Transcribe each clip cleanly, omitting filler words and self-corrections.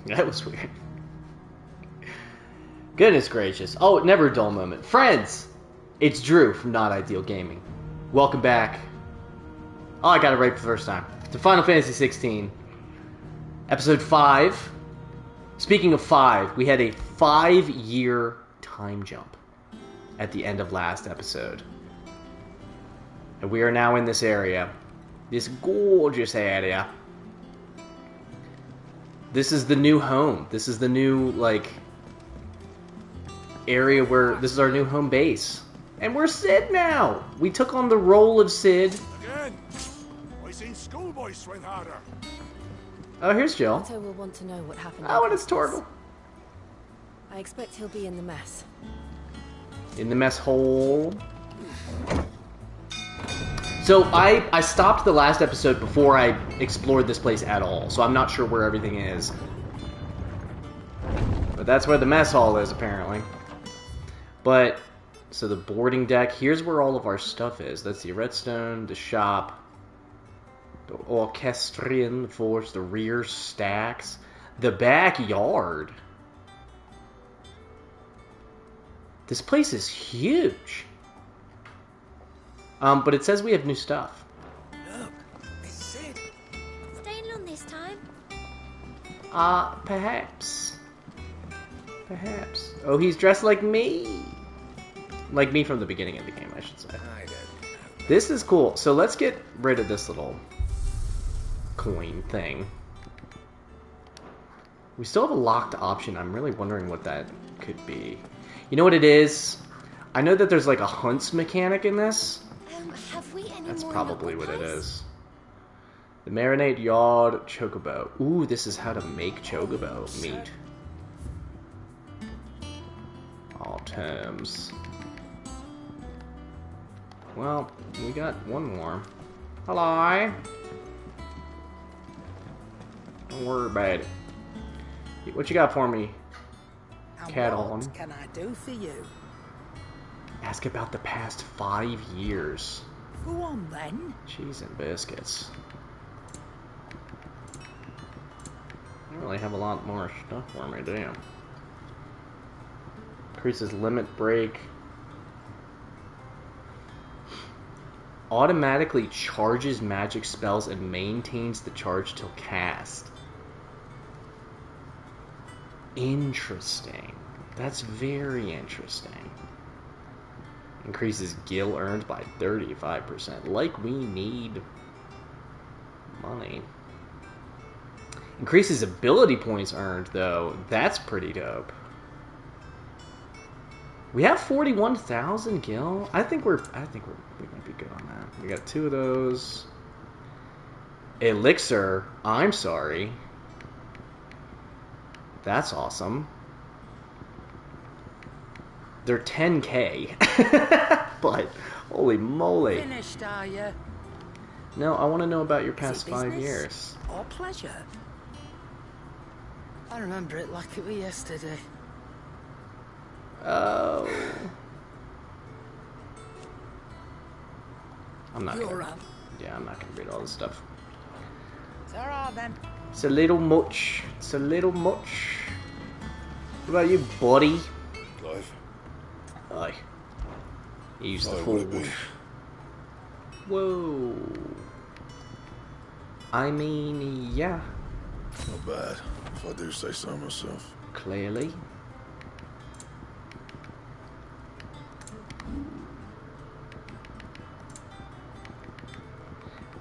That was weird. Goodness gracious. Oh, never a dull moment. Friends! It's Drew from Not Ideal Gaming. Welcome back. Oh, I got it right for the first time. To Final Fantasy XVI. Episode 5. Speaking of 5, we had a 5-year time jump at the end of last episode. And we are now in this area. This gorgeous area. This is the new home. This is the new, like, area where... This is our new home base. And we're Sid now! We took on the role of Sid. Again! I seen schoolboys sweat harder. Oh, here's Jill. Otto will want to know what happened. Oh, and it's Torgal. I expect he'll be in the mess. In the mess hole. So I stopped the last episode before I explored this place at all, so I'm not sure where everything is. But that's where the mess hall is, apparently. But, so the boarding deck, here's where all of our stuff is. That's the redstone, the shop, the orchestrion, the forge, the rear stacks, the backyard. This place is huge. But it says we have new stuff. Look, it's Sid. Staying long this time? Perhaps. Perhaps. Oh, he's dressed like me. Like me from the beginning of the game, I should say. I don't know. This is cool. So let's get rid of this little coin thing. We still have a locked option. I'm really wondering what that could be. You know what it is? I know that there's like a hunts mechanic in this. Have we any That's more probably what it pies? is. The marinade yard chocobo. Ooh, this is how to make chocobo meat. All terms. Well, we got one more. Hello. Don't worry about it. What you got for me? Cat on. What can I do for you? Ask about the past 5 years. Go on then. Cheese and biscuits. I don't really have a lot more stuff for me, do you? Increases limit break. Automatically charges magic spells and maintains the charge till cast. Interesting. That's very interesting. Increases gil earned by 35%. Like we need money. Increases ability points earned, though. That's pretty dope. We have 41,000 gil. I think we might be good on that. We got 2 of those. Elixir. I'm sorry. That's awesome. They're 10k. But, holy moly. Finished, are you? No, I want to know about your past Is it 5 business years. or pleasure? I remember it like it was yesterday. Oh. I'm not You're gonna... up. Yeah, I'm not gonna read all this stuff. It's alright then. It's a little much. It's a little much. What about you, buddy? Life. Aye. Use the Life would it forward. be? Whoa. I mean, yeah. Not bad, if I do say so myself. Clearly.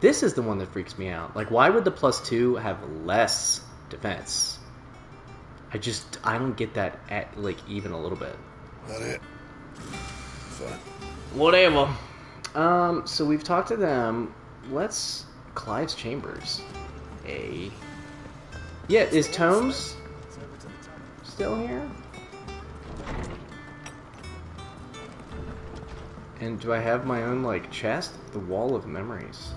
This is the one that freaks me out. Like, why would the +2 have less defense? I don't get that at, like, even a little bit. That it? Fine. Whatever. So we've talked to them. Let's... Clive's Chambers. Yeah, is Tomes still here? And do I have my own, like, chest? The Wall of Memories.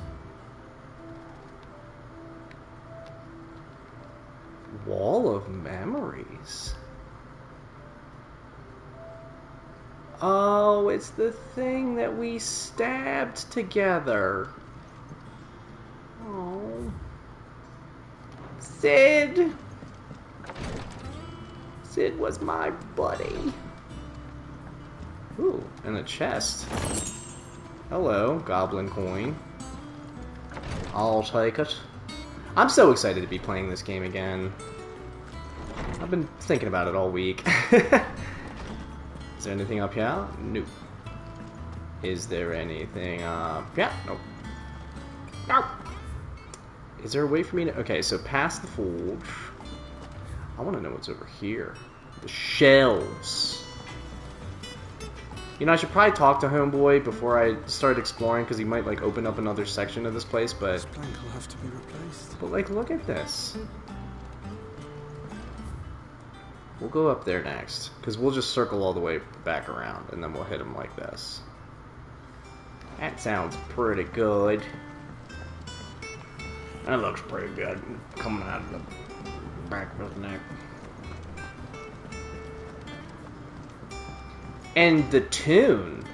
Wall of Memories? Oh, it's the thing that we stabbed together. Oh. Sid! Sid was my buddy. Ooh, and a chest. Hello, goblin coin. I'll take it. I'm so excited to be playing this game again. I've been thinking about it all week. Is there anything up here? Nope. Is there anything up? Yeah, nope. Nope. Is there a way for me to... Okay, so past the forge. I want to know what's over here. The shelves. You know, I should probably talk to Homeboy before I start exploring, because he might, like, open up another section of this place, but... This plank will have to be replaced. But, like, look at this. We'll go up there next, because we'll just circle all the way back around, and then we'll hit him like this. That sounds pretty good. That looks pretty good, coming out of the back of his neck. And the tune,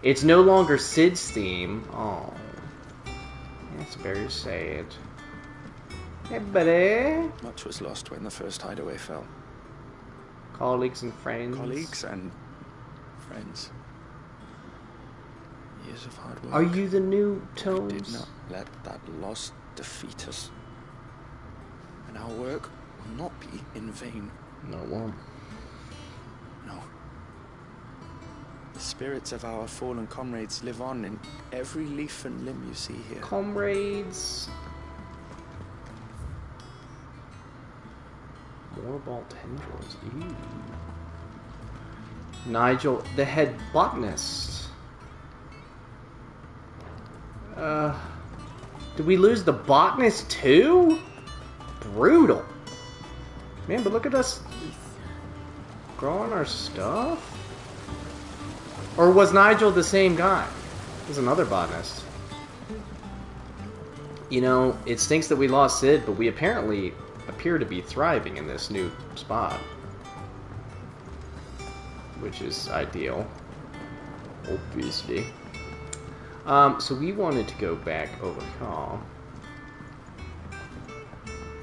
it's no longer Sid's theme. Oh, that's very sad. Hey, buddy. Much was lost when the first hideaway fell. Colleagues and friends. Colleagues and friends. Years of hard work. Are you the new Tones? Did not let that loss defeat us. And our work will not be in vain. No, it won't. No. The spirits of our fallen comrades live on in every leaf and limb you see here. Comrades. More ball tendrils. Ew. Nigel, the head botanist. Did we lose the botanist too? Brutal. Man, but look at us growing our stuff. Or was Nigel the same guy? There's another botanist. You know, it stinks that we lost Sid, but we apparently appear to be thriving in this new spot. Which is ideal. Obviously. So we wanted to go back over here.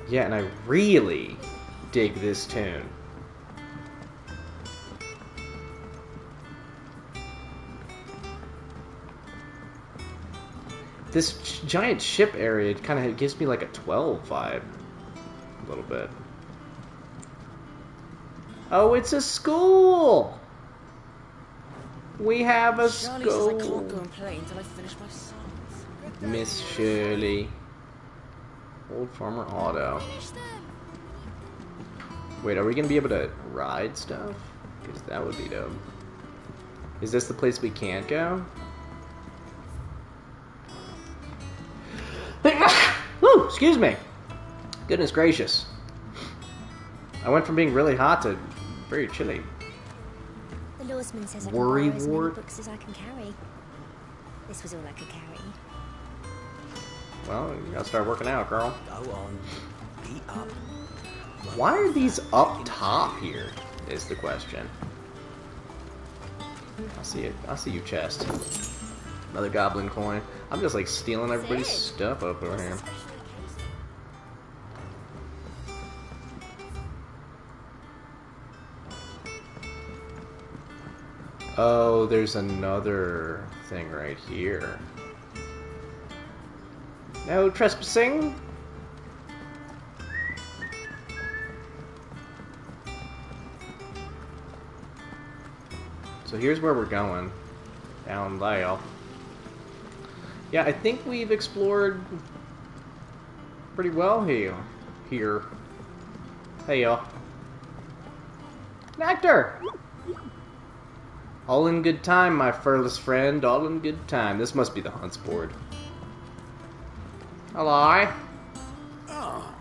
Yeah, and I really dig this tune. This giant ship area kind of gives me like a 12 vibe. A little bit. Oh, it's a school! We have a Charlie says I can't go school. and play until I finish my songs. Miss Shirley. Old Farmer Auto. Wait, are we gonna be able to ride stuff? Because that would be dope. Is this the place we can't go? Woo! Excuse me. Goodness gracious. I went from being really hot to very chilly. The lawsman says I can Worry borrow as many wart? books as I can carry. This was all I could carry. Well, you gotta start working out, girl. Go on. Beat up. Why are these up top here? Is the question. I see it. I see you, chest. Another goblin coin. I'm just like stealing everybody's stuff up over here. Oh, there's another thing right here. No trespassing. So here's where we're going. Down there. Yeah, I think we've explored pretty well here. Hey, y'all. Nectar! All in good time, my furless friend. All in good time. This must be the hunts board. Hello? Ah,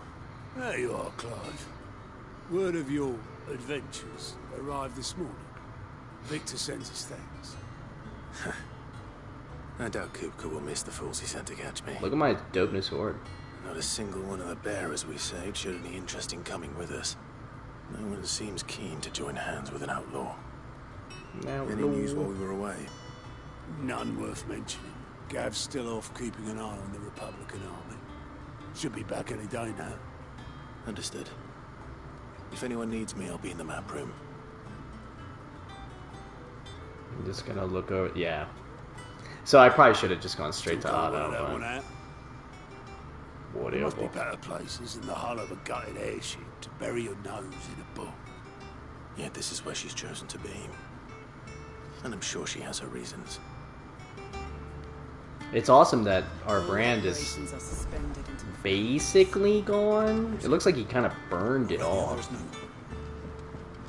there you are, Clive. Word of your adventures arrived this morning. Victor sends his thanks. I doubt Kupka will miss the fools he sent to catch me. Look at my dope new sword. Not a single one of the bearers we saved showed any interest in coming with us. No one seems keen to join hands with an outlaw. Now, Any news while we were away? None worth mentioning. Gav's still off keeping an eye on the Republican army. Should be back any day now. Understood. If anyone needs me, I'll be in the map room. I'm just gonna look over. Yeah. So I probably should have just gone straight to Can't work auto. that But one out. There must be whatever. better places than the hull of a gutted airship to bury your nose in a book. Yet this is where she's chosen to be. And I'm sure she has her reasons. It's awesome that our All brand is operations are suspended until basically gone. It looks like he kind of burned it Where the all. others know.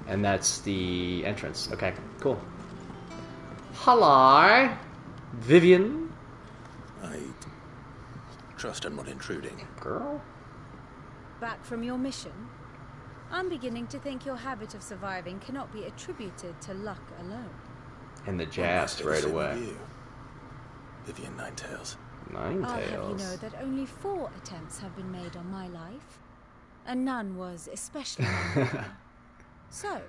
And that's the entrance. Okay, cool. Hello, Vivian. I trust I'm not intruding. Girl. Back from your mission? I'm beginning to think your habit of surviving cannot be attributed to luck alone. And the Well, jazz I right say the away. same with you, Vivian Ninetails. Nine I'll have you know tails. that only 4 attempts have been made on my life, and none was especially memorable. So,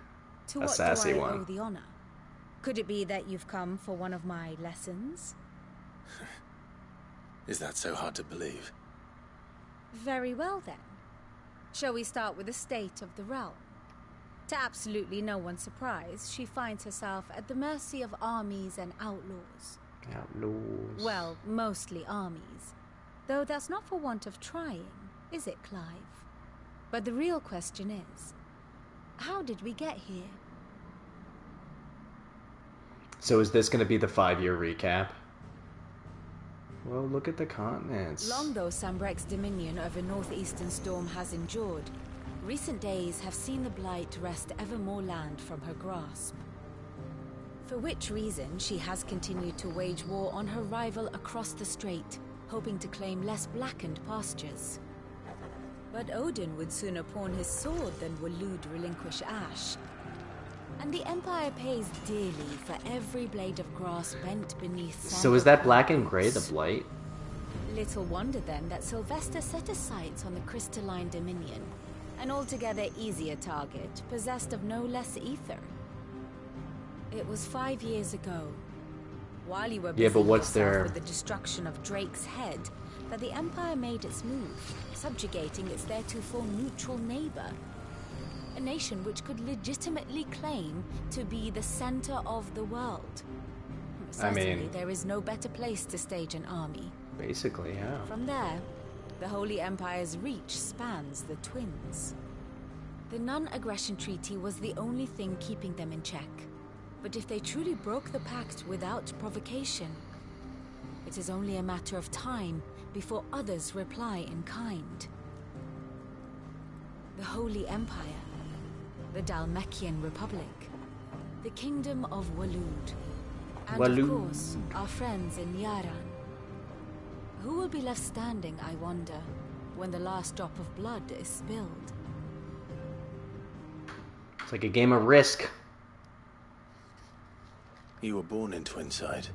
to A what do sassy I one. owe the honor? Could it be that you've come for one of my lessons? Is that so hard to believe? Very well then. Shall we start with the state of the realm? To absolutely no one's surprise, she finds herself at the mercy of armies and outlaws. Outlaws. Well, mostly armies. Though that's not for want of trying, is it, Clive? But the real question is, how did we get here? So is this going to be the 5-year recap? Well, look at the continents. Long though Sambrek's dominion over northeastern Storm has endured, recent days have seen the Blight wrest ever more land from her grasp. For which reason she has continued to wage war on her rival across the strait, hoping to claim less blackened pastures. But Odin would sooner pawn his sword than Waloed relinquish Ash. And the Empire pays dearly for every blade of grass bent beneath. So is that black and gray the blight? Little wonder then that Sylvester set his sights on the crystalline dominion, an altogether easier target, possessed of no less ether. It was 5 years ago, while you were Yeah, but busying what's yourself their- with the destruction of Drake's head, that the Empire made its move, subjugating its theretofore neutral neighbor. A nation which could legitimately claim to be the center of the world. Certainly, there is no better place to stage an army. Basically, yeah. From there, the Holy Empire's reach spans the Twins. The non-aggression treaty was the only thing keeping them in check. But if they truly broke the pact without provocation, it is only a matter of time before others reply in kind. The Holy Empire, the Dalmekian Republic, the Kingdom of Waloed, and Waloed. of course, our friends in Yaran. Who will be left standing, I wonder, when the last drop of blood is spilled? It's like a game of Risk. You were born in Twinside.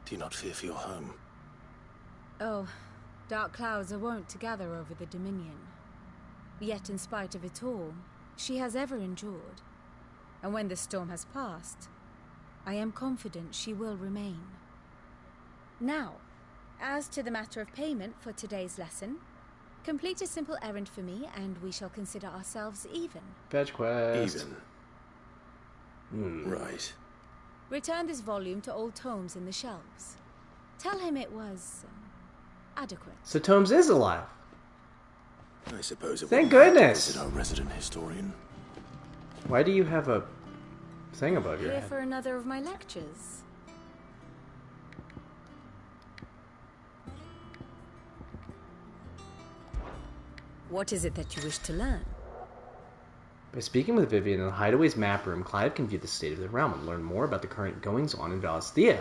Do you not fear for your home? Oh, dark clouds are wont to gather over the Dominion. Yet in spite of it all, she has ever endured. And when the storm has passed, I am confident she will remain. Now, as to the matter of payment for today's lesson, complete a simple errand for me and we shall consider ourselves even. Fetch quest. Even. Right. Return this volume to old tomes in the shelves. Tell him it was adequate. So Tomes is alive. I suppose it Thank wouldn't hurt to goodness. visit our resident historian. Why do you have a thing above your Here head? for another of my lectures. What is it that you wish to learn? By speaking with Vivian in the Hideaway's map room, Clive can view the state of the realm and learn more about the current goings-on in Valisthea.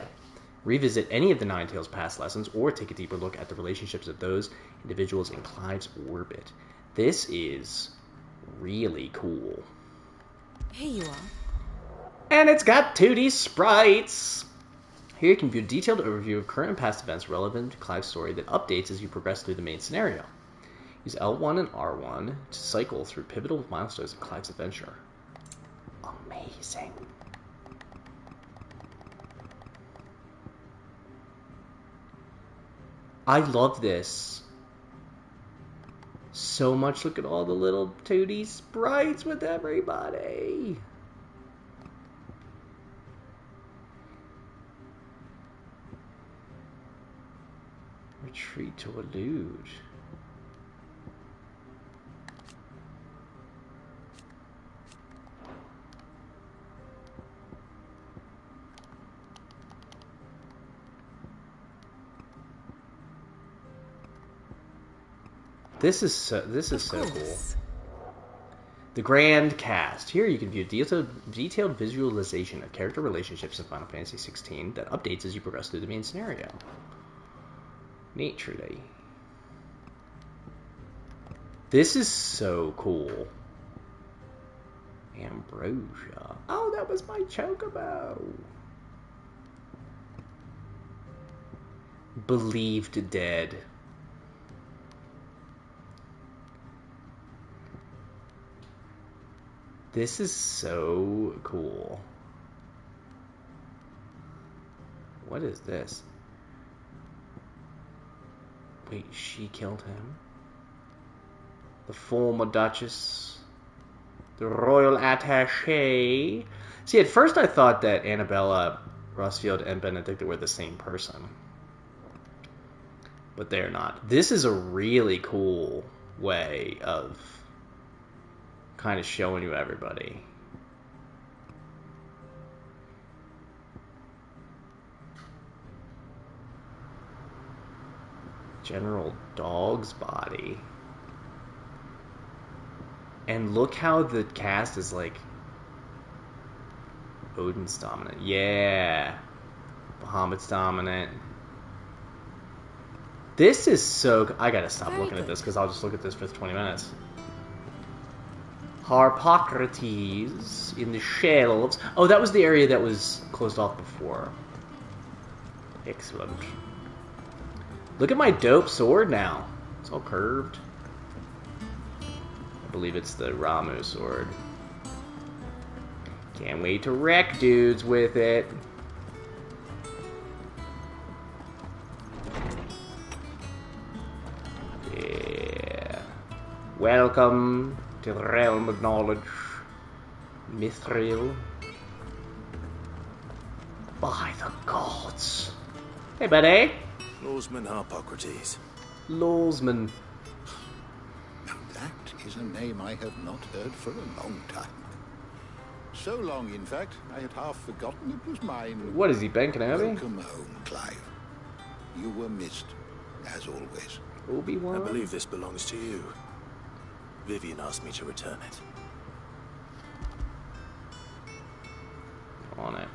Revisit any of the Ninetales past lessons, or take a deeper look at the relationships of those individuals in Clive's orbit. This is really cool. Here you are. And it's got 2D sprites! Here you can view a detailed overview of current and past events relevant to Clive's story that updates as you progress through the main scenario. Use L1 and R1 to cycle through pivotal milestones in Clive's adventure. Amazing. I love this. So much. Look at all the little 2D sprites with everybody. Retreat to elude. This is so cool. The Grand Cast. Here you can view detailed visualization of character relationships in Final Fantasy XVI that updates as you progress through the main scenario. Neat, truly. This is so cool. Ambrosia. Oh, that was my chocobo. Believed dead. This is so cool. What is this? Wait, she killed him? The former Duchess. The Royal Attaché. See, at first I thought that Annabella, Rosfield, and Benedicta were the same person. But they're not. This is a really cool way of kind of showing you everybody. General Dog's body. And look how the cast is like Odin's dominant. Yeah. Bahamut's dominant. This is so... I gotta stop looking at this because I'll just look at this for 20 minutes. Harpocrates in the shelves. Oh, that was the area that was closed off before. Excellent. Look at my dope sword now. It's all curved. I believe it's the Ramu sword. Can't wait to wreck dudes with it. Yeah. Welcome to the realm of knowledge. Mithril. By the gods. Hey, buddy. Lawsman Harpocrates. Lawsman. Now that is a name I have not heard for a long time. So long, in fact, I had half forgotten it was mine. What is he, Ben Kenobi? Welcome home, Clive. You were missed, as always. Obi-Wan? I believe this belongs to you. Vivian asked me to return it. On it.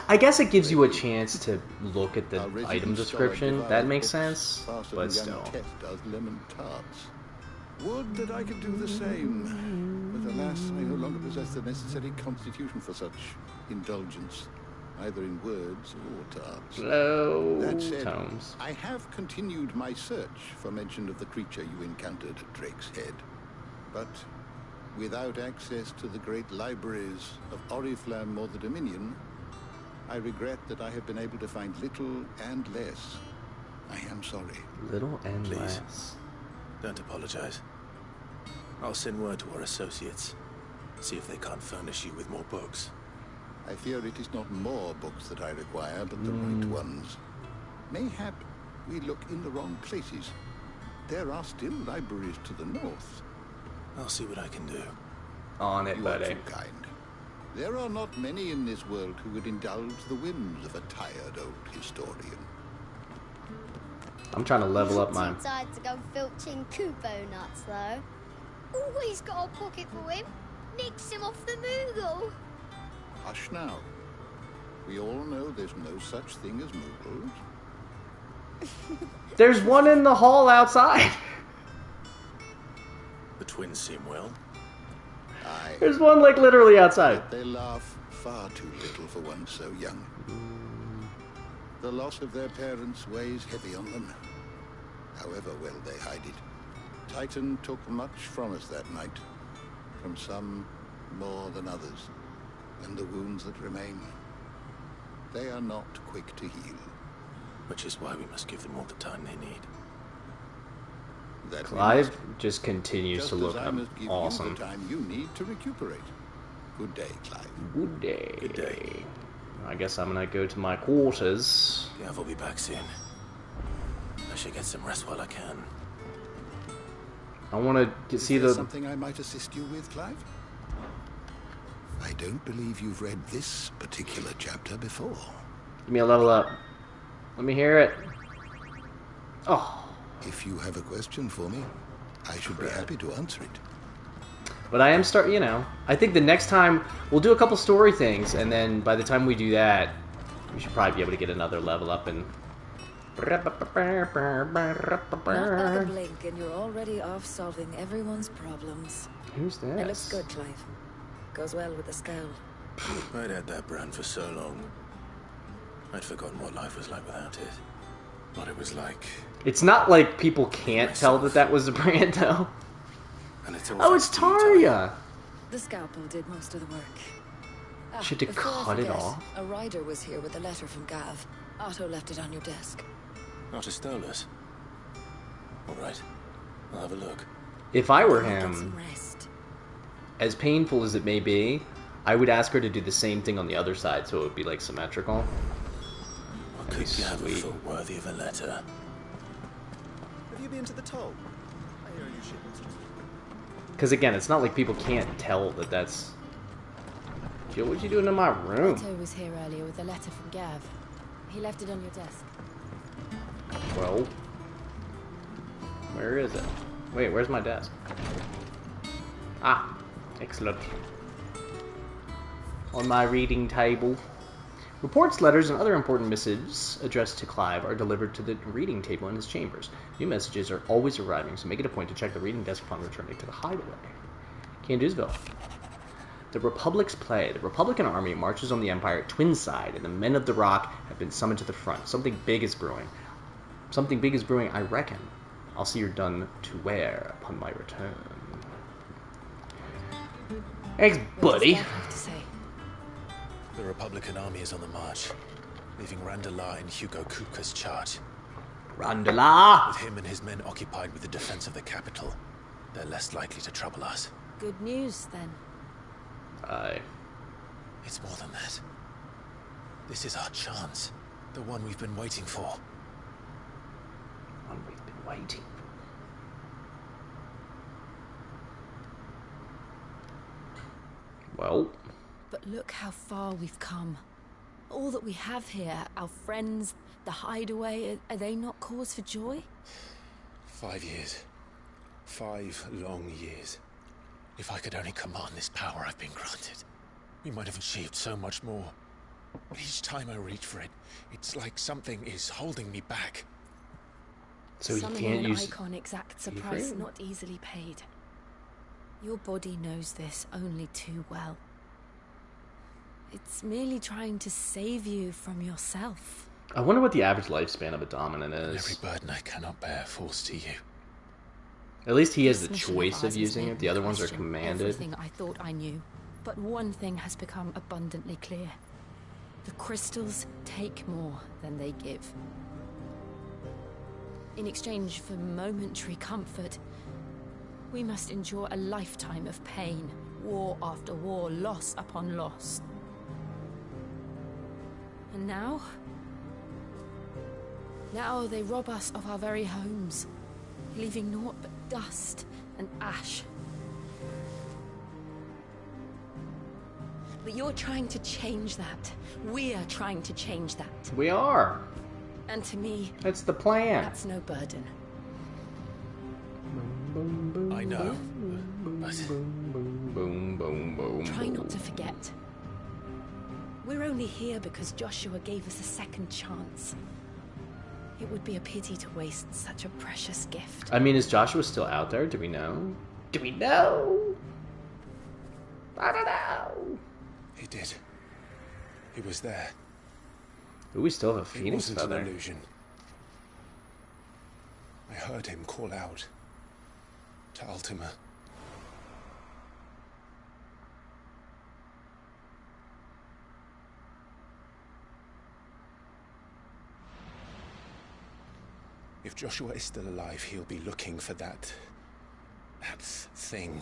I guess it gives you a chance to look at the item description. That makes sense, but still. Does lemon tarts. Would that I could do the same, but alas, I no longer possess the necessary constitution for such indulgence, either in words or tarts. Slow That said, tones. I have continued my search for mention of the creature you encountered at Drake's Head, but without access to the great libraries of Oriflamme or the Dominion, I regret that I have been able to find little and less. I am sorry. Little and Please. less. Don't apologize. I'll send word to our associates. See if they can't furnish you with more books. I fear it is not more books that I require, but the right ones. Mayhap we look in the wrong places. There are still libraries to the north. I'll see what I can do. On it, You are buddy. too kind. There are not many in this world who would indulge the whims of a tired old historian. I'm trying to level up Too my... tired to go filching Kubo nuts, though. Always got a pocket for him. Nicks him off the Moogle. Hush now. We all know there's no such thing as Moogles. There's one in the hall outside. The twins seem well. Aye, There's one, like, literally outside. but they laugh far too little for one so young. The loss of their parents weighs heavy on them, however well they hide it. Titan took much from us that night, from some more than others, and the wounds that remain, they are not quick to heal. Which is why we must give them all the time they need. That we Clive must. just continues Just to look as I must give you awesome. the time you need to recuperate. Good day, Clive. Good day. Good day. I guess I'm gonna go to my quarters. Gav will be back soon. I should get some rest while I can. I want to Is see there the. something I might assist you with, Clive? I don't believe you've read this particular chapter before. Give me a level up. Let me hear it. Oh. If you have a question for me, I should be happy to answer it. But I am you know, I think the next time we'll do a couple story things, and then by the time we do that, we should probably be able to get another level up and. Not a blink, and you're already off solving everyone's problems. Who's this? It looks good, Clive. Goes well with the scowl. I'd had that brand for so long. I'd forgotten what life was like without it. What it was like. It's not like people can't tell that that was a brand, though. And it's Oh, it's Tarja! The scalpel did most of the work. Should have before I cut it forget, off. A rider was here with a letter from Gav. Otto left it on your desk. Not a stolus. Alright. I'll have a look. If I were Get him, some rest. as painful as it may be, I would ask her to do the same thing on the other side, so it would be like symmetrical. What could be Gav have sweet. thought worthy of a letter? Have you been to the toll? I hear a new shipment's just... Because again, it's not like people can't tell that that's. Jill, what you doing in my room? Otto was here earlier with a letter from Gav. He left it on your desk. Well, where is it? Wait, where's my desk? Ah, excellent. On my reading table. Reports, letters, and other important missives addressed to Clive are delivered to the reading table in his chambers. New messages are always arriving, so make it a point to check the reading desk upon returning to the hideaway. Candusville. The Republic's play. The Republican army marches on the Empire at Twinside, and the men of the Rock have been summoned to the front. Something big is brewing. Something big is brewing, I reckon. I'll see you're done to wear upon my return. Thanks, buddy. What does Gav have to say? The Republican army is on the march, leaving Randala in Hugo Kupka's charge. Randala! With him and his men occupied with the defense of the capital, they're less likely to trouble us. Good news, then. Aye. It's more than that. This is our chance. The one we've been waiting for. One we've been waiting for. Well, But look how far we've come. All that we have here, our friends, the hideaway, are they not cause for joy? 5 years. 5 long years. If I could only command this power I've been granted, we might have achieved so much more. But each time I reach for it, it's like something is holding me back. so he Summoning can't an use. icon exacts a He price can. not easily paid. Your body knows this only too well. It's merely trying to save you from yourself. I wonder what the average lifespan of a dominant And is. every burden I cannot bear falls to you. At least he has the This mission choice of ours has using made it. The me other ones are question commanded. Everything I thought I knew, but one thing has become abundantly clear: the crystals take more than they give. In exchange for momentary comfort, we must endure a lifetime of pain, war after war, loss upon loss. And now they rob us of our very homes, leaving naught but dust and ash. But you're trying to change that. We're trying to change that. We are. And to me, That's the plan. that's no burden. I know, but Boom, boom, boom. Try not to forget. We're only here because Joshua gave us a second chance. It would be a pity to waste such a precious gift. I mean, is Joshua still out there? Do we know? Do we know? I don't know. he did. He was there. Ooh, we still have a It phoenix wasn't feather. an illusion. I heard him call out to Ultima. If Joshua is still alive, he'll be looking for that thing.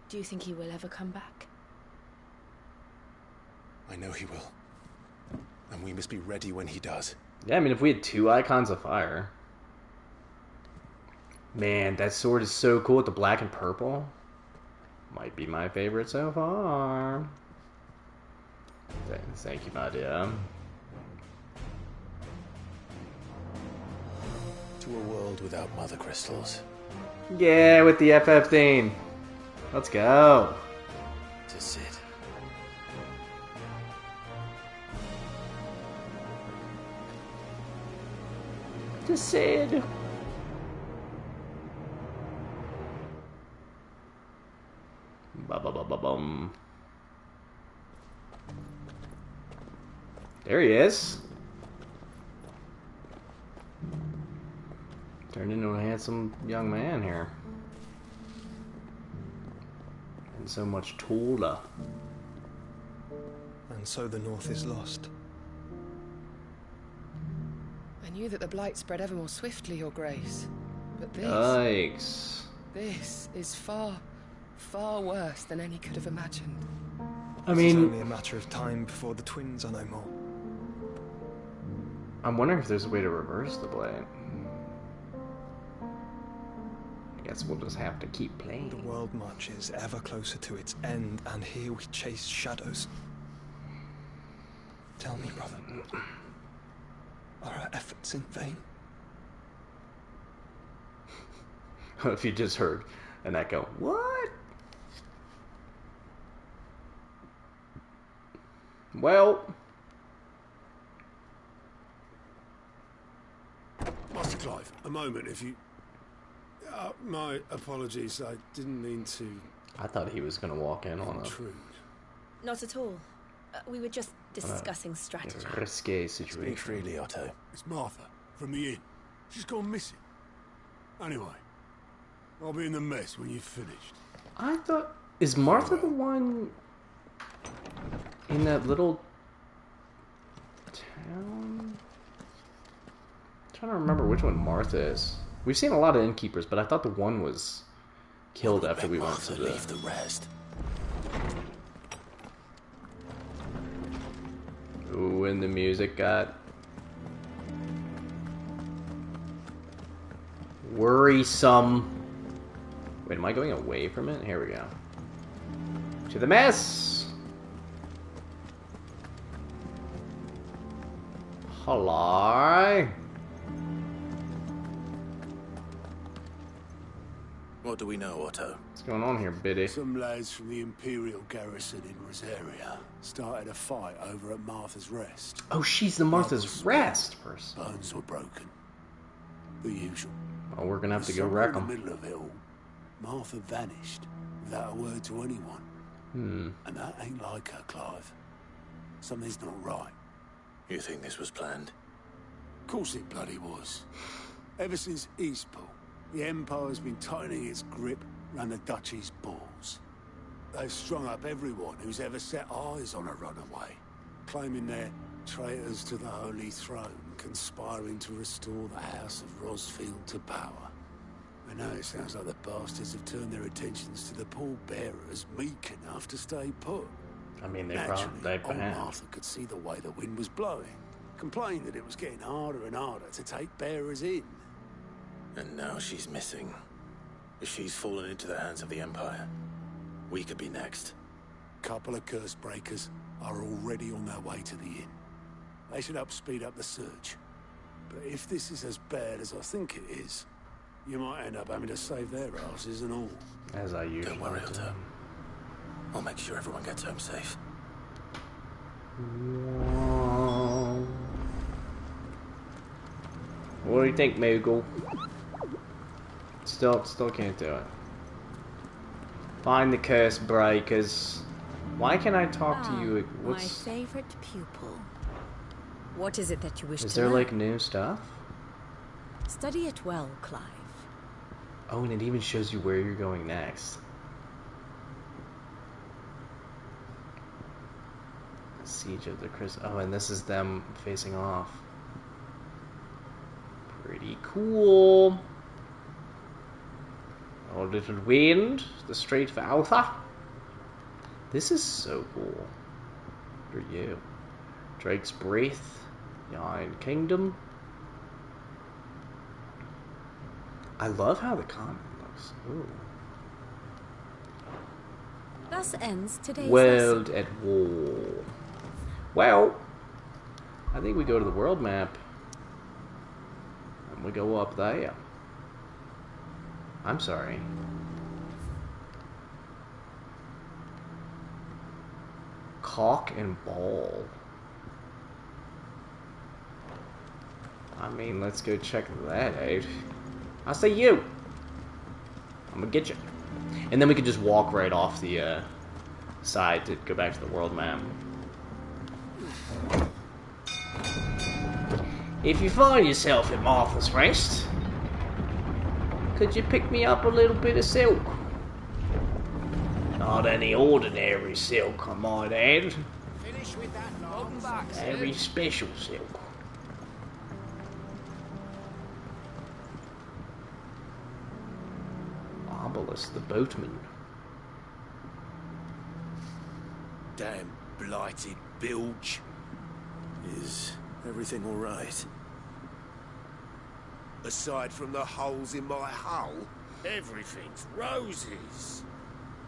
Do you think he will ever come back? I know he will. And we must be ready when he does. Yeah, I mean, if we had 2 icons of fire. Man, that sword is so cool with the black and purple. Might be my favorite so far. Thank you, my dear. To a world without mother crystals. Yeah, with the FF theme. Let's go. To Sid. To Sid. Ba-ba-ba-ba-bum. There he is. Turned into a handsome young man here. And so much taller. And so the North is lost. I knew that the blight spread ever more swiftly, Your Grace. But this... Yikes. This is far, far worse than any could have imagined. I It's mean, only a matter of time before the twins are no more. I'm wondering if there's a way to reverse the blight. I guess we'll just have to keep playing. The world marches ever closer to its end, and here we chase shadows. Tell me, brother, are our efforts in vain? If you just heard an echo, what? Well, Master Clive, a moment, if you... my apologies, I didn't mean to I thought he was gonna walk in on a intrude. Not at all. We were just discussing strategy. risque Speak situation. freely, Otto. It's Martha, from the inn. She's gone missing. Anyway, I'll be in the mess when you've finished. I thought, is Martha the one in that little town? I'm trying to remember which one Martha is. We've seen a lot of innkeepers, but I thought the one was killed after we went to Leave the rest. Ooh, and the music got worrisome. Wait, am I going away from it? Here we go. To the mess! Hello? What do we know, Otto? What's going on here, Biddy? Some lads from the Imperial garrison in Rosaria started a fight over at Martha's Rest. Oh, she's the Martha's Rest person. Bones were broken. The usual. Well, we're gonna have to go Somewhere wreck in the them. middle of it all, Martha vanished without a word to anyone. And that ain't like her, Clive. Something's not right. You think this was planned? Of course it bloody was. Ever since Eastpool, the Empire's been tightening its grip round the Duchy's balls. They've strung up everyone who's ever set eyes on a runaway, claiming they're traitors to the Holy Throne, conspiring to restore the House of Rosfield to power. I know it sounds like the bastards have turned their attentions to the pallbearers meek enough to stay put. I mean, they Naturally, old have. Martha could see the way the wind was blowing, complained that it was getting harder and harder to take bearers in. And now she's missing. If she's fallen into the hands of the Empire, we could be next. Couple of curse breakers are already on their way to the inn. They should help speed up the search. But if this is as bad as I think it is, you might end up having to save their asses and all. As I usually Don't worry, do. Otto. I'll make sure everyone gets home safe. What do you think, Moogle? Still can't do it. Find the curse breakers. Why can't I talk to you? My favorite pupil. What is it that you wish Is to there learn? like new stuff? Study it well, Clive. Oh, and it even shows you where you're going next. Siege of the Chris. Oh, and this is them facing off. Pretty cool. Oh, little wind. The Strait of Alpha. This is so cool. What are you? Drake's Breath. The Iron Kingdom. I love how the comic looks. Ooh. Thus ends today's World lesson. at War. Well, I think we go to the world map. And we go up there. I'm sorry. Cock and ball. I mean, let's go check that out. I say you. I'm gonna get you. And then we can just walk right off the side to go back to the world map. If you find yourself at Martha's Rest, could you pick me up a little bit of silk? Not any ordinary silk, I might add. Finish with that long Very special silk. Arbalest the boatman. Damn blighted bilge. Is everything all right? Aside from the holes in my hull, everything's roses.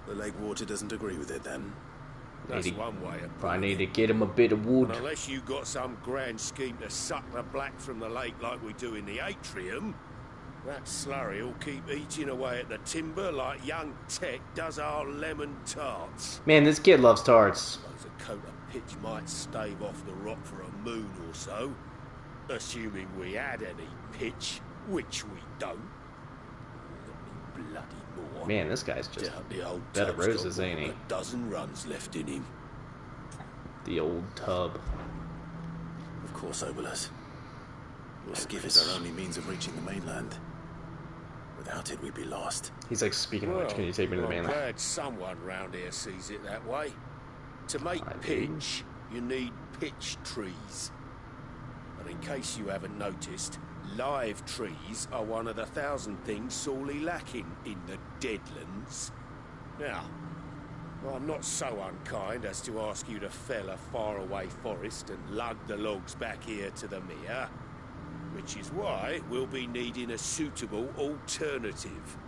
The lake water doesn't agree with it, then? That's one way of I putting need to it. get him a bit of wood. And unless you got some grand scheme to suck the black from the lake like we do in the atrium, that slurry will keep eating away at the timber like young Tech does our lemon tarts. Man, this kid loves tarts. Suppose a coat of pitch might stave off the rock for a moon or so, assuming we had any pitch, which we don't. Not me bloody more. Man, this guy's just Doubt the old bed of tub's got roses, more ain't he? than a dozen runs left in him. The old tub. Of course, Obolus. Your skiff is our only means of reaching the mainland. Without it, we'd be lost. He's like, speaking of which, can you take me to the I'm mainland? glad someone round here sees it that way. To make I do. pitch, you need pitch trees. And in case you haven't noticed, live trees are one of the 1,000 things sorely lacking in the Deadlands. Now, I'm not so unkind as to ask you to fell a faraway forest and lug the logs back here to the mere, which is why we'll be needing a suitable alternative.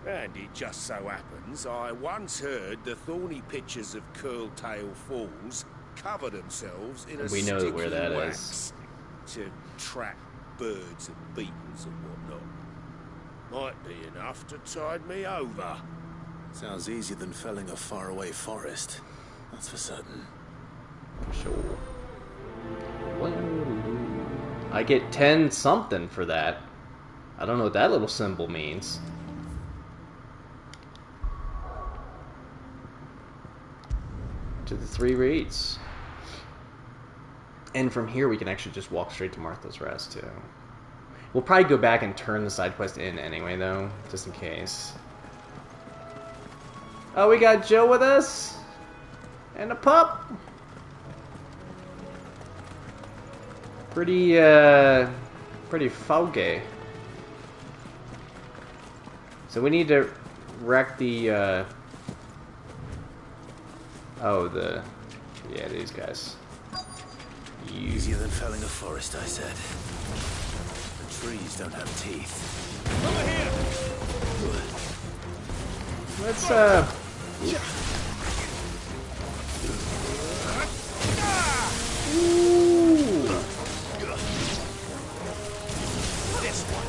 And it just so happens I once heard the thorny pitchers of Curltail Falls cover themselves in a We know sticky where that wax to trap birds and beetles and whatnot. Might be enough to tide me over. Sounds easier than felling a faraway forest. That's for certain. Sure. I get 10 something for that. I don't know what that little symbol means. To the 3 reads. And from here we can actually just walk straight to Martha's Rest too. We'll probably go back and turn the side quest in anyway though, just in case. Oh, we got Joe with us! And a pup! Pretty foggy. So we need to wreck the, yeah, these guys. Easier than felling a forest, I said. The trees don't have teeth. Let's, Ooh. This one.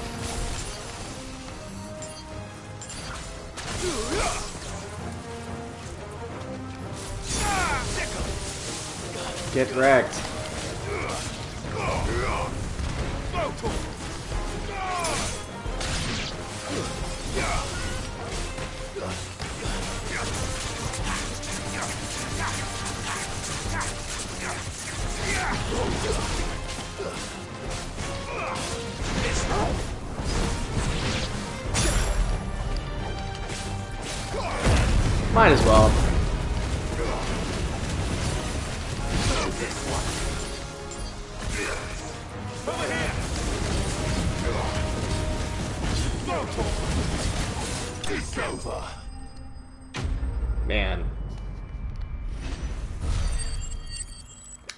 Get wrecked. Might as well. Over here! It's over! Man.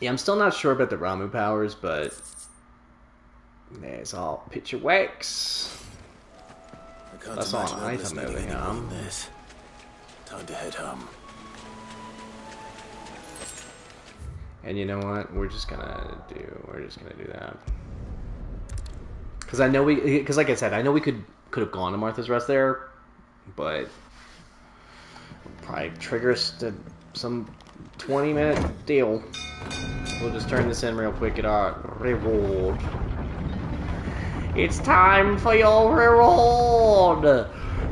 Yeah, I'm still not sure about the Ramu powers, but there's all picture wax. I can't That's all imagine an Obelus item needing over any here. more than this. Time to head home. And you know what? We're just gonna do that. Because I know because like I said, I know we could have gone to Martha's Rest there, but probably trigger us to some 20-minute deal. We'll just turn this in real quick at our reward. It's time for your reward!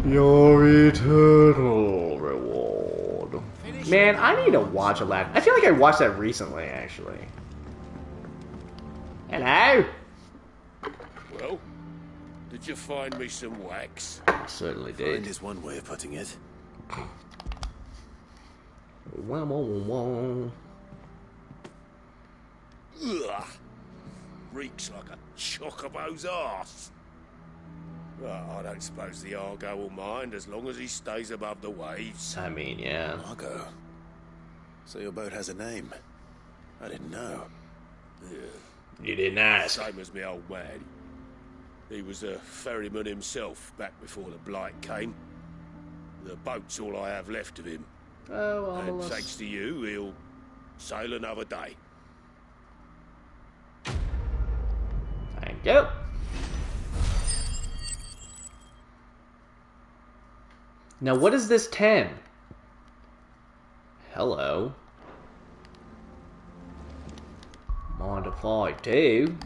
Your eternal reward. Man, I need to watch a lab. I feel like I watched that recently, actually. Hello? Well, did you find me some wax? I certainly did. Find is one way of putting it. Ugh. Reeks like a chocobo's arse. Well, I don't suppose the Argo will mind as long as he stays above the waves. I mean, yeah. Argo. So your boat has a name. I didn't know. Yeah. You didn't ask. Same as me old man. He was a ferryman himself back before the Blight came. The boat's all I have left of him. Oh, And almost. thanks to you, he'll sail another day. Thank you. Now, what is this 10? Hello. Modify 2.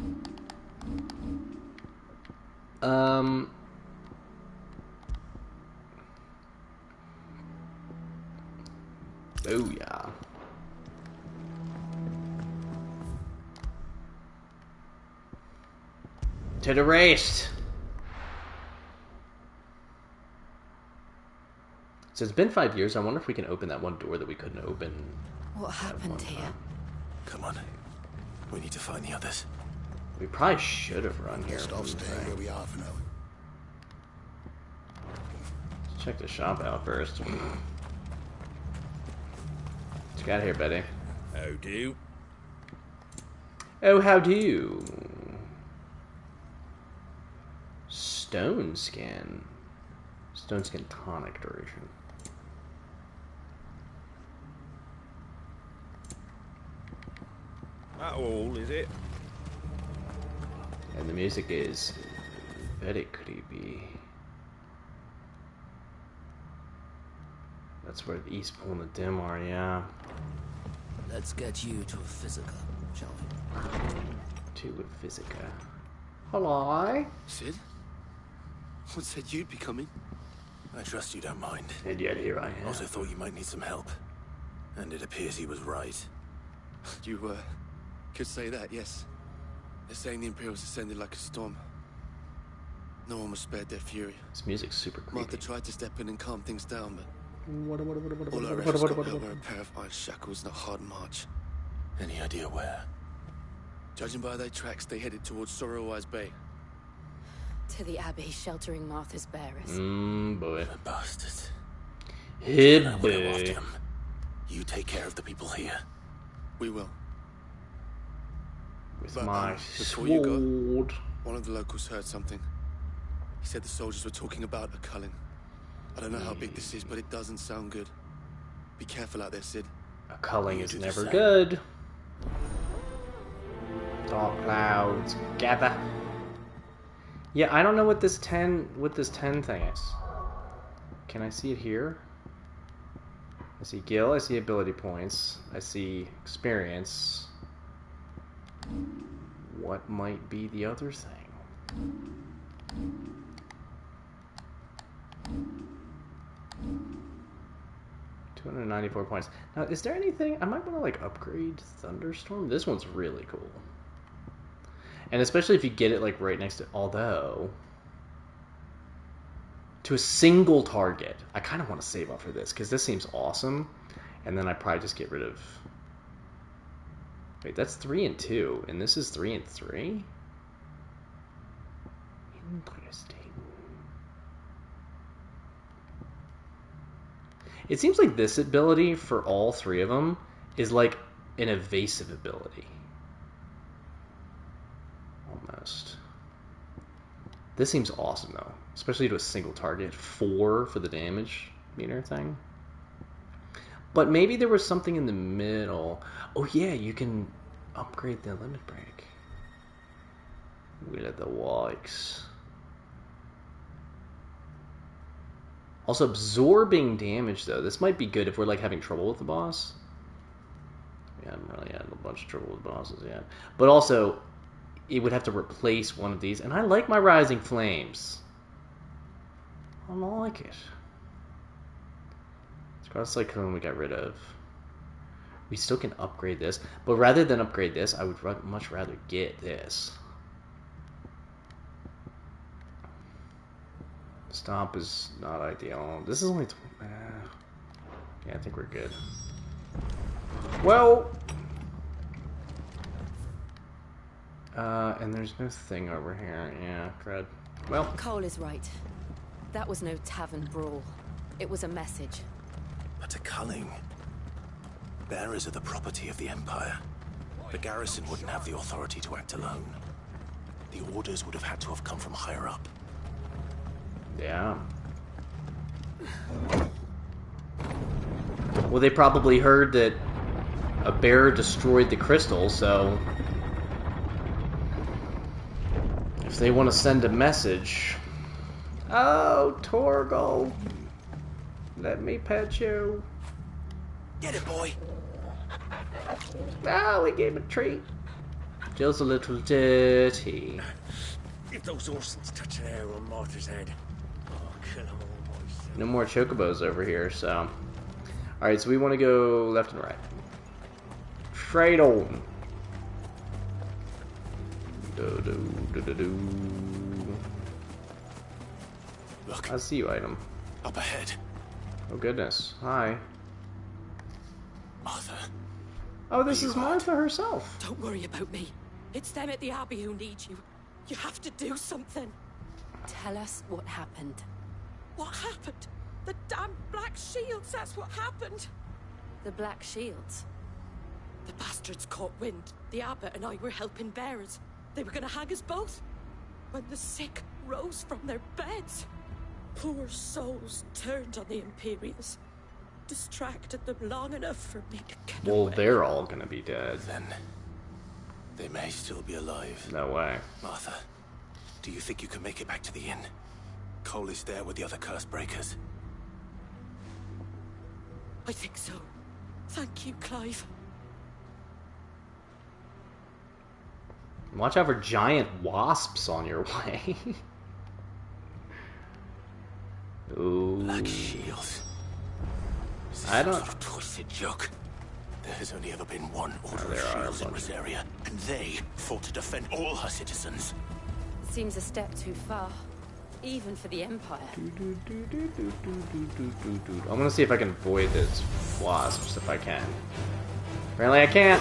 Booyah. To the race. So it's been 5 years. I wonder if we can open that one door that we couldn't open. What happened here? Come on. We need to find the others. We probably should have run here. Best off staying where we are for now. Let's check the shop out first. What you got here, Betty? How do? Oh, how do? Stone skin. Stone skin tonic duration. That all, is it? And the music is very creepy. That's where the East Pole and the Dim are, yeah. Let's get you to a physical, shall we? To a Physica. Hello? Sid? What said you'd be coming? I trust you don't mind. And yet here I am. Also thought you might need some help. And it appears he was right. You, could say that, yes. They're saying the Imperials ascended like a storm. No one was spared their fury. This music's super creepy. Martha tried to step in and calm things down, but all her efforts got her were a pair of iron shackles and a hard march. Any idea where? Judging by their tracks, they headed towards Sorrowwise Bay. To the Abbey sheltering Martha's bearers. Boy. The bastards. Hey, I will go after boy. them. You take care of the people here. We will. With But, my before you go, sword. one of the locals heard something. He said the soldiers were talking about a culling. I don't know how big this is, but it doesn't sound good. Be careful out there, Sid. A culling is do the never same. good. Dark clouds gather. Yeah, I don't know what this 10 thing is. Can I see it here? I see Gil, I see ability points, I see experience. What might be the other thing? $294 points. Now, is there anything I might want to like upgrade Thunderstorm? This one's really cool. And especially if you get it like right next to, although to a single target. I kind of want to save up for this because this seems awesome. And then I probably just get rid of. Wait, that's 3 and 2, and this is 3 and 3. Interesting. It seems like this ability for all three of them is like an evasive ability. Almost. This seems awesome though, especially to a single target. 4 for the damage meter thing. But maybe there was something in the middle. Oh yeah, you can upgrade the limit break. Will of the Wikes. Also absorbing damage though. This might be good if we're like having trouble with the boss. We haven't really had a bunch of trouble with bosses yet. But also, it would have to replace one of these. And I like my Rising Flames. I don't like it. Cross Cyclone we got rid of. We still can upgrade this. But rather than upgrade this, I would much rather get this. Stomp is not ideal. This is only... yeah, I think we're good. Well... and there's no thing over here. Yeah, crud. Well... Cole is right. That was no tavern brawl. It was a message. But a culling. Bearers are the property of the Empire. The garrison wouldn't have the authority to act alone. The orders would have had to have come from higher up. Yeah. Well, they probably heard that a bearer destroyed the crystal, so... if they want to send a message... Oh, Torgal! Let me pet you. Get it, boy! Oh, we gave him a treat. Jill's a little dirty. If those Orsons touch an arrow on Martha's head, I'll kill them all myself. No more chocobos over here, so... Alright, so we want to go left and right. Straight on. Look. I see you, item. Up ahead. Oh goodness. Hi. Martha. Oh, this is Martha herself. Don't worry about me. It's them at the Abbey who need you. You have to do something. Tell us what happened. What happened? The damn Black Shields, that's what happened. The Black Shields? The bastards caught wind. The abbot and I were helping bearers. They were gonna hang us both. When the sick rose from their beds, poor souls turned on the Imperials. Distracted them long enough for me to get away. They're all gonna be dead. Then they may still be alive. No way. Martha, do you think you can make it back to the inn? Cole is there with the other curse breakers. I think so. Thank you, Clive. Watch out for giant wasps on your way. Ooh. Black Shields. I don't... sort of twisted joke. There has only ever been one order of shields in Rosaria, and they fought to defend all her citizens. Seems a step too far, even for the Empire. I'm gonna see if I can avoid these wasps if I can. Apparently I can't.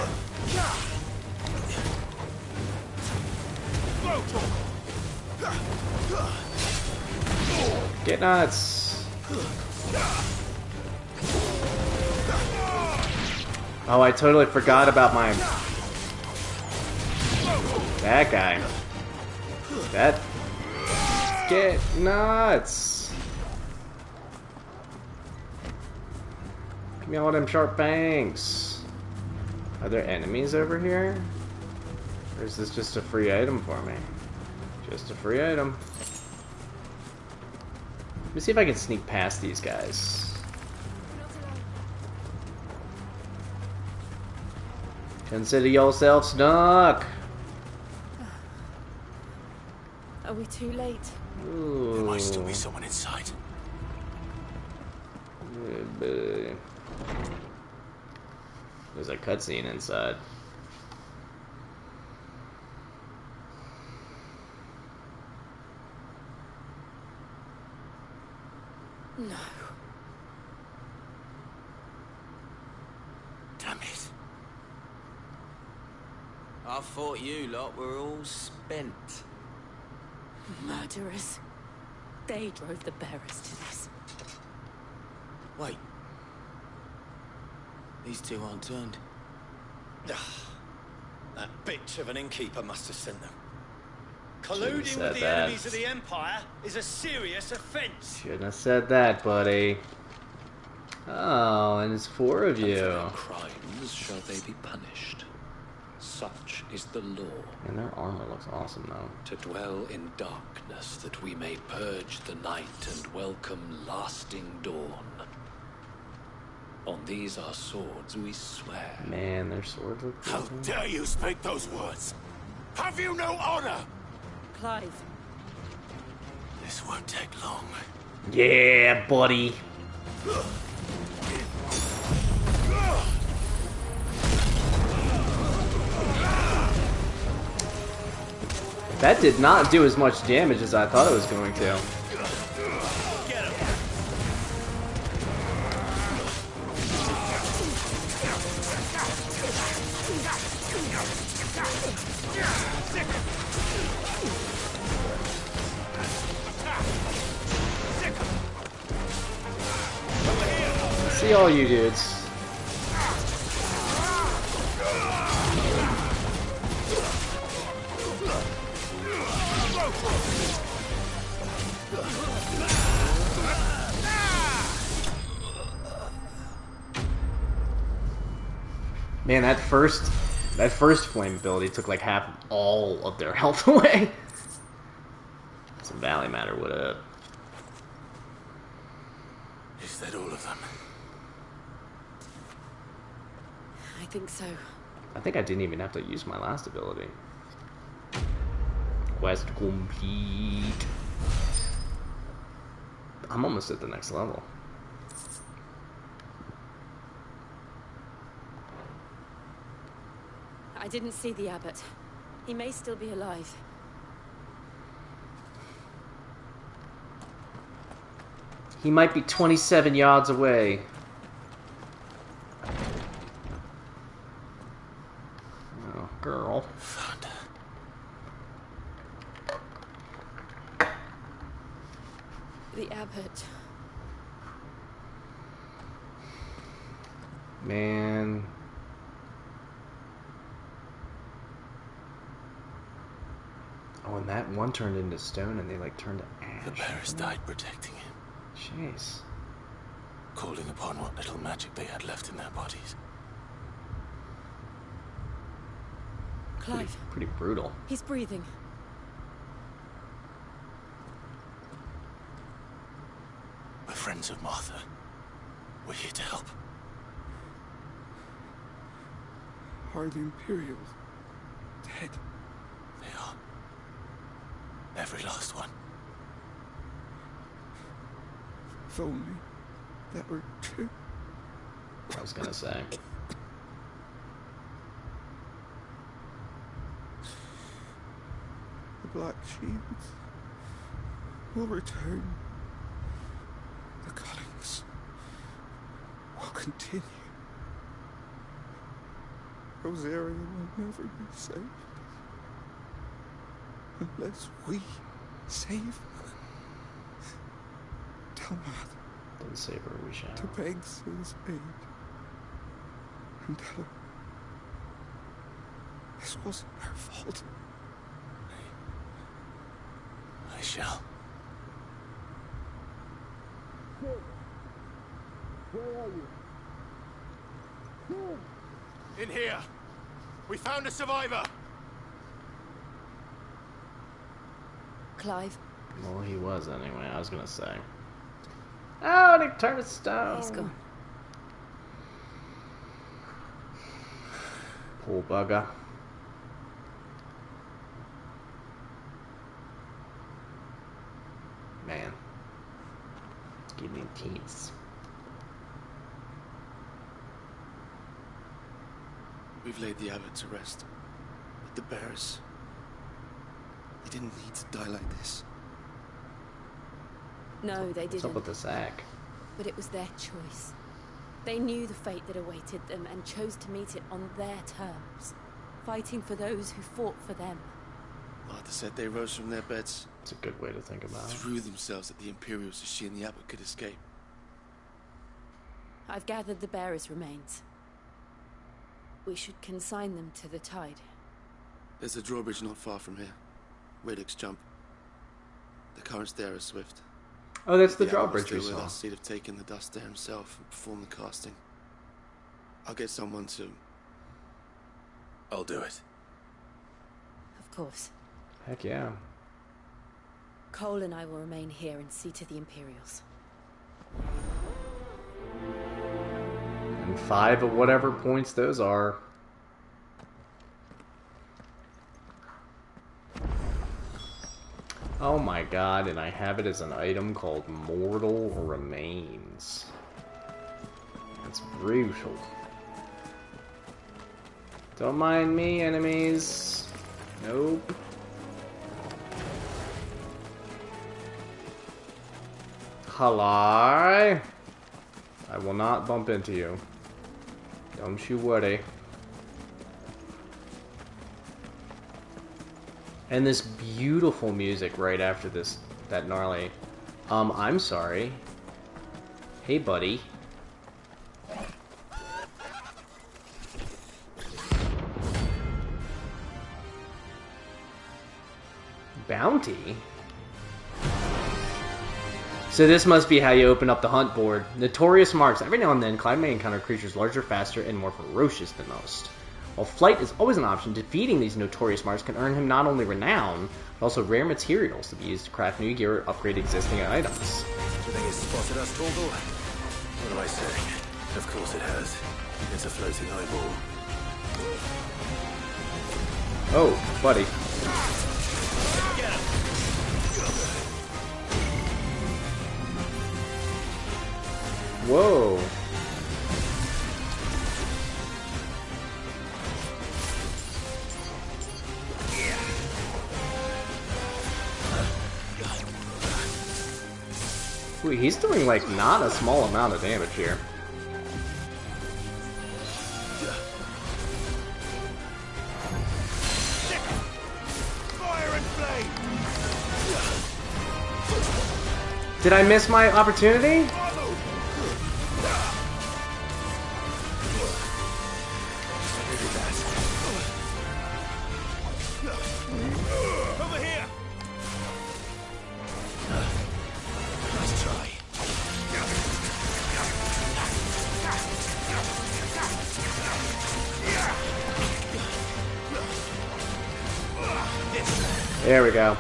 Get nuts. Oh, I totally forgot about my... that guy. That... Get nuts. Give me all them sharp fangs. Are there enemies over here? Or is this just a free item for me? Just a free item. Let me see if I can sneak past these guys. Consider yourself snuck. Are we too late? Ooh. There might still be someone inside. There's a cutscene inside. No. Damn it. I thought you lot were all spent. Murderers. They drove the bearers to this. Wait. These two aren't turned. That bitch of an innkeeper must have sent them. Colluding said with the that. enemies of the Empire is a serious offense. Shouldn't have said that, buddy. Oh, and it's 4 of you. For their crimes shall they be punished. Such is the law. And their armor looks awesome, though. To dwell in darkness, that we may purge the night and welcome lasting dawn. On these our swords we swear. Man, their swords look How cool. dare you speak those words? Have you no honor? Clive. This won't take long. Yeah, buddy. That did not do as much damage as I thought it was going to. See all you dudes. Man, that first flame ability took like half all of their health away. Some Valley Matter would have. Is that all of them? I think so. I think I didn't even have to use my last ability. Quest complete. I'm almost at the next level. I didn't see the abbot. He may still be alive. He might be 27 yards away. Oh, girl. Thunder. The abbot. Man. Oh, and that one turned into stone and they like turned to ash. The bearers died protecting him. Jeez. Calling upon what little magic they had left in their bodies. Clive. Pretty brutal. He's breathing. We're friends of Martha. We're here to help. Are the Imperials dead? They are. Every last one. If only that were true. I was gonna say. The Black Shields will return. The cullings will continue. Rosaria will never be saved unless we save her. Tell Mother Don't save her, we shall. to beg Sil's aid. And tell her this wasn't her fault. I shall. Where are you? In here. We found a survivor. Clive. Well, he was anyway, I was gonna say. Oh, they turned to stone. He's gone. Poor bugger. Man. It's giving me teeth. We've laid the abbot to rest. But the bearers... They didn't need to die like this. No, they What's up didn't. with the sack? But it was their choice. They knew the fate that awaited them and chose to meet it on their terms, fighting for those who fought for them. Martha said they rose from their beds. It's a good way to think about it. Threw themselves at the Imperials so she and the Abbot could escape. I've gathered the bearers' remains. We should consign them to the tide. There's a drawbridge not far from here. Radix jump. The currents there are swift. Oh, that's the Abbot drawbridge we was still with saw. us, he'd have taken the dust there himself and performed the casting. I'll get someone to... I'll do it. Of course. Heck yeah. Cole and I will remain here and see to the Imperials. And 5 of whatever points those are. Oh my god, and I have it as an item called Mortal Remains. That's brutal. Don't mind me, enemies. Nope. Hello? I will not bump into you. Don't you worry. And this beautiful music right after this, that gnarly. I'm sorry. Hey, buddy. Bounty? So this must be how you open up the hunt board. Notorious marks. Every now and then, Clyde may encounter creatures larger, faster, and more ferocious than most. While flight is always an option, defeating these notorious marks can earn him not only renown, but also rare materials to be used to craft new gear or upgrade existing items. Do you think it's spotted us, Torgal? What am I saying? Of course it has. It's a floating eyeball. Oh, buddy. Whoa. Wait, he's doing like not a small amount of damage here. Fire and flame! Did I miss my opportunity? Over here! Nice try. There we go.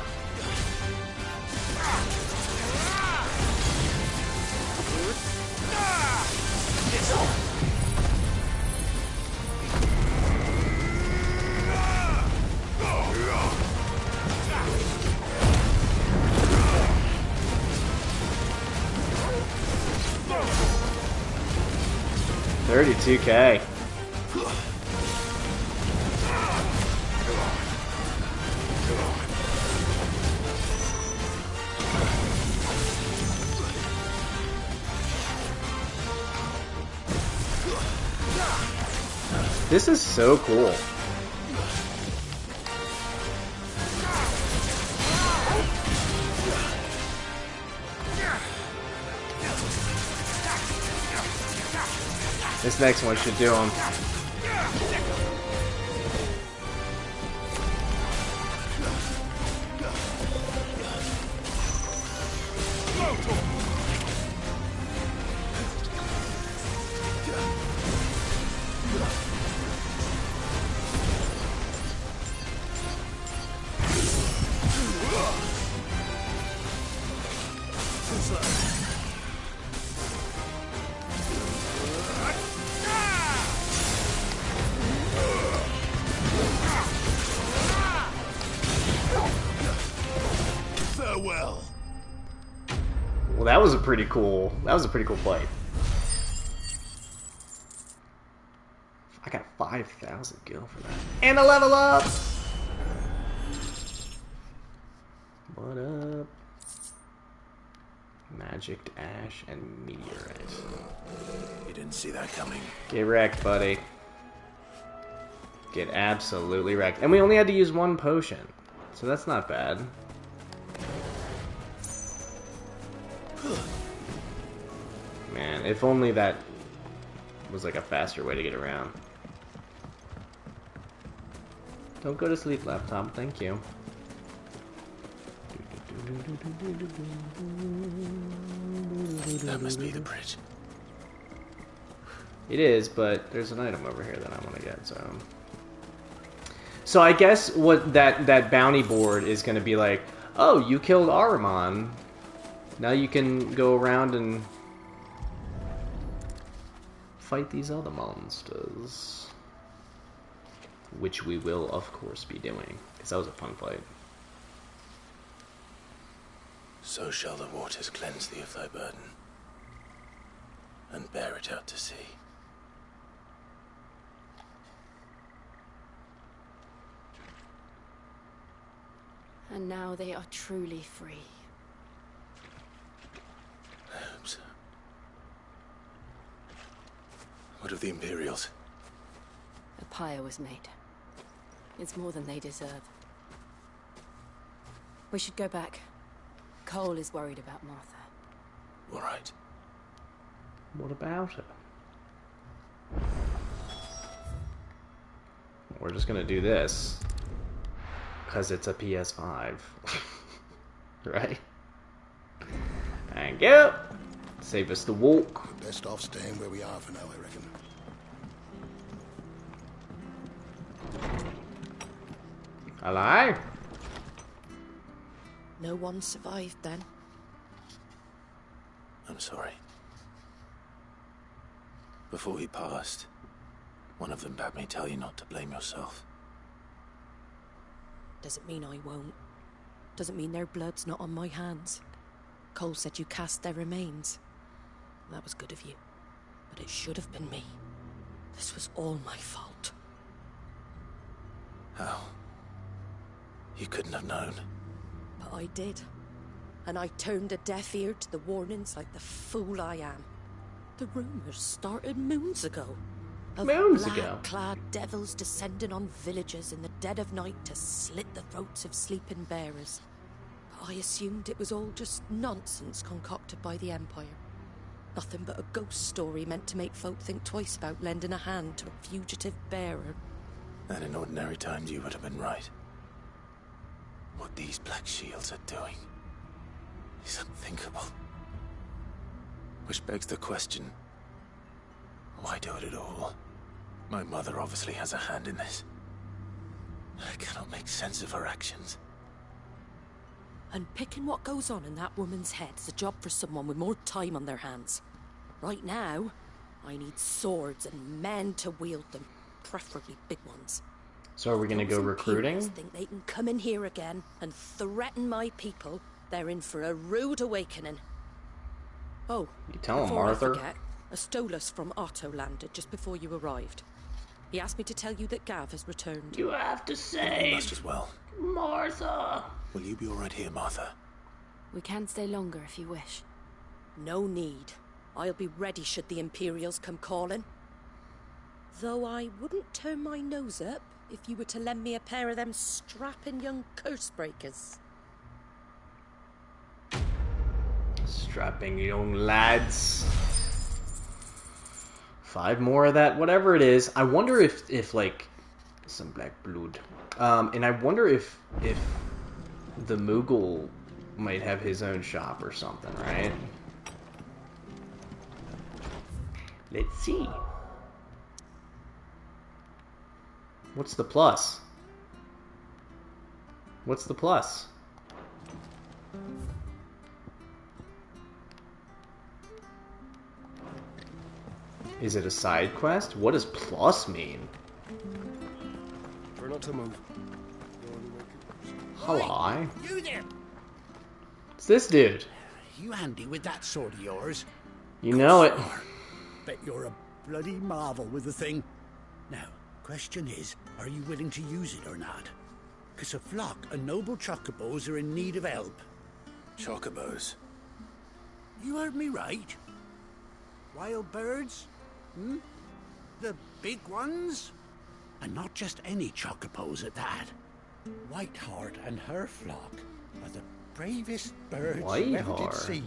$32K. This is so cool. This next one should do him. Farewell. Well, that was a pretty cool fight. I got 5,000 gil for that. And a level up! What up? Magicked Ash and Meteorite. You didn't see that coming. Get wrecked, buddy. Get absolutely wrecked. And we only had to use one potion. So that's not bad. Man, if only that was like a faster way to get around. Don't go to sleep, laptop. Thank you. That must be the bridge. It is, but there's an item over here that I want to get, so... So I guess what that bounty board is going to be like, oh, you killed Ahriman. Now you can go around and fight these other monsters. Which we will, of course, be doing. Because that was a fun fight. So shall the waters cleanse thee of thy burden, and bear it out to sea. And now they are truly free. I hope so. What of the Imperials? A pyre was made. It's more than they deserve. We should go back. Cole is worried about Martha. All right. What about her? We're just gonna do this. Because it's a PS5. Right? Thank you! Save us the walk. We're best off staying where we are for now, I reckon. Hello? No one survived then. I'm sorry. Before he passed, one of them bade me tell you not to blame yourself. Doesn't mean I won't. Doesn't mean their blood's not on my hands. Cole said you cast their remains. That was good of you. But it should have been me. This was all my fault. How? You couldn't have known. But I did. And I turned a deaf ear to the warnings like the fool I am. The rumors started moons ago. Of black-clad devils descending on villages in the dead of night to slit the throats of sleeping bearers. But I assumed it was all just nonsense concocted by the Empire. Nothing but a ghost story meant to make folk think twice about lending a hand to a fugitive bearer. And in ordinary times you would have been right. What these Black Shields are doing is unthinkable. Which begs the question, why do it at all? My mother obviously has a hand in this. I cannot make sense of her actions. And picking what goes on in that woman's head is a job for someone with more time on their hands. Right now, I need swords and men to wield them, preferably big ones. So are we going to go recruiting? Those think they can come in here again and threaten my people. They're in for a rude awakening. Oh, you tell him, before Arthur. I forget, a Stolas from Otto landed just before you arrived. He asked me to tell you that Gav has returned. You have to You save must as well. Martha. Will you be all right here, Martha? We can stay longer if you wish. No need. I'll be ready should the Imperials come calling. Though I wouldn't turn my nose up if you were to lend me a pair of them strapping young curse breakers. Strapping young lads. 5 more of that, whatever it is. I wonder if like some black blood. And I wonder if the Moogle might have his own shop or something, right? Let's see. What's the plus? What's the plus? Is it a side quest? What does plus mean? Try not to move. Hello. You there! It's this dude. You handy with that sword of yours? You know it. Bet you're a bloody marvel with the thing. Now, question is, are you willing to use it or not? 'Cause a flock of noble chocobos are in need of help. Chocobos? You heard me right. Wild birds? Hmm? The big ones? And not just any chocobos at that. Whiteheart and her flock are the bravest birds you ever did see.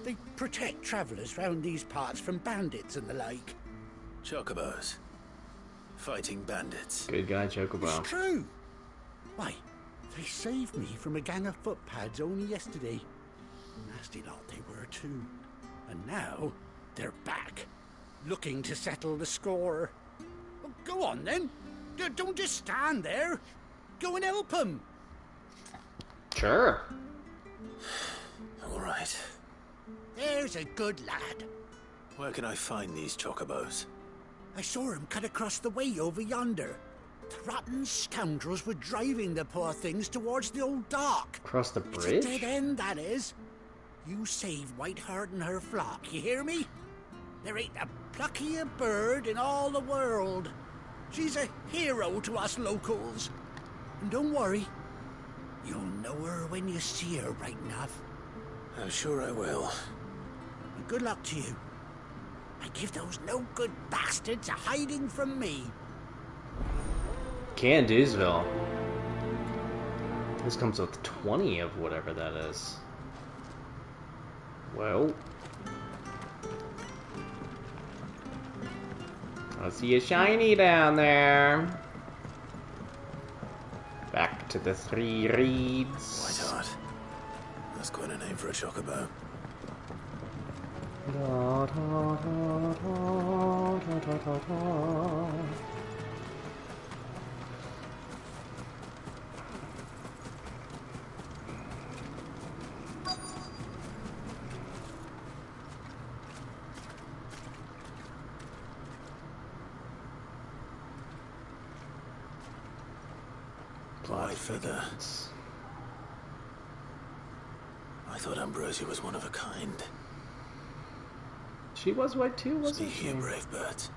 They protect travellers round these parts from bandits and the like. Chocobos. Fighting bandits. Good guy, Chocobo. It's true. Why, they saved me from a gang of footpads only yesterday. Nasty lot they were too. And now they're back, looking to settle the score. Well, go on then. Don't just stand there. Go and help them. Sure. All right. There's a good lad. Where can I find these chocobos? I saw him cut across the way over yonder. The rotten scoundrels were driving the poor things towards the old dock. Across the It's bridge? a dead end, that is. You save Whiteheart and her flock, you hear me? There ain't a pluckier bird in all the world. She's a hero to us locals. And don't worry, you'll know her when you see her, right enough. I'm sure I will. And good luck to you. I give those no-good bastards a hiding from me. Candoosville. This comes with 20 of whatever that is. Well. I see a shiny down there. Back to the Three Reeds. Whiteheart. That's quite a name for a chocobo. Da, da, da, da, da, da, da, da. White feather. I thought Ambrosia was one of a kind. She was white too, wasn't Speaking she? of brave birds.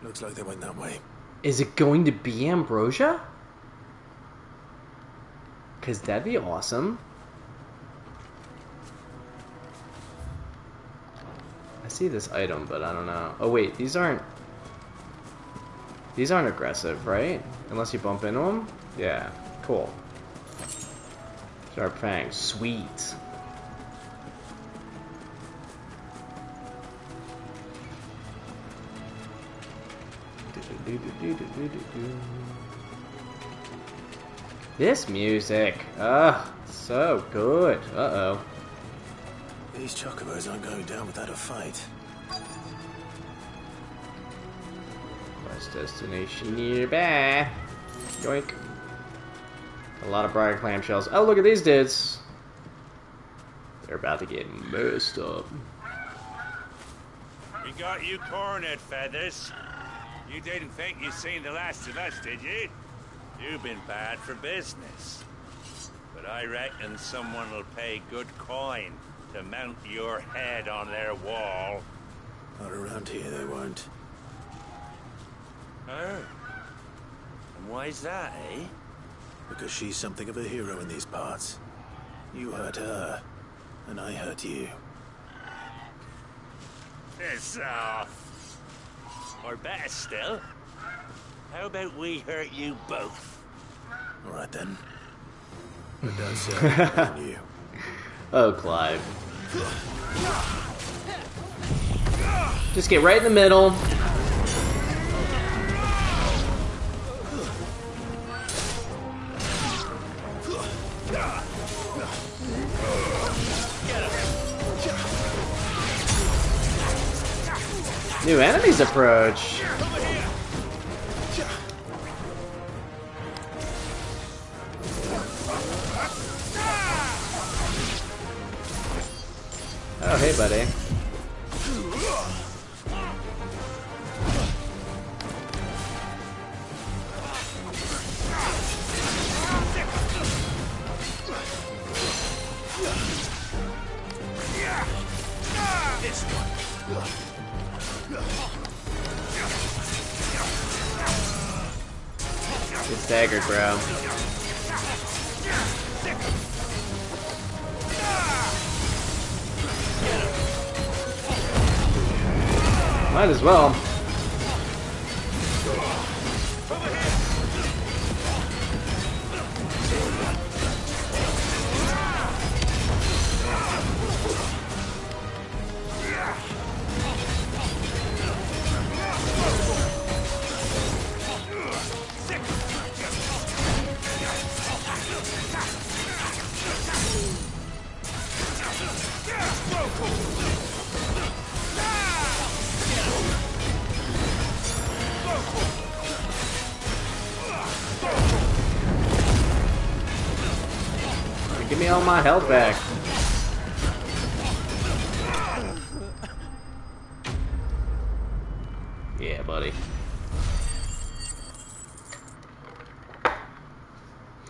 Looks like they went that way. Is it going to be Ambrosia? Because that'd be awesome. I see this item, but I don't know. Oh wait, these aren't aggressive, right? Unless you bump into them? Yeah, cool. Sharp Fang, sweet. This music, so good. Uh-oh. These chocobos aren't going down without a fight. Quest destination nearby. Yoink. A lot of briar clamshells. Oh, look at these dudes. They're about to get messed up. We got you cornered, Feathers. You didn't think you'd seen the last of us, did you? You've been bad for business. But I reckon someone will pay good coin to mount your head on their wall. Not around here, they won't. Oh? And why's that, eh? Because she's something of a hero in these parts. You hurt her, and I hurt you. Piss off. Or better still, how about we hurt you both? All right then. But that's on you. Oh, Clive. Just get right in the middle. New enemies approach. Oh, hey, buddy. This one. Get staggered, bro. Might as well. Over here. Give me all my health back. Yeah, buddy.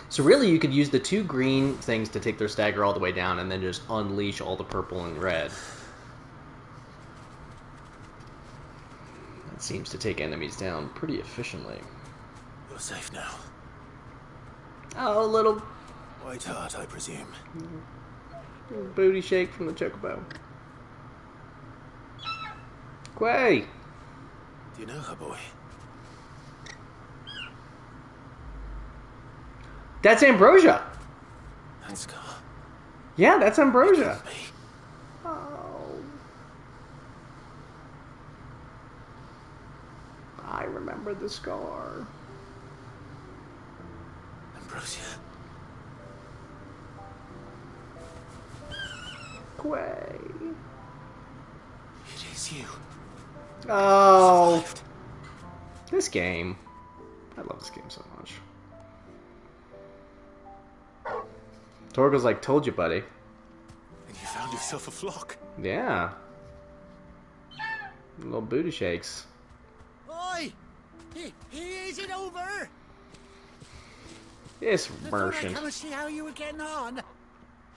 So really, you could use the 2 green things to take their stagger all the way down, and then just unleash all the purple and red. That seems to take enemies down pretty efficiently. You're safe now. Oh, little White Heart, I presume. booty shake from the chocobo. Quay! Do you know her, boy? That's Ambrosia! That scar. Yeah, that's Ambrosia. Oh. I remember the scar. Ambrosia. Quay. It is you. Oh. This game. I love this game so much. Torgo's like, told you, buddy. And you found yourself a flock. Yeah. Little booty shakes. Oi! Is it over? Yes, I merchant. come and see how you were getting on.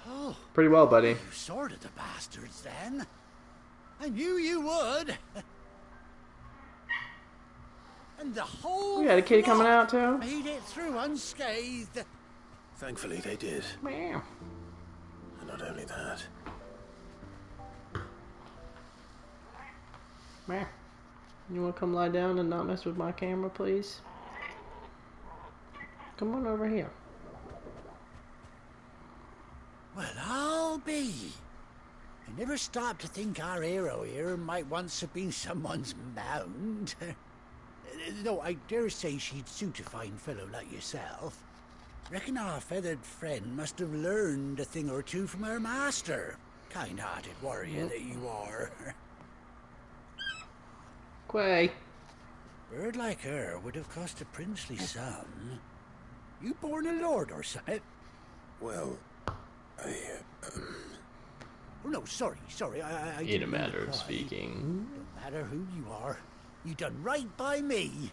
Oh, Pretty well, buddy. you sorted the bastards then. I knew you would. And the whole We had a kitty coming flock out, too. made it through unscathed. Thankfully, they did. Meow. And not only that. Meow. You want to come lie down and not mess with my camera, please? Come on over here. Well, I'll be. I never stopped to think our hero here might once have been someone's mount. Though I dare say she'd suit a fine fellow like yourself. Reckon our feathered friend must have learned a thing or two from her master. Kind-hearted warrior that you are. Quay. Bird like her would have cost a princely sum. You born a lord or something? Well, I... Oh, no, sorry. I In a didn't mean matter to of pry. speaking. Don't matter who you are. You done right by me.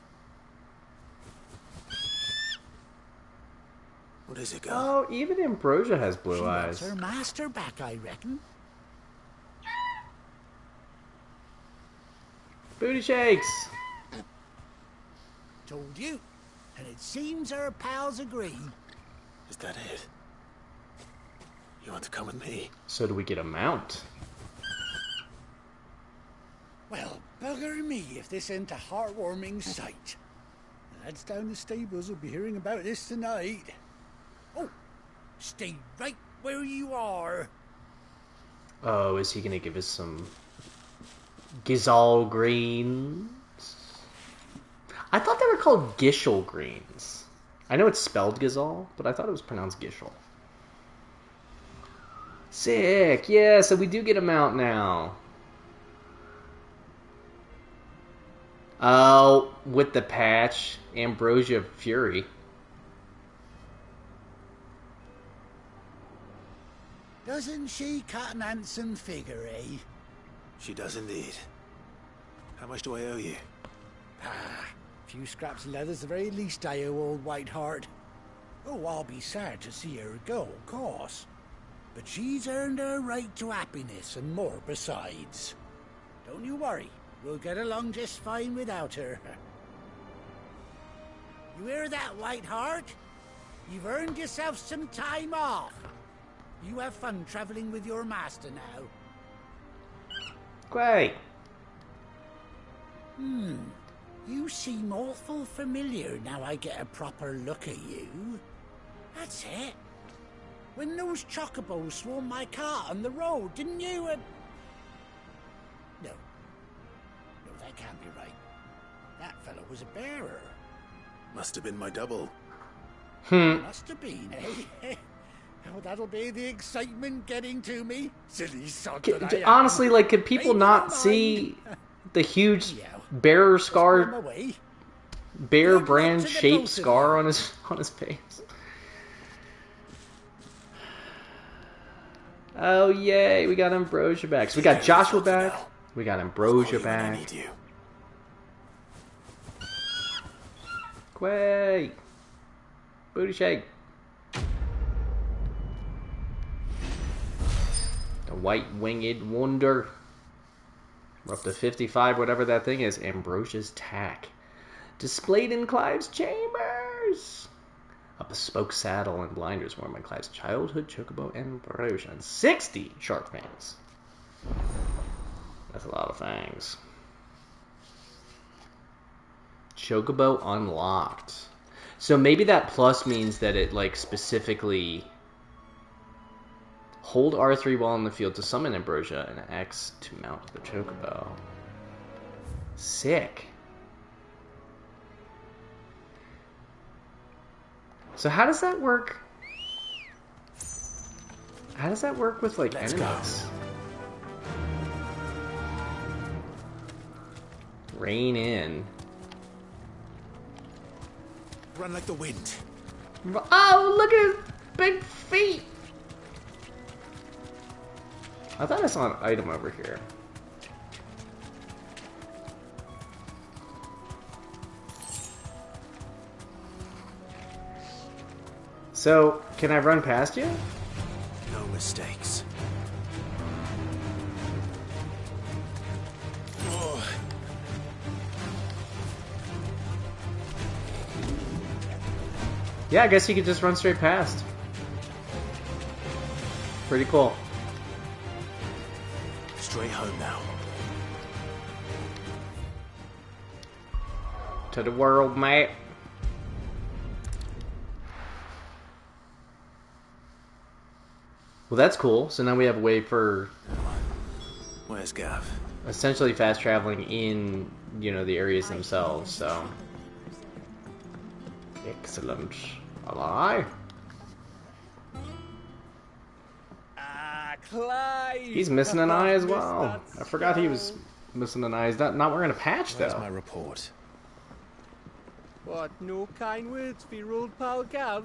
What is it, girl? Oh, even Ambrosia has blue She eyes. wants her master back, I reckon. Booty shakes. Told you. And it seems our pals agree. Is that it? You want to come with me? So do we get a mount? Well, bugger me if this ain't a heartwarming sight. The lads down the stables will be hearing about this tonight. Oh, stay right where you are. Oh, is he gonna give us some Gizal greens? I thought they were called Gishel greens. I know it's spelled Gizal, but I thought it was pronounced Gishel. Sick! Yeah, so we do get a mount now. Oh, with the patch, Ambrosia Fury. Doesn't she cut an handsome figure, eh? She does indeed. How much do I owe you? Ah, a few scraps of leather's the very least I owe old Whiteheart. Oh, I'll be sad to see her go, of course. But she's earned her right to happiness and more besides. Don't you worry, we'll get along just fine without her. You hear that, Whiteheart? You've earned yourself some time off. You have fun traveling with your master now. Great. You seem awful familiar now I get a proper look at you. That's it. When those chocobos swarmed my cart on the road, didn't you? No, that can't be right. That fellow was a bearer. Must have been my double. Must have been, eh? Oh, that'll be the excitement getting to me. Silly sod that I am. Honestly, like, could people not see the huge bear scar, bear brand shaped scar on his face? Oh, yay. We got Ambrosia back. So we got Joshua back. We got Ambrosia back. Quay. Booty shake. The white winged wonder. We're up to 55, whatever that thing is. Ambrosia's tack. Displayed in Clive's chambers. A bespoke saddle and blinders worn by Clive's childhood chocobo Ambrosia. And 60 shark fangs. That's a lot of fangs. Chocobo unlocked. So maybe that plus means that it like specifically hold R3 while in the field to summon Ambrosia and X to mount the chocobo. Sick. So how does that work? How does that work with like enemies? Rein in. Run like the wind. Oh, look at his big feet. I thought I saw an item over here. So, can I run past you? No mistakes. Oh. Yeah, I guess you could just run straight past. Pretty cool. Straight home now. To the world, mate. Well, that's cool. So now we have a way for... Where's Gav? Essentially fast traveling in, you know, the areas themselves, so... Excellent. Ally. Clive! He's missing an eye as well. I forgot he was missing an eye. He's not wearing a patch, though. Where's my report? What, no kind words for your old pal Gav?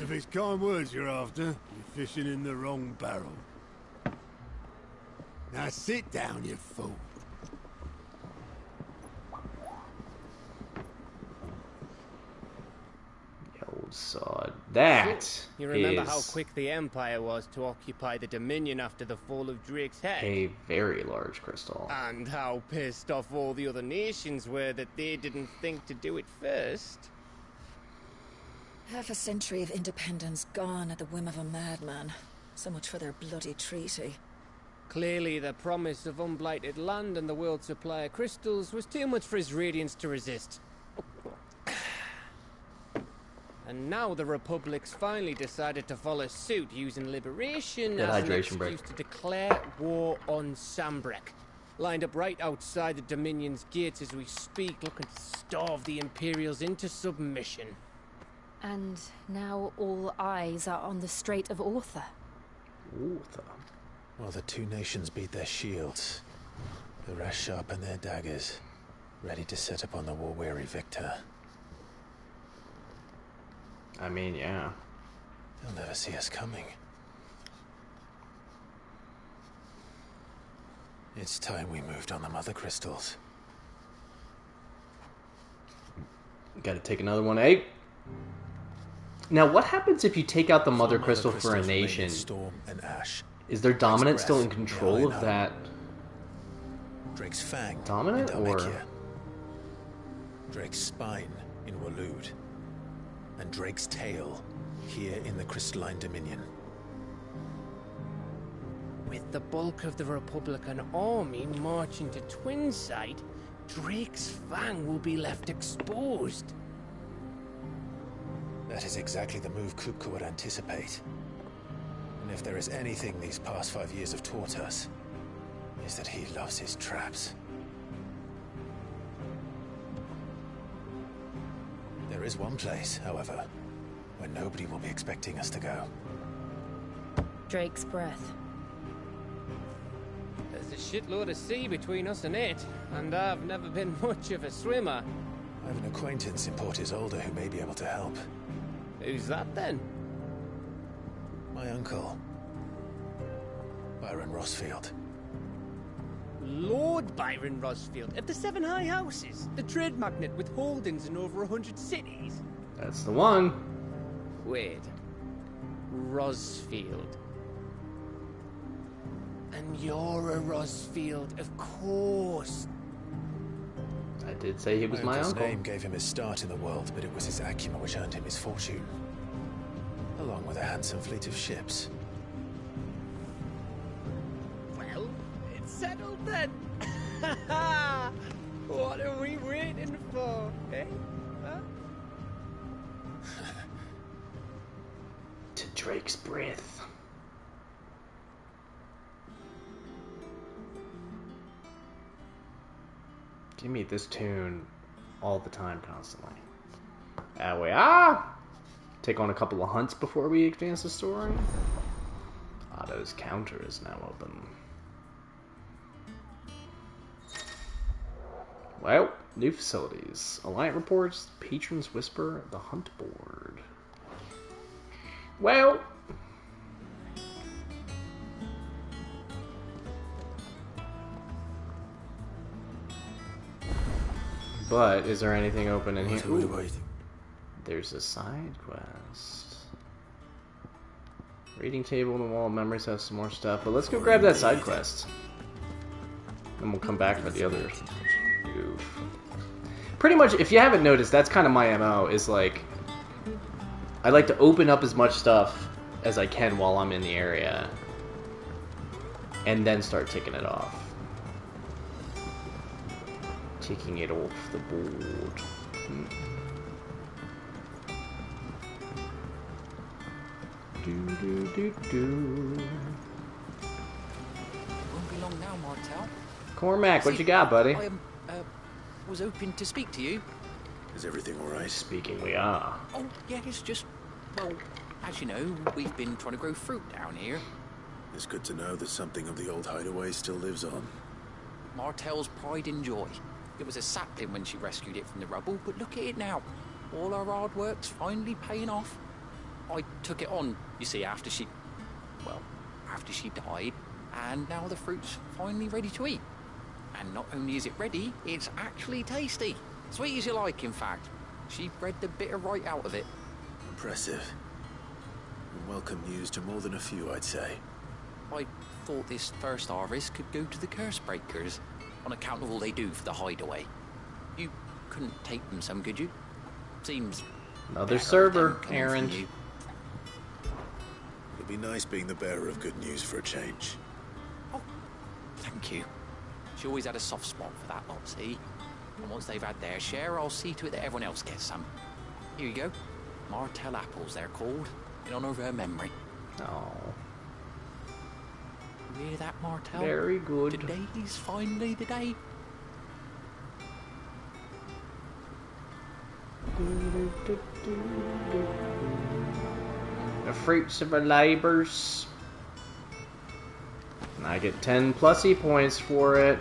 If it's kind words you're after, you're fishing in the wrong barrel. Now sit down, you fool. Old sod. That You remember is how quick the Empire was to occupy the Dominion after the fall of Drake's head? a very large crystal. And how pissed off all the other nations were that they didn't think to do it first. Half a century of independence gone at the whim of a madman. So much for their bloody treaty. Clearly, the promise of unblighted land and the world's supply of crystals was too much for his radiance to resist. And now the Republic's finally decided to follow suit, using liberation Good as an hydration excuse break. to declare war on Sambrek. Lined up right outside the Dominion's gates as we speak, looking to starve the Imperials into submission. And now all eyes are on the Strait of Author. Author? While the two nations beat their shields, the rest sharpen their daggers, ready to set upon the war-weary victor. I mean, yeah. They'll never see us coming. It's time we moved on the mother crystals. Gotta take another one, eh? Now, what happens if you take out the mother crystal for a nation? Storm and ash. Is their dominant still in control Yeah, I of know. that Drake's fang dominant, in or Dhalmekia. Drake's spine in Waloed. And Drake's tail here in the Crystalline Dominion. With the bulk of the Republican army marching to Twinside, Drake's fang will be left exposed. That is exactly the move Kupka would anticipate. And if there is anything these past 5 years have taught us, is that he loves his traps. There is one place, however, where nobody will be expecting us to go. Drake's breath. There's a shitload of sea between us and it, and I've never been much of a swimmer. I have an acquaintance in Port Isolde who may be able to help. Who's that then? My uncle, Byron Rossfield. Lord Byron Rossfield of the Seven High Houses, the trade magnate with holdings in over 100 cities. That's the one. Wait. Rossfield. And you're a Rossfield, of course. I did say he was my Uncle's uncle. name gave him his start in the world, but it was his acumen which earned him his fortune. Along with a handsome fleet of ships. Well, it's settled then. What are we waiting for, eh? Huh? To Drake's breath. Give me this tune all the time, constantly. That way, take on a couple of hunts before we advance the story. Otto's counter is now open. Well, new facilities. Alliant reports, Patrons Whisper, the Hunt Board. Well... But, is there anything open in here? Ooh, there's a side quest. Reading table on the wall of memories has some more stuff, but let's go grab that side quest. Then we'll come back for the other goof. Pretty much, if you haven't noticed, that's kind of my MO, is like... I like to open up as much stuff as I can while I'm in the area. And then start ticking it off. Taking it off the board. Won't be long now, Martel. Cormac, what you got, buddy? I was hoping to speak to you. Is everything all right? Speaking we are. Oh, yeah, it's just, well, as you know, we've been trying to grow fruit down here. It's good to know that something of the old hideaway still lives on. Martel's pride and joy. It was a sapling when she rescued it from the rubble, but look at it now. All our hard work's finally paying off. I took it on, you see, after she died, and now the fruit's finally ready to eat. And not only is it ready, it's actually tasty. Sweet as you like, in fact. She bred the bitter right out of it. Impressive. And welcome news to more than a few, I'd say. I thought this first harvest could go to the curse breakers, on account of all they do for the hideaway. You couldn't take them some, could you? Seems... Another server, Aaron. It'll be nice being the bearer of good news for a change. Oh, thank you. She always had a soft spot for that lot, see? And once they've had their share, I'll see to it that everyone else gets some. Here you go. Martel apples, they're called, in honor of her memory. Oh. You hear that, Martel? Very good. Today's finally the day. The fruits of our labors. And I get 10 plusy points for it.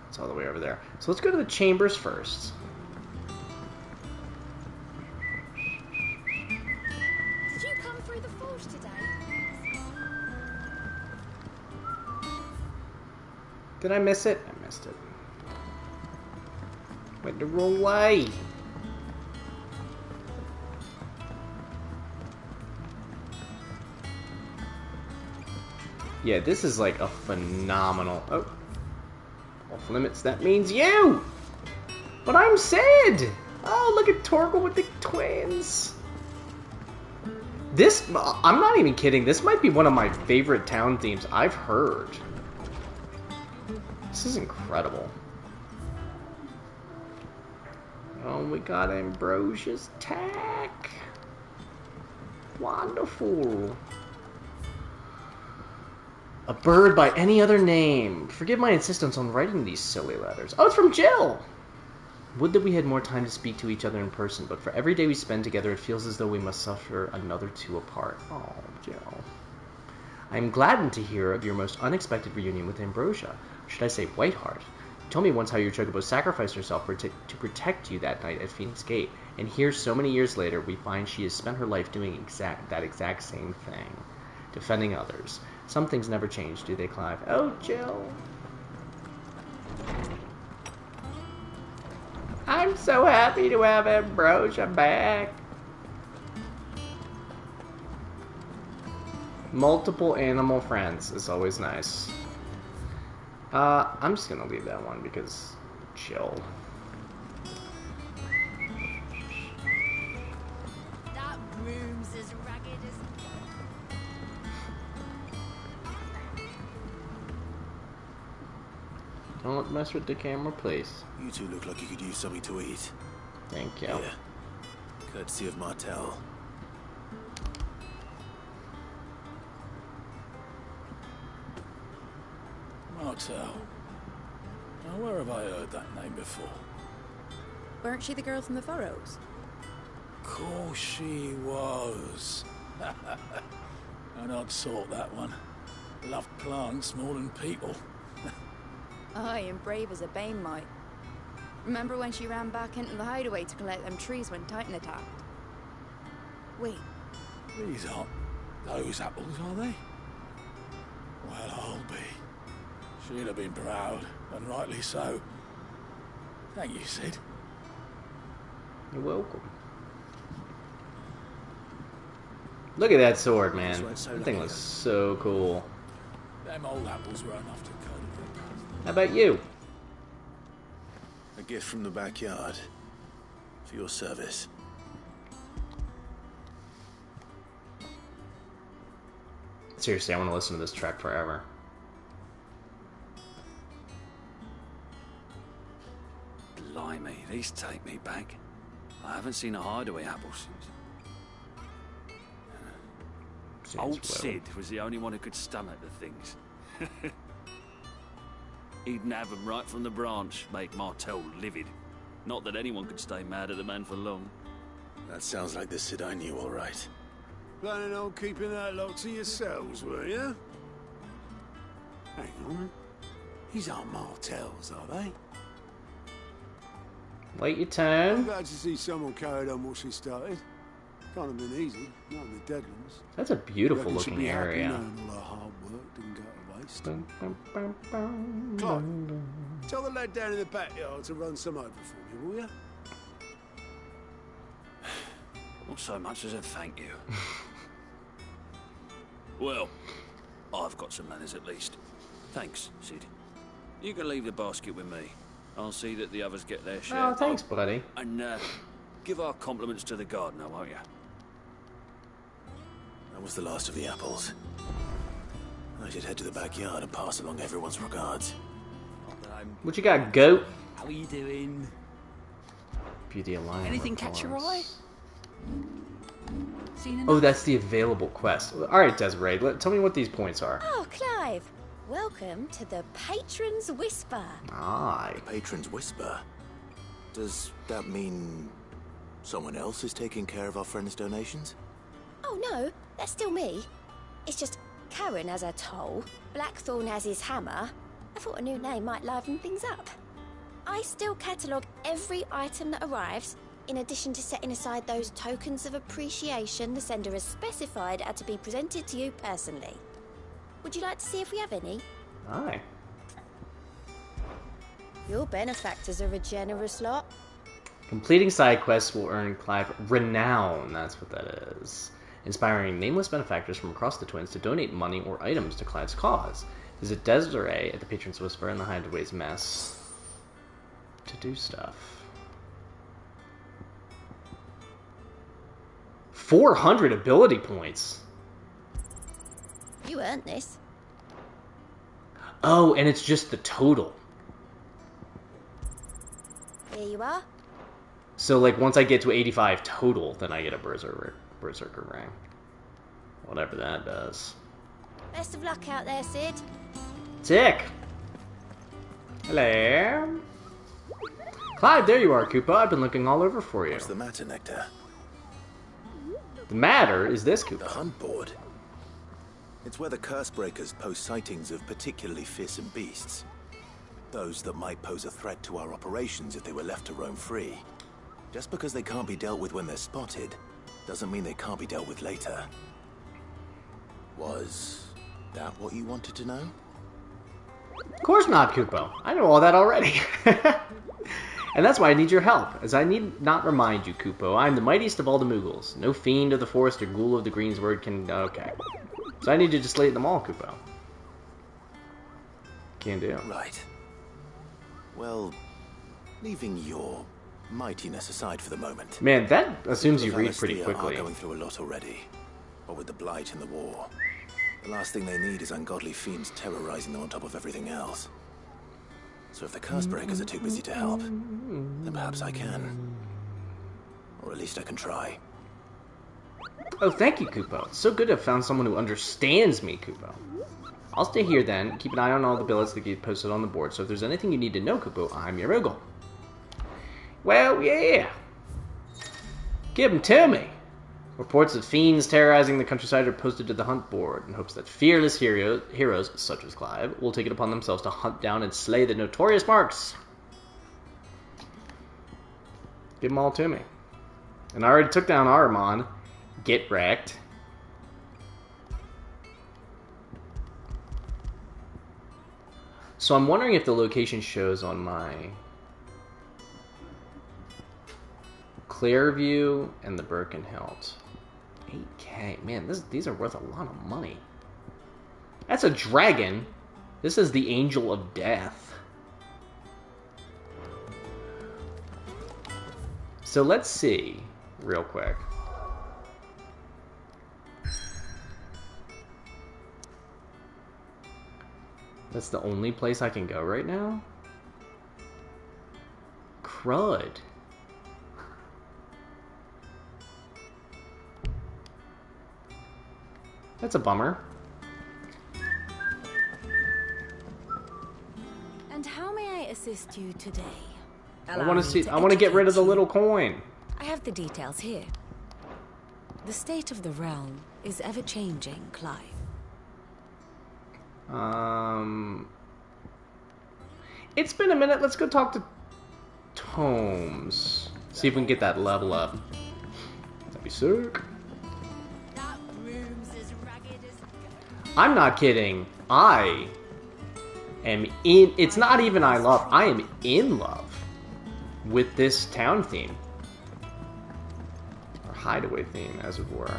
It's all the way over there. So let's go to the chambers first. Did you come through the forge today? Did I miss it? I missed it. Went the wrong way. Yeah, this is like a phenomenal... Oh. Off limits, that means you! But I'm Sid! Oh, look at Torgal with the twins. This... I'm not even kidding. This might be one of my favorite town themes I've heard. This is incredible. Oh, we got Ambrosia's tack. Wonderful. A bird by any other name. Forgive my insistence on writing these silly letters. Oh, it's from Jill! Would that we had more time to speak to each other in person, but for every day we spend together, it feels as though we must suffer another two apart. Oh, Jill. I am gladdened to hear of your most unexpected reunion with Ambrosia. Or should I say Whiteheart? You told me once how your chocobo sacrificed herself to protect you that night at Phoenix Gate. And here, so many years later, we find she has spent her life doing that exact same thing. Defending others. Some things never change, do they, Clive? Oh, Jill. I'm so happy to have Ambrosia back. Multiple animal friends is always nice. I'm just gonna leave that one because chill. That room's as ragged as... Don't mess with the camera, please. You two look like you could use something to eat. Thank you. Yeah. Courtesy of Martel. Martel. Now, where have I heard that name before? Weren't she the girl from the Furrows? Course she was. An odd sort, that one. Loved plants more than people. Aye, and brave as a bane might. Remember when she ran back into the hideaway to collect them trees when Titan attacked? Wait. These aren't those apples, are they? Well, I'll be. She'd have been proud, and rightly so. Thank you, Sid. You're welcome. Look at that sword, man. That thing looks so cool. Them old apples were enough to cut it. How about you? A gift from the backyard. For your service. Seriously, I want to listen to this track forever. Blimey, these take me back. I haven't seen a hideaway apple since. Old Sid was the only one who could stomach the things. He'd nab them right from the branch, make Martel livid. Not that anyone could stay mad at the man for long. That sounds like the Sid I knew, all right. Planning on keeping that lot to yourselves, were you? Hang on. These aren't Martels, are they? Wait your turn. I'm glad to see someone carried on what she started. Can't have been easy, not in the Deadlands. That's a beautiful looking area. Knowing all our hard work didn't go to waste. Clive, tell the lad down in the backyard to run some over for me, will you? Not so much as a thank you. Well, I've got some manners at least. Thanks, Sid. You can leave the basket with me. I'll see that the others get their share. Oh, thanks, buddy. And give our compliments to the gardener, won't you? That was the last of the apples. I should head to the backyard and pass along everyone's regards. What you got, goat? How are you doing? Beauty of Lion. Anything catch your eye? Oh, that's the available quest. Alright, Desiree, tell me what these points are. Oh, Clive. Welcome to the Patron's Whisper. Aye. The Patron's Whisper? Does that mean someone else is taking care of our friend's donations? Oh, no. That's still me. It's just Karen has her toll, Blackthorn has his hammer. I thought a new name might liven things up. I still catalogue every item that arrives, in addition to setting aside those tokens of appreciation the sender has specified are to be presented to you personally. Would you like to see if we have any? Aye. Your benefactors are a generous lot. Completing side quests will earn Clive renown. That's what that is. Inspiring nameless benefactors from across the Twins to donate money or items to Clive's cause. Visit Desiree at the Patron's Whisper and the Hideaway's Mess to do stuff. 400 ability points. You earned this. Oh, and it's just the total. Here you are. So, like, once I get to 85 total, then I get a Berserker ring. Whatever that does. Best of luck out there, Sid. Tick! Hello? Clive, there you are, Koopa. I've been looking all over for you. What's the matter, Nectar? The matter is this, Koopa. The hunt board. It's where the Cursebreakers post sightings of particularly fearsome beasts. Those that might pose a threat to our operations if they were left to roam free. Just because they can't be dealt with when they're spotted, doesn't mean they can't be dealt with later. Was that what you wanted to know? Of course not, Kupo. I know all that already. And that's why I need your help, as I need not remind you, Kupo. I am the mightiest of all the Moogles. No fiend of the forest or ghoul of the greensword can... Okay. So I need you to slay them all, Kupo. Can do. Right. Well, leaving your mightiness aside for the moment. Man, that assumes you read pretty quickly. Are going through a lot already. What with the Blight and the war. The last thing they need is ungodly fiends terrorizing them on top of everything else. So if the Cursebreakers are too busy to help, then perhaps I can. Or at least I can try. Oh, thank you, Kupo. It's so good to have found someone who understands me, Kupo. I'll stay here then. Keep an eye on all the billets that get posted on the board. So if there's anything you need to know, Kupo, I'm your Moogle. Well, yeah. Give them to me. Reports of fiends terrorizing the countryside are posted to the hunt board in hopes that fearless heroes, such as Clive, will take it upon themselves to hunt down and slay the notorious marks. Give them all to me. And I already took down Ahriman. Get wrecked. So I'm wondering if the location shows on my Clearview and the Birkenhilt. 8K. Man, these are worth a lot of money. That's a dragon. This is the Angel of Death. So let's see real quick. That's the only place I can go right now? Crud. That's a bummer. And how may I assist you today? I want to get rid of the little coin. I have the details here. The state of the realm is ever-changing, Clive. It's been a minute. Let's go talk to Tomes. See if we can get that level up. That'd be sick. I'm not kidding. I am in... It's not even I am in love with this town theme. Or hideaway theme, as it were.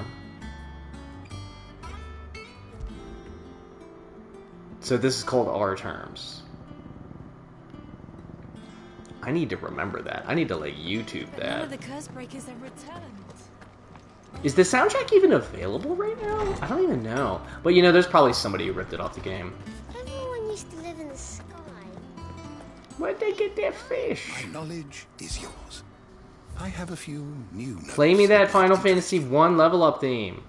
So this is called Our Terms. I need to remember that. I need to, like, YouTube that. None of the Cursebreakers have returned. Is the soundtrack even available right now? I don't even know. But, you know, there's probably somebody who ripped it off the game. Everyone used to live in the sky. Where'd they get their fish? My knowledge is yours. I have a few new notes. Play me that Final Fantasy I level up theme.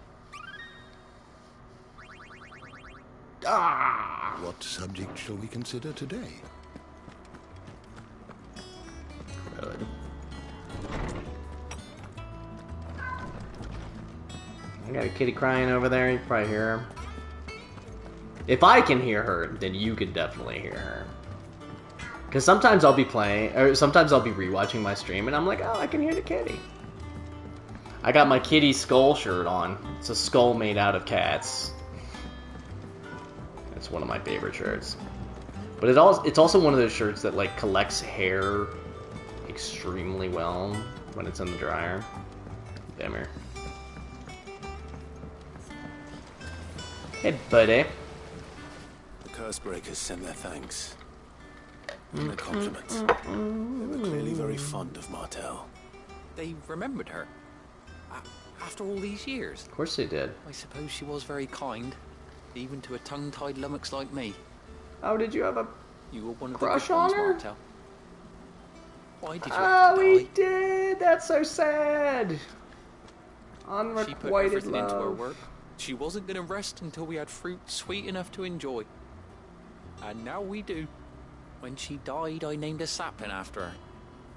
Ah! What subject shall we consider today? Good. I got a kitty crying over there. You can probably hear her. If I can hear her, then you can definitely hear her. Because sometimes I'll be playing, or sometimes I'll be rewatching my stream, and I'm like, oh, I can hear the kitty. I got my kitty skull shirt on. It's a skull made out of cats. It's one of my favorite shirts. But it's also one of those shirts that, like, collects hair extremely well when it's in the dryer. Bimmer. Hey, buddy. The Cursebreakers send their thanks. And their compliments. They were clearly very fond of Martel. They remembered her. After all these years. Of course they did. I suppose she was very kind. Even to a tongue-tied lummox like me. Oh, did you have a you were one of crush the on ones, her? Martel. Why did you Oh, we did! That's so sad! Unrequited she put everything love. into her work. She wasn't going to rest until we had fruit sweet enough to enjoy. And now we do. When she died, I named a sapling after her.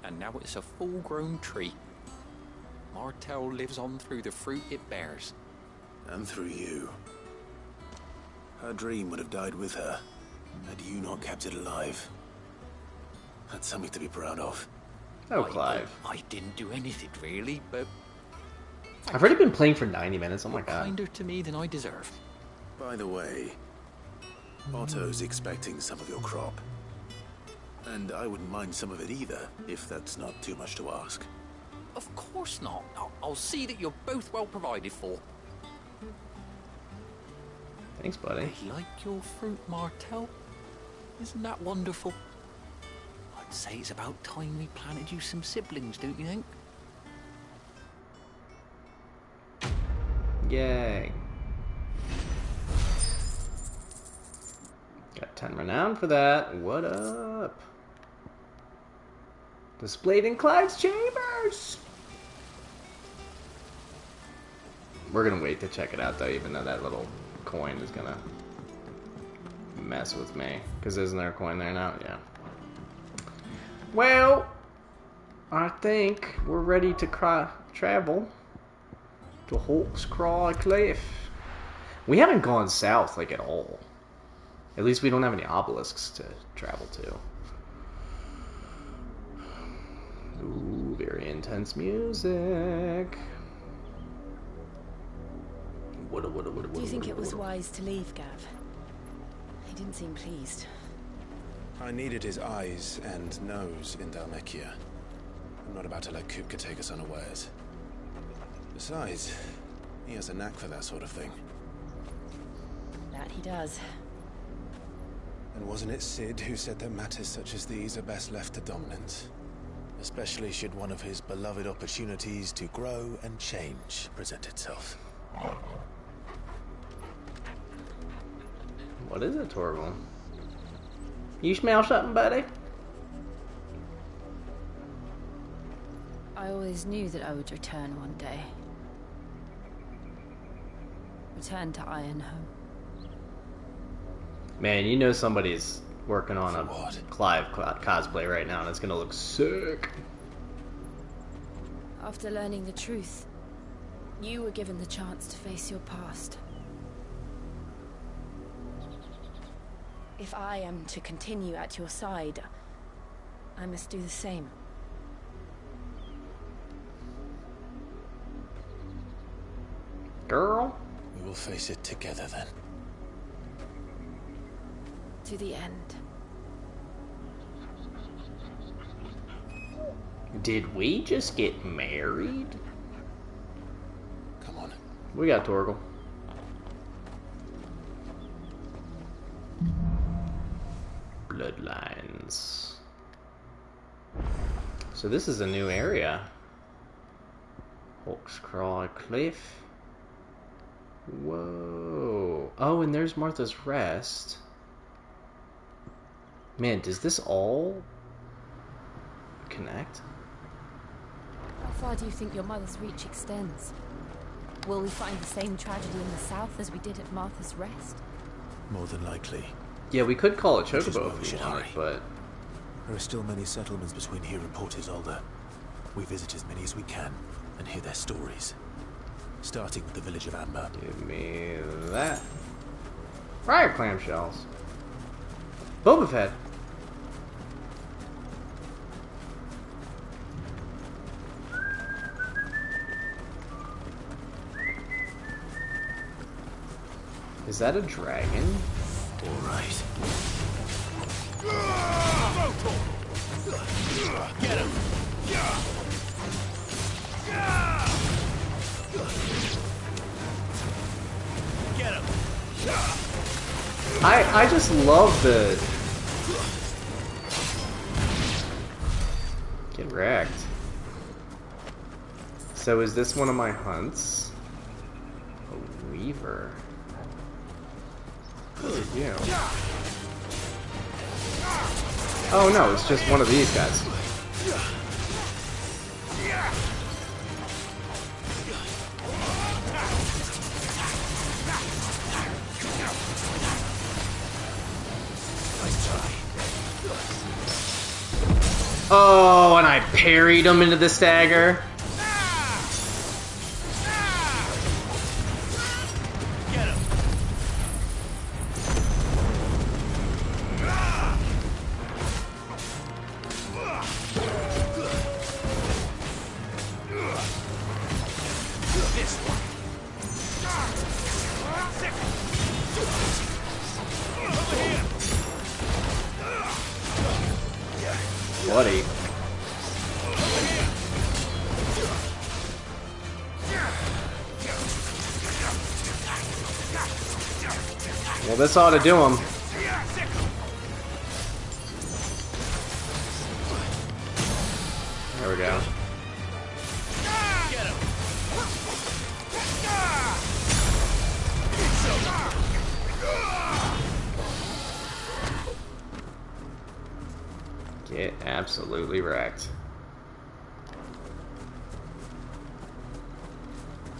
And now it's a full-grown tree. Martel lives on through the fruit it bears. And through you. Her dream would have died with her, had you not kept it alive. That's something to be proud of. Oh, Clive. I didn't do anything, really, but... I've already been playing for 90 minutes, oh my god. Kinder to me than I deserve. By the way, Otto's expecting some of your crop. And I wouldn't mind some of it either, if that's not too much to ask. Of course not. I'll see that you're both well provided for. Thanks, buddy. I like your fruit, Martel. Isn't that wonderful? I'd say it's about time we planted you some siblings, don't you think? Yay. Got 10 renown for that. What up? Displayed in Clive's chambers! We're gonna wait to check it out though, even though that little coin is gonna mess with me. Because isn't there a coin there now? Yeah. Well, I think we're ready to travel to Hawk's Cry Cliff. We haven't gone south like at all. At least we don't have any obelisks to travel to. Ooh, very intense music. Do you think it was wise to leave, Gav? He didn't seem pleased. I needed his eyes and nose in Dhalmekia. I'm not about to let Kupka take us unawares. Besides, he has a knack for that sort of thing. That he does. And wasn't it Sid who said that matters such as these are best left to dominance? Especially should one of his beloved opportunities to grow and change present itself. What is it, Torval? You smell something, buddy? I always knew that I would return one day. Return to Ironhome. Man, you know somebody's working on a Clive cosplay right now, and it's gonna look sick. After learning the truth, you were given the chance to face your past. If I am to continue at your side, I must do the same. Girl? We will face it together then. To the end. Did we just get married? Come on. We got Torgal. Bloodlines. So this is a new area. Hawk's Cry Cliff. Whoa. Oh, and there's Martha's Rest. Man, does this all connect? How far do you think your mother's reach extends? Will we find the same tragedy in the south as we did at Martha's Rest? More than likely. Yeah, we could call it Chocobo if we wanted, but... There are still many settlements between here and Port Isolde. We visit as many as we can and hear their stories. Starting with the village of Amber. Give me that. Fire clamshells. Boba Fett. Is that a dragon? Alright. Get him! Get him! I just love the... Get wrecked. So is this one of my hunts? A weaver. What are you? Oh no, it's just one of these guys. Oh, and I parried him into the stagger. Bloody. Well, this ought to do him. There we go. Get absolutely wrecked.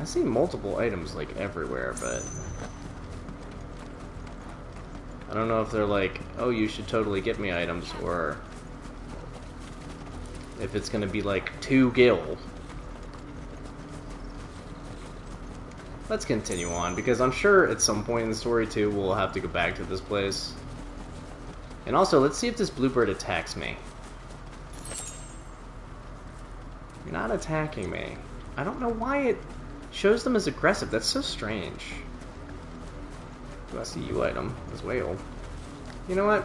I see multiple items like everywhere, but I don't know if they're like, oh, you should totally get me items, or if it's gonna be like to gil. Let's continue on, because I'm sure at some point in the story too we'll have to go back to this place. And also, let's see if this bluebird attacks me. You're not attacking me. I don't know why it shows them as aggressive. That's so strange. Do I see you item? This whale. You know what?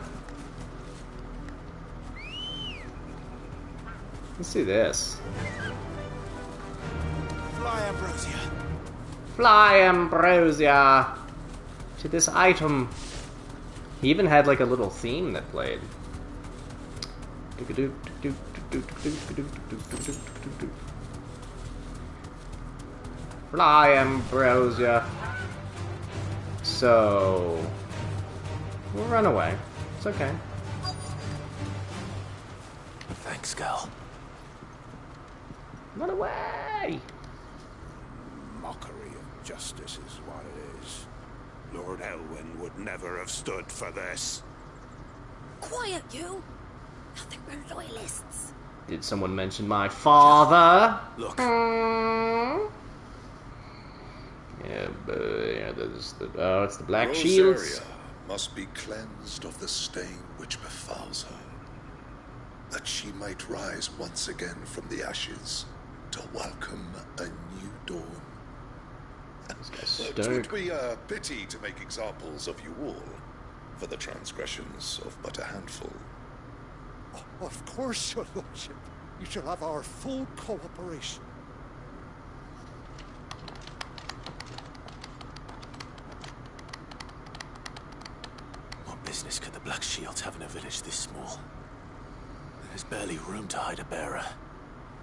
Let's do this. Fly, Ambrosia. Fly, Ambrosia! To this item. He even had like a little theme that played. Fly, Ambrosia. So we'll run away. It's okay. Thanks, girl. Run away! Mockery of justice is what it is. Lord Elwyn would never have stood for this. Quiet, you! I think we're loyalists. Did someone mention my father? Look. Yeah, but yeah, there's the it's the Black Rosaria Shields. must be cleansed of the stain which befouls her, that she might rise once again from the ashes to welcome a new dawn. It would be a pity to make examples of you all for the transgressions of but a handful. Of course, your lordship. You shall have our full cooperation. What business could the Black Shields have in a village this small? There's barely room to hide a bearer.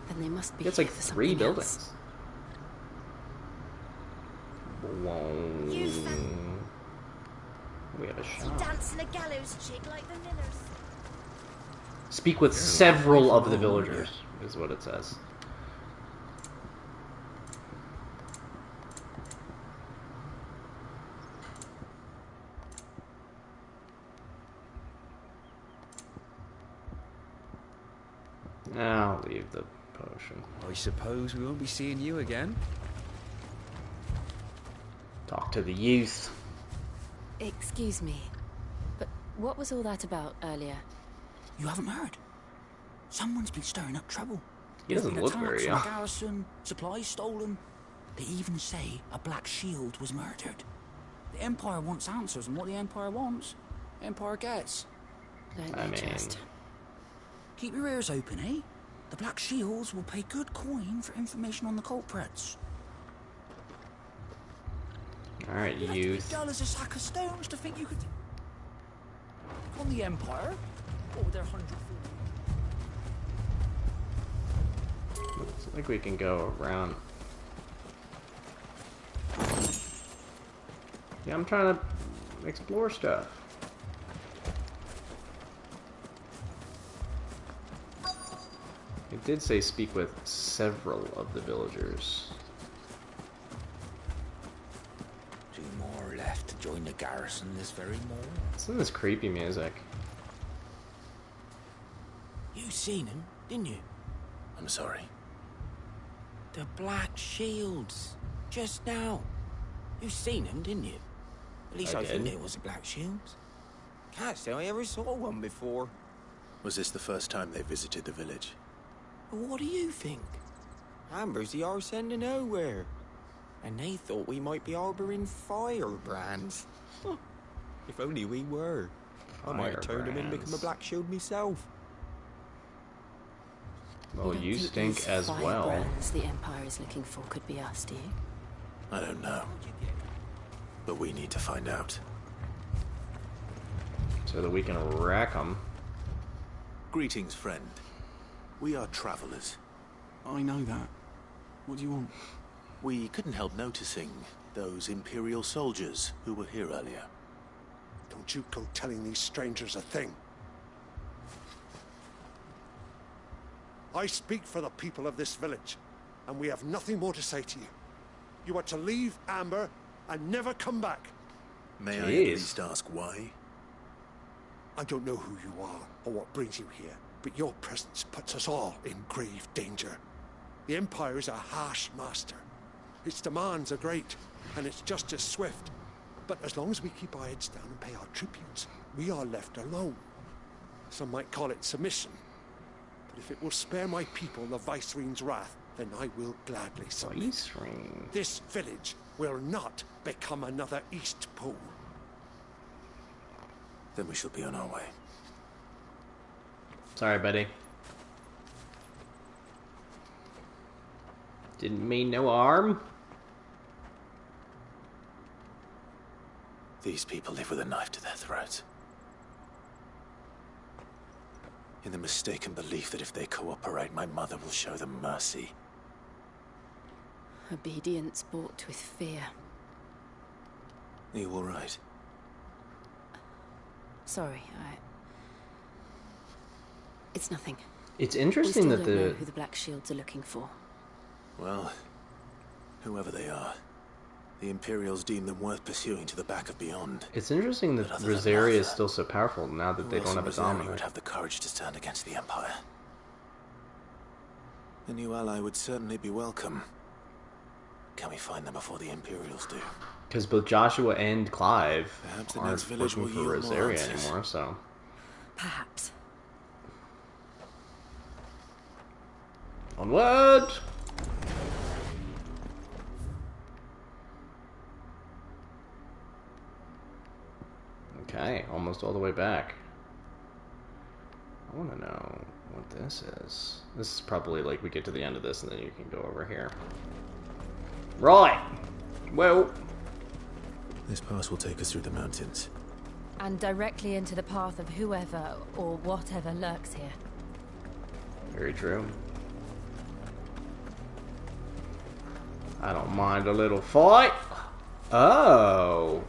Then they must be. It's like 3 buildings. We have a shot. Dancing a gallows chick like the Millers. Speak with several of the villagers, is what it says. I'll leave the potion. I suppose we won't be seeing you again. Talk to the youth. Excuse me, but what was all that about earlier? You haven't heard? Someone's been stirring up trouble. He doesn't There's look been very attacks on young. the garrison, supplies stolen. They even say a Black Shield was murdered. The Empire wants answers, and what the Empire wants, Empire gets. I mean, Keep your ears open, eh? The Black Shields will pay good coin for information on the culprits. alright, You'd have to be youth. dull as a sack of stones to think you could... on the Empire? What with their 100... Looks like we can go around. Yeah, I'm trying to explore stuff. It did say speak with several of the villagers. 2 more left to join the garrison this very morning. Some of this creepy music. You seen him, didn't you? I'm sorry. The Black Shields. Just now. You seen him, didn't you? At least I I think did. it was the Black Shields. Can't say I ever saw one before. Was this the first time they visited the village? But what do you think? Amber's the arse end of nowhere. And they thought we might be harbouring firebrands. Huh. If only we were. I might have turned him in and become a Black Shield myself. Well, don't you think stink these as well. firebrands the Empire is looking for could be us, do you? I don't know. But we need to find out. So that we can wreck them. Greetings, friend. We are travelers. I know that. What do you want? We couldn't help noticing those Imperial soldiers who were here earlier. Don't you go telling these strangers a thing. I speak for the people of this village, and we have nothing more to say to you. You are to leave Amber and never come back. May I at least ask why? I don't know who you are or what brings you here, but your presence puts us all in grave danger. The Empire is a harsh master. Its demands are great, and its justice swift. But as long as we keep our heads down and pay our tributes, we are left alone. Some might call it submission. But if it will spare my people the Viceroy's wrath, then I will gladly submit. This village will not become another East Pool. Then we shall be on our way. Sorry, buddy. Didn't mean no harm. These people live with a knife to their throats. In the mistaken belief that if they cooperate, my mother will show them mercy. Obedience bought with fear. Are you all right? Sorry, it's nothing. It's interesting that we still don't know who the Black Shields are looking for. Well, whoever they are, the Imperials deem them worth pursuing to the back of beyond. It's interesting that Rosaria is still so powerful now that they don't have a dominant. Would have the courage to stand against the Empire. A new ally would certainly be welcome. Can we find them before the Imperials do? Because both Joshua and Clive Perhaps the aren't next village looking will for yield more Rosaria answers. anymore, so... Perhaps. Onward! Okay, almost all the way back. I want to know what this is. This is probably like we get to the end of this and then you can go over here. Right! Well... This pass will take us through the mountains. And directly into the path of whoever or whatever lurks here. Very true. I don't mind a little fight. Oh.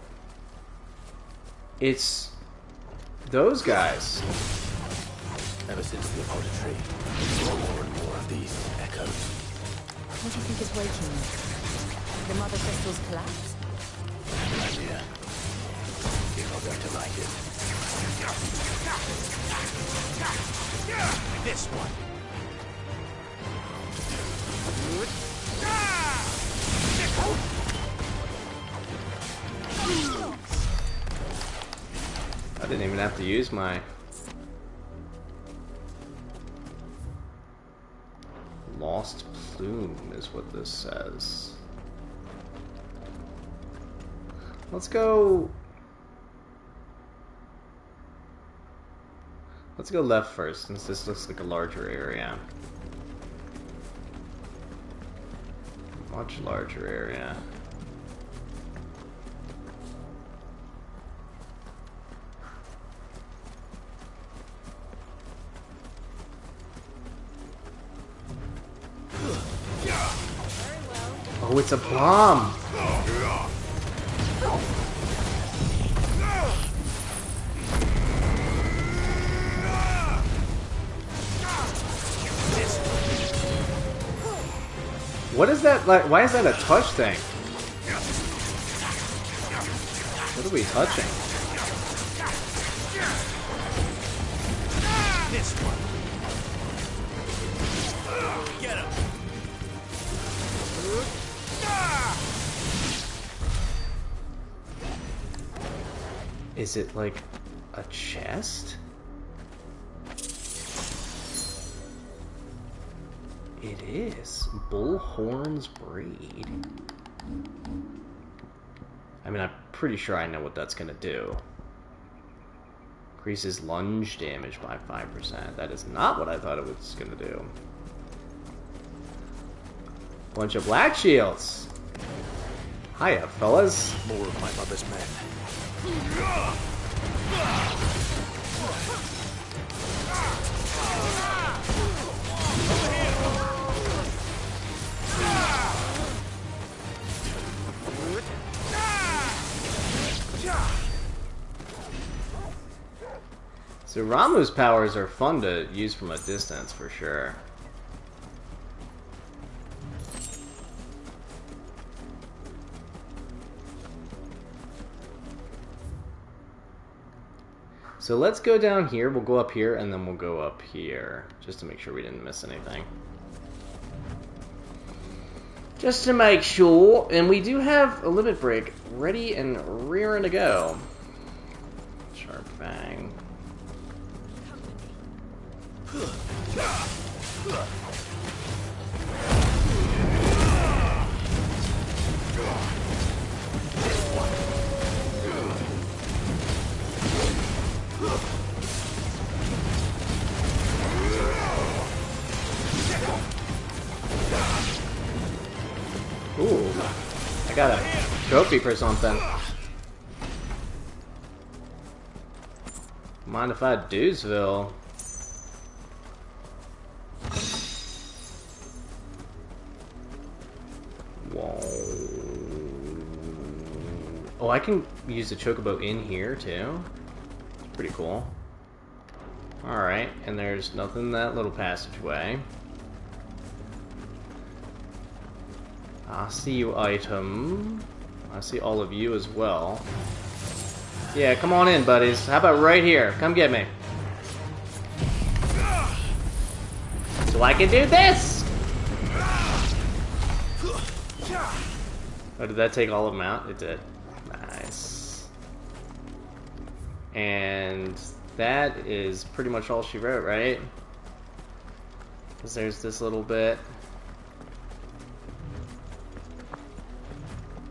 It's those guys. Ever since the auditory, more and more of these echoes. What do you think is waking them? The Mother Crystal's collapse? An idea. You're not going to like it. This one. I didn't even have to use my lost plume is what this says. Let's go left first, since this looks like a larger area. Much larger area. Oh, it's a bomb! What is that like? Why is that a touch thing? What are we touching? This one. Get him. Is it like a chest? It is. Bullhorn's Breed. I mean, I'm pretty sure I know what that's gonna do. Increases lunge damage by 5%. That is not what I thought it was gonna do. Bunch of black shields. Hiya, fellas. More of my mother's men. So Ramuh's powers are fun to use from a distance, for sure. So let's go down here, we'll go up here, and then we'll go up here, just to make sure we didn't miss anything. Just to make sure, and we do have a limit break ready and rearing to go. Sharp Fang. Ooh, I got a trophy for something. Mind if I Dewsville? Whoa. Oh, I can use the chocobo in here too. It's pretty cool. Alright, and there's nothing in that little passageway. I see you, item. I see all of you as well. Yeah, come on in, buddies. How about right here? Come get me. So I can do this! Oh, did that take all of them out? It did. Nice. And that is pretty much all she wrote, right? Because there's this little bit.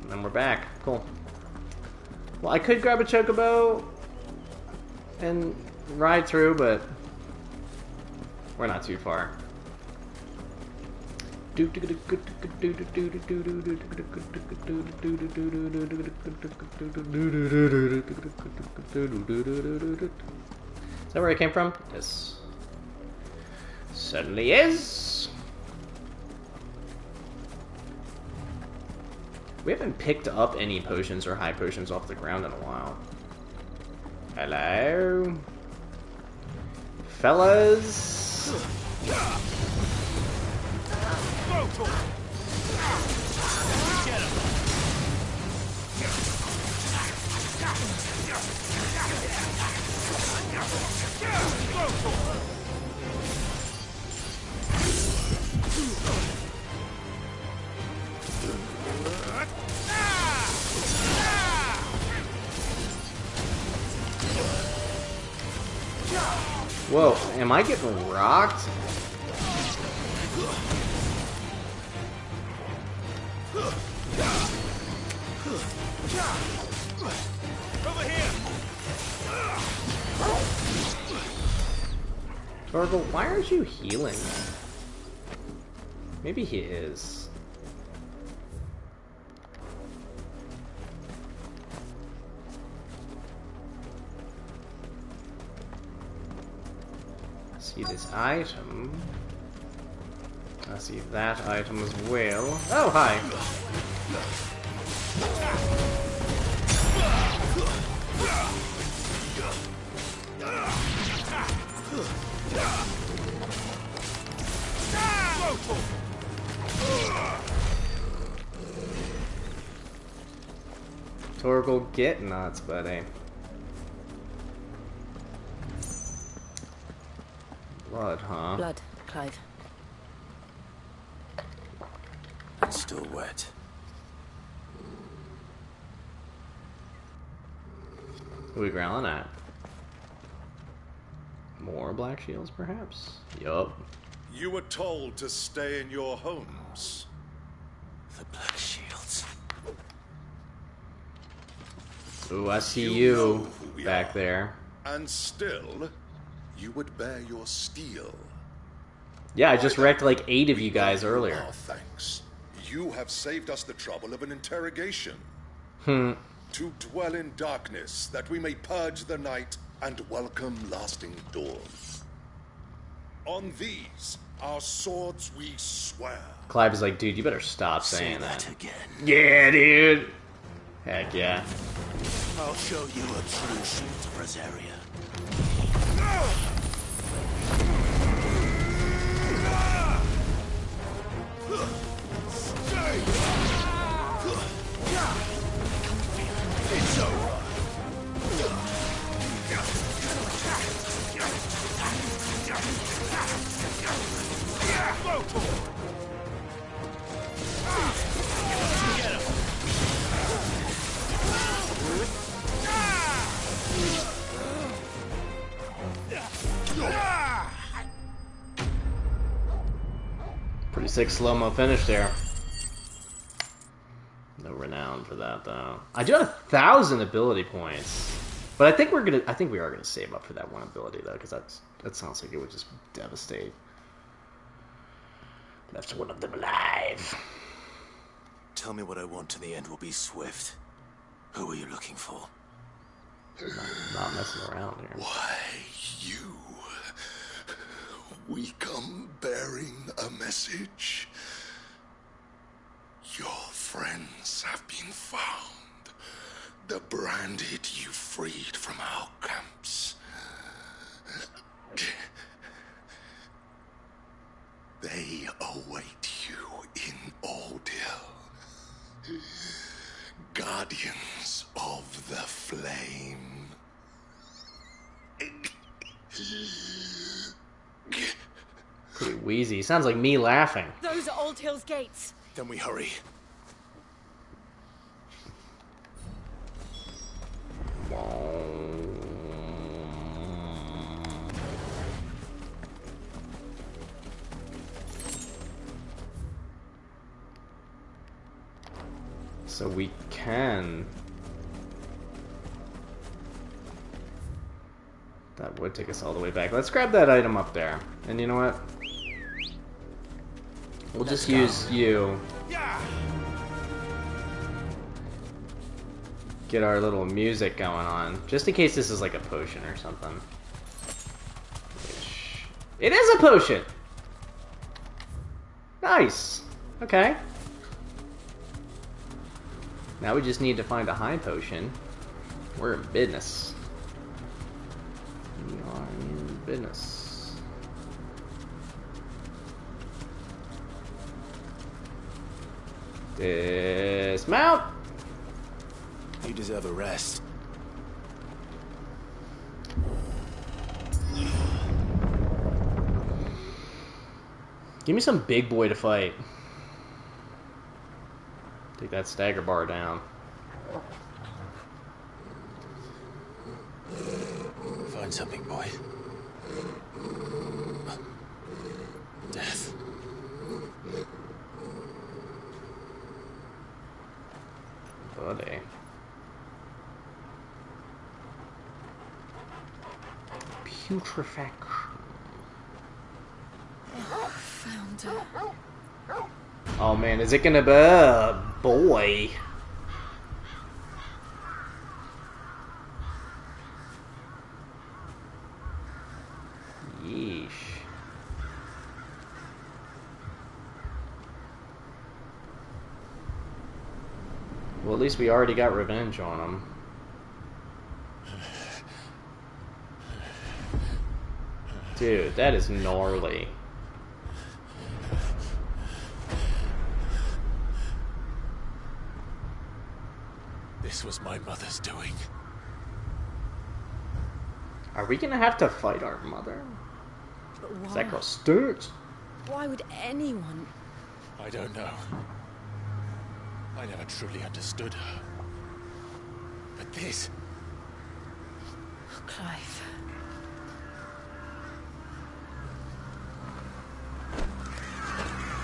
And then we're back. Cool. Well, I could grab a chocobo and ride through, but we're not too far. Is that where I came from? Yes. Certainly is. We haven't picked up any potions or high potions off the ground in a while. Hello? Fellas? Whoa, am I getting rocked? Over here. Torgal, why aren't you healing? Maybe he is. See this item. I see that item as well. Oh, hi. Torgal, get nuts, buddy. Blood, huh? Blood, Clive. It's still wet. Who are we growling at? More black shields, perhaps? Yup. You were told to stay in your homes. The black shields. Ooh, I see you back there. And still, you would bear your steel. Yeah, I just wrecked like 8 of you guys earlier. Our thanks. You have saved us the trouble of an interrogation. Hmm. To dwell in darkness, that we may purge the night and welcome lasting dawn. On these, our swords we swear. Clive is like, dude, you better stop saying Say that again. Yeah, dude. Heck yeah. I'll show you a true shield, Brazaria. It's over. Go for it. Get him. Pretty sick slow-mo finish there. No renown for that though. I do have 1,000 ability points, but I think we are gonna save up for that one ability though, because that sounds like it would just devastate. Left one of them alive. Tell me what I want and the end will be swift. Who are you looking for? Not messing around here. Why, you? We come bearing a message. Your friends have been found. The branded you freed from our camps. They await you in Ordeal. Guardians of the Flame. Pretty wheezy. Sounds like me laughing. Those are Old Hill's gates. Then we hurry. So we can. That would take us all the way back. Let's grab that item up there. And you know what? We'll just use you. Get our little music going on. Just in case this is like a potion or something. Which... It is a potion! Nice! Okay. Now we just need to find a high potion. We're in business. We are in business. Dismount! You deserve a rest. Give me some big boy to fight. Take that stagger bar down. Find something, boy. Death. Buddy. Putrefaction. Found her. Oh man, is it gonna be boy? Yeesh. Well, at least we already got revenge on him. Dude, that is gnarly. This was my mother's doing. Are we gonna have to fight our mother? But why? That girl stinks. Why would anyone? I don't know. I never truly understood her. But this... Clive.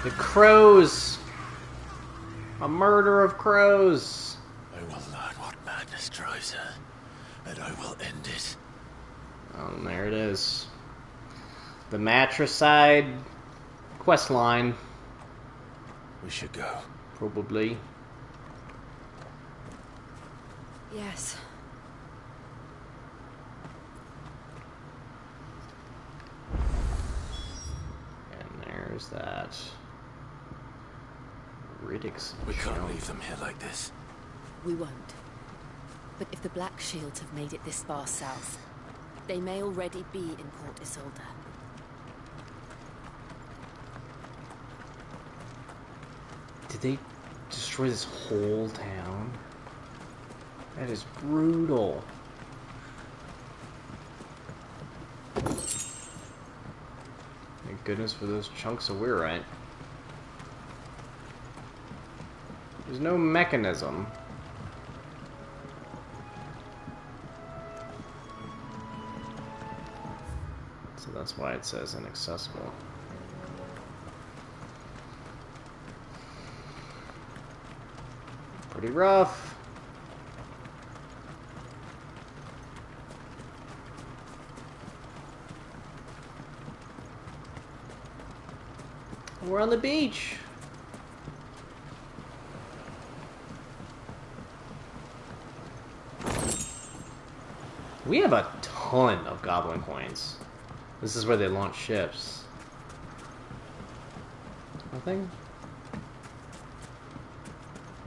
The crows! A murder of crows! I will learn what madness drives her, and I will end it. Oh, and there it is. The matricide quest line. We should go. Probably. Yes. And there's that. Riddick's. We can't leave them here like this. We won't. But if the Black Shields have made it this far south, they may already be in Port Isolde. Did they destroy this whole town? That is brutal. Thank goodness for those chunks of wheelwright. There's no mechanism. So that's why it says inaccessible. Pretty rough. We're on the beach. We have a ton of goblin coins. This is where they launch ships. Nothing?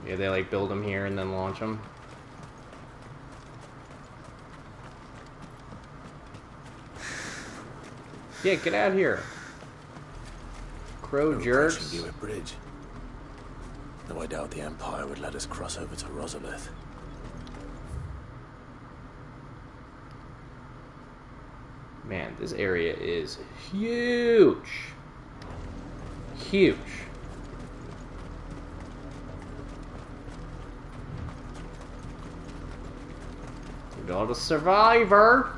Yeah, they like build them here and then launch them. Yeah, get out here. Crow jerks. You at bridge. Though I doubt the Empire would let us cross over to Rosalith. Man, this area is huge. Huge. We got a survivor.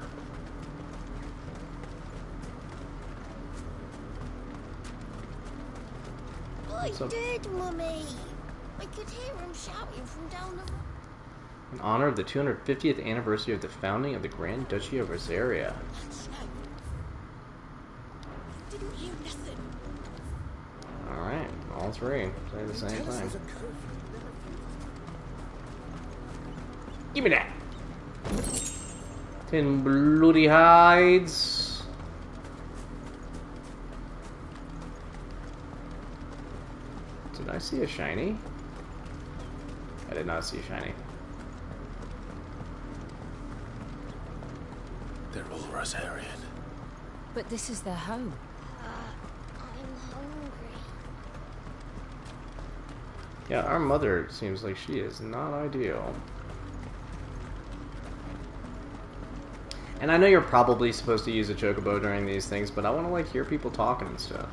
I did, Mummy. I could hear him shouting from down the road. In honor of the 250th anniversary of the founding of the Grand Duchy of Rosaria. Didn't hear nothing. Alright, all three. Say the same thing. Give me that! 10 bloody hides. Did I see a shiny? I did not see a shiny. They're all Rosarian. But this is their home. I'm hungry. Yeah, our mother seems like she is not ideal. And I know you're probably supposed to use a chocobo during these things, but I want to like hear people talking and stuff.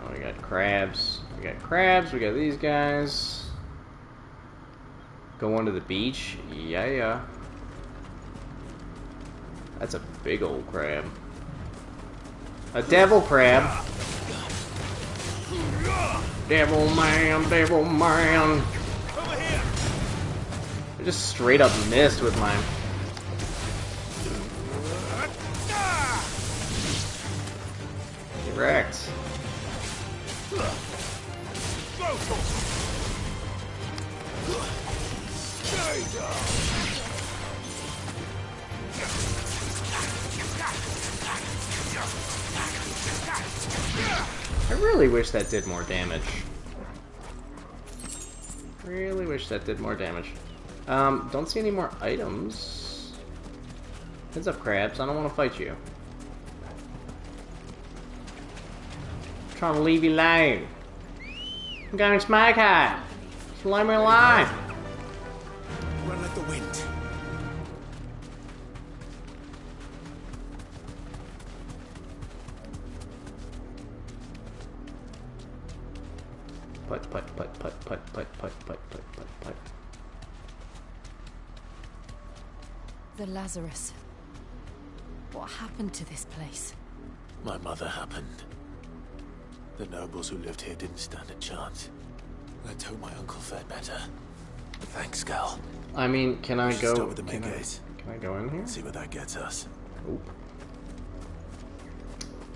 Oh, we got crabs. We got crabs. We got these guys. Going to the beach. Yeah. That's a big old crab. A devil crab. Devil man, devil man. I just straight up missed with mine. Correct. I really wish that did more damage. Really wish that did more damage. Don't see any more items. Heads up, crabs. I don't want to fight you. I'm trying to leave you alone. I'm going to smack her. Just leave me alone. Run like the wind. Put. The Lazarus. What happened to this place? My mother happened. The nobles who lived here didn't stand a chance. Let's hope my uncle fared better. Thanks, Gal. I mean, can I go? Start with the main gate. Can I go in here? See where that gets us. Nope.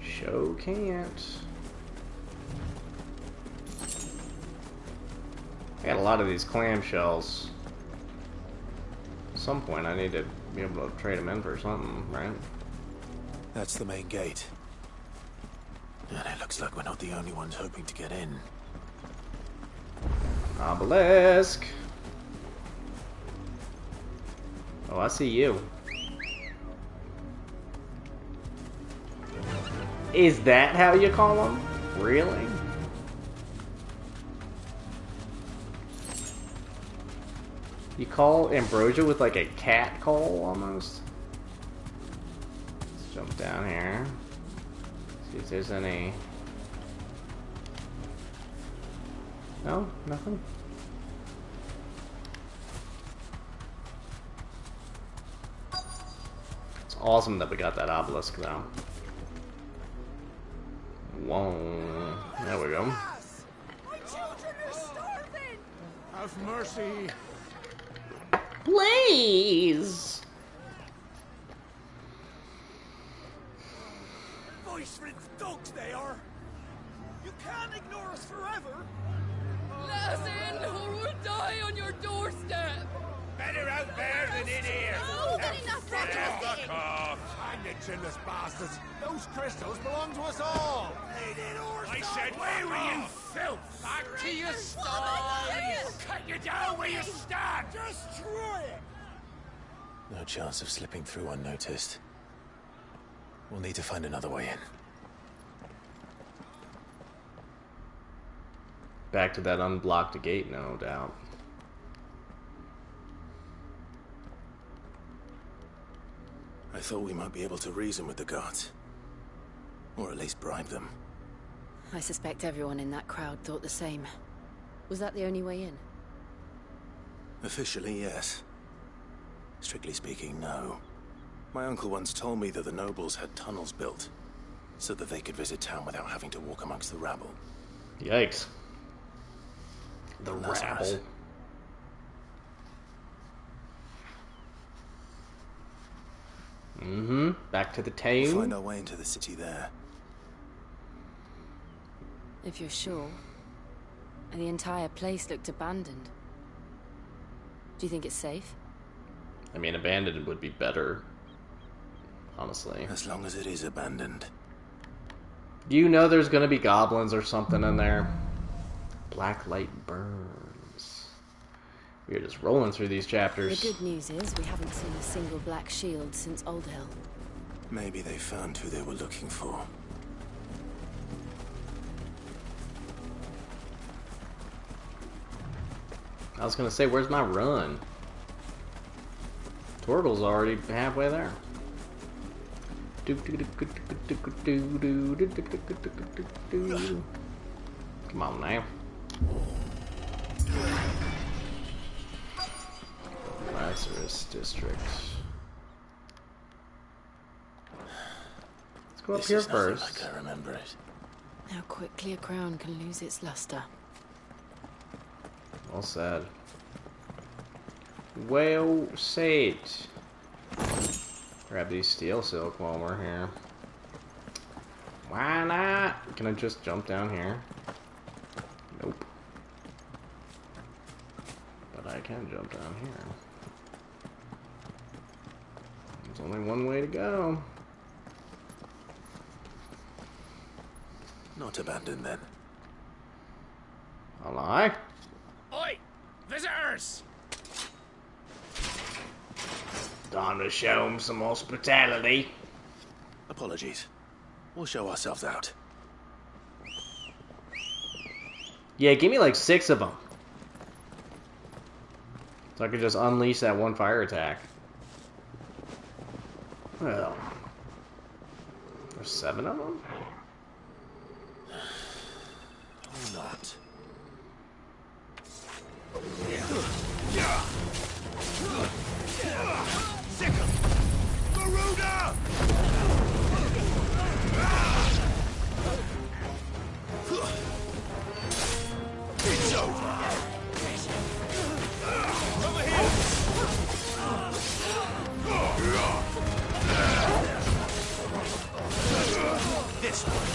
Show can't. I got a lot of these clamshells. At some point, I need to be able to trade them in for something, right? That's the main gate. And it looks like we're not the only ones hoping to get in. Obelisk! Oh, I see you. Is that how you call them? Really? You call Ambrosia with like a cat call almost? Let's jump down here. See if there's any. No? Nothing? It's awesome that we got that obelisk now. Whoa. There we go. My children are starving! Have mercy. Please! Voice-riddled dogs they are! You can't ignore us forever! Let us in or we'll die on your doorstep! Better out there than in here. Oh, get enough Fuck off. Hang the chinless bastards! Those crystals belong to us all! I said, where were you, filth? Back to your stalls. Cut you down where you stand. Destroy it! No chance of slipping through unnoticed. We'll need to find another way in. Back to that unblocked gate, no doubt. I thought we might be able to reason with the guards. Or at least bribe them. I suspect everyone in that crowd thought the same. Was that the only way in? Officially, yes. Strictly speaking, no. My uncle once told me that the nobles had tunnels built, so that they could visit town without having to walk amongst the rabble. Yikes. The And that's rabble. us. Mm-hmm. Back to the We'll town. find our way into the city there. If you're sure. And the entire place looked abandoned. Do you think it's safe? I mean, abandoned would be better. Honestly. As long as it is abandoned. Do you know there's gonna be goblins or something in there? Black light burns. We're just rolling through these chapters. The good news is we haven't seen a single black shield since Old Hill. Maybe they found who they were looking for. I was gonna say, where's my run? Turtle's already halfway there. Come on now. Lazarus District. Let's go up This here is nothing first. like I remember it. How quickly a crown can lose its luster. Well said. Well said. Grab these steel silk while we're here. Why not? Can I just jump down here? Nope. But I can jump down here. There's only one way to go. Not abandoned then. I'll lie. Oi! Visitors! Time to show them some hospitality. Apologies. We'll show ourselves out. Yeah, give me like 6 of them. So I could just unleash that one fire attack. Well, there's 7 of them? Or not. Sick 'em! Garuda! It's over! Over here! This way!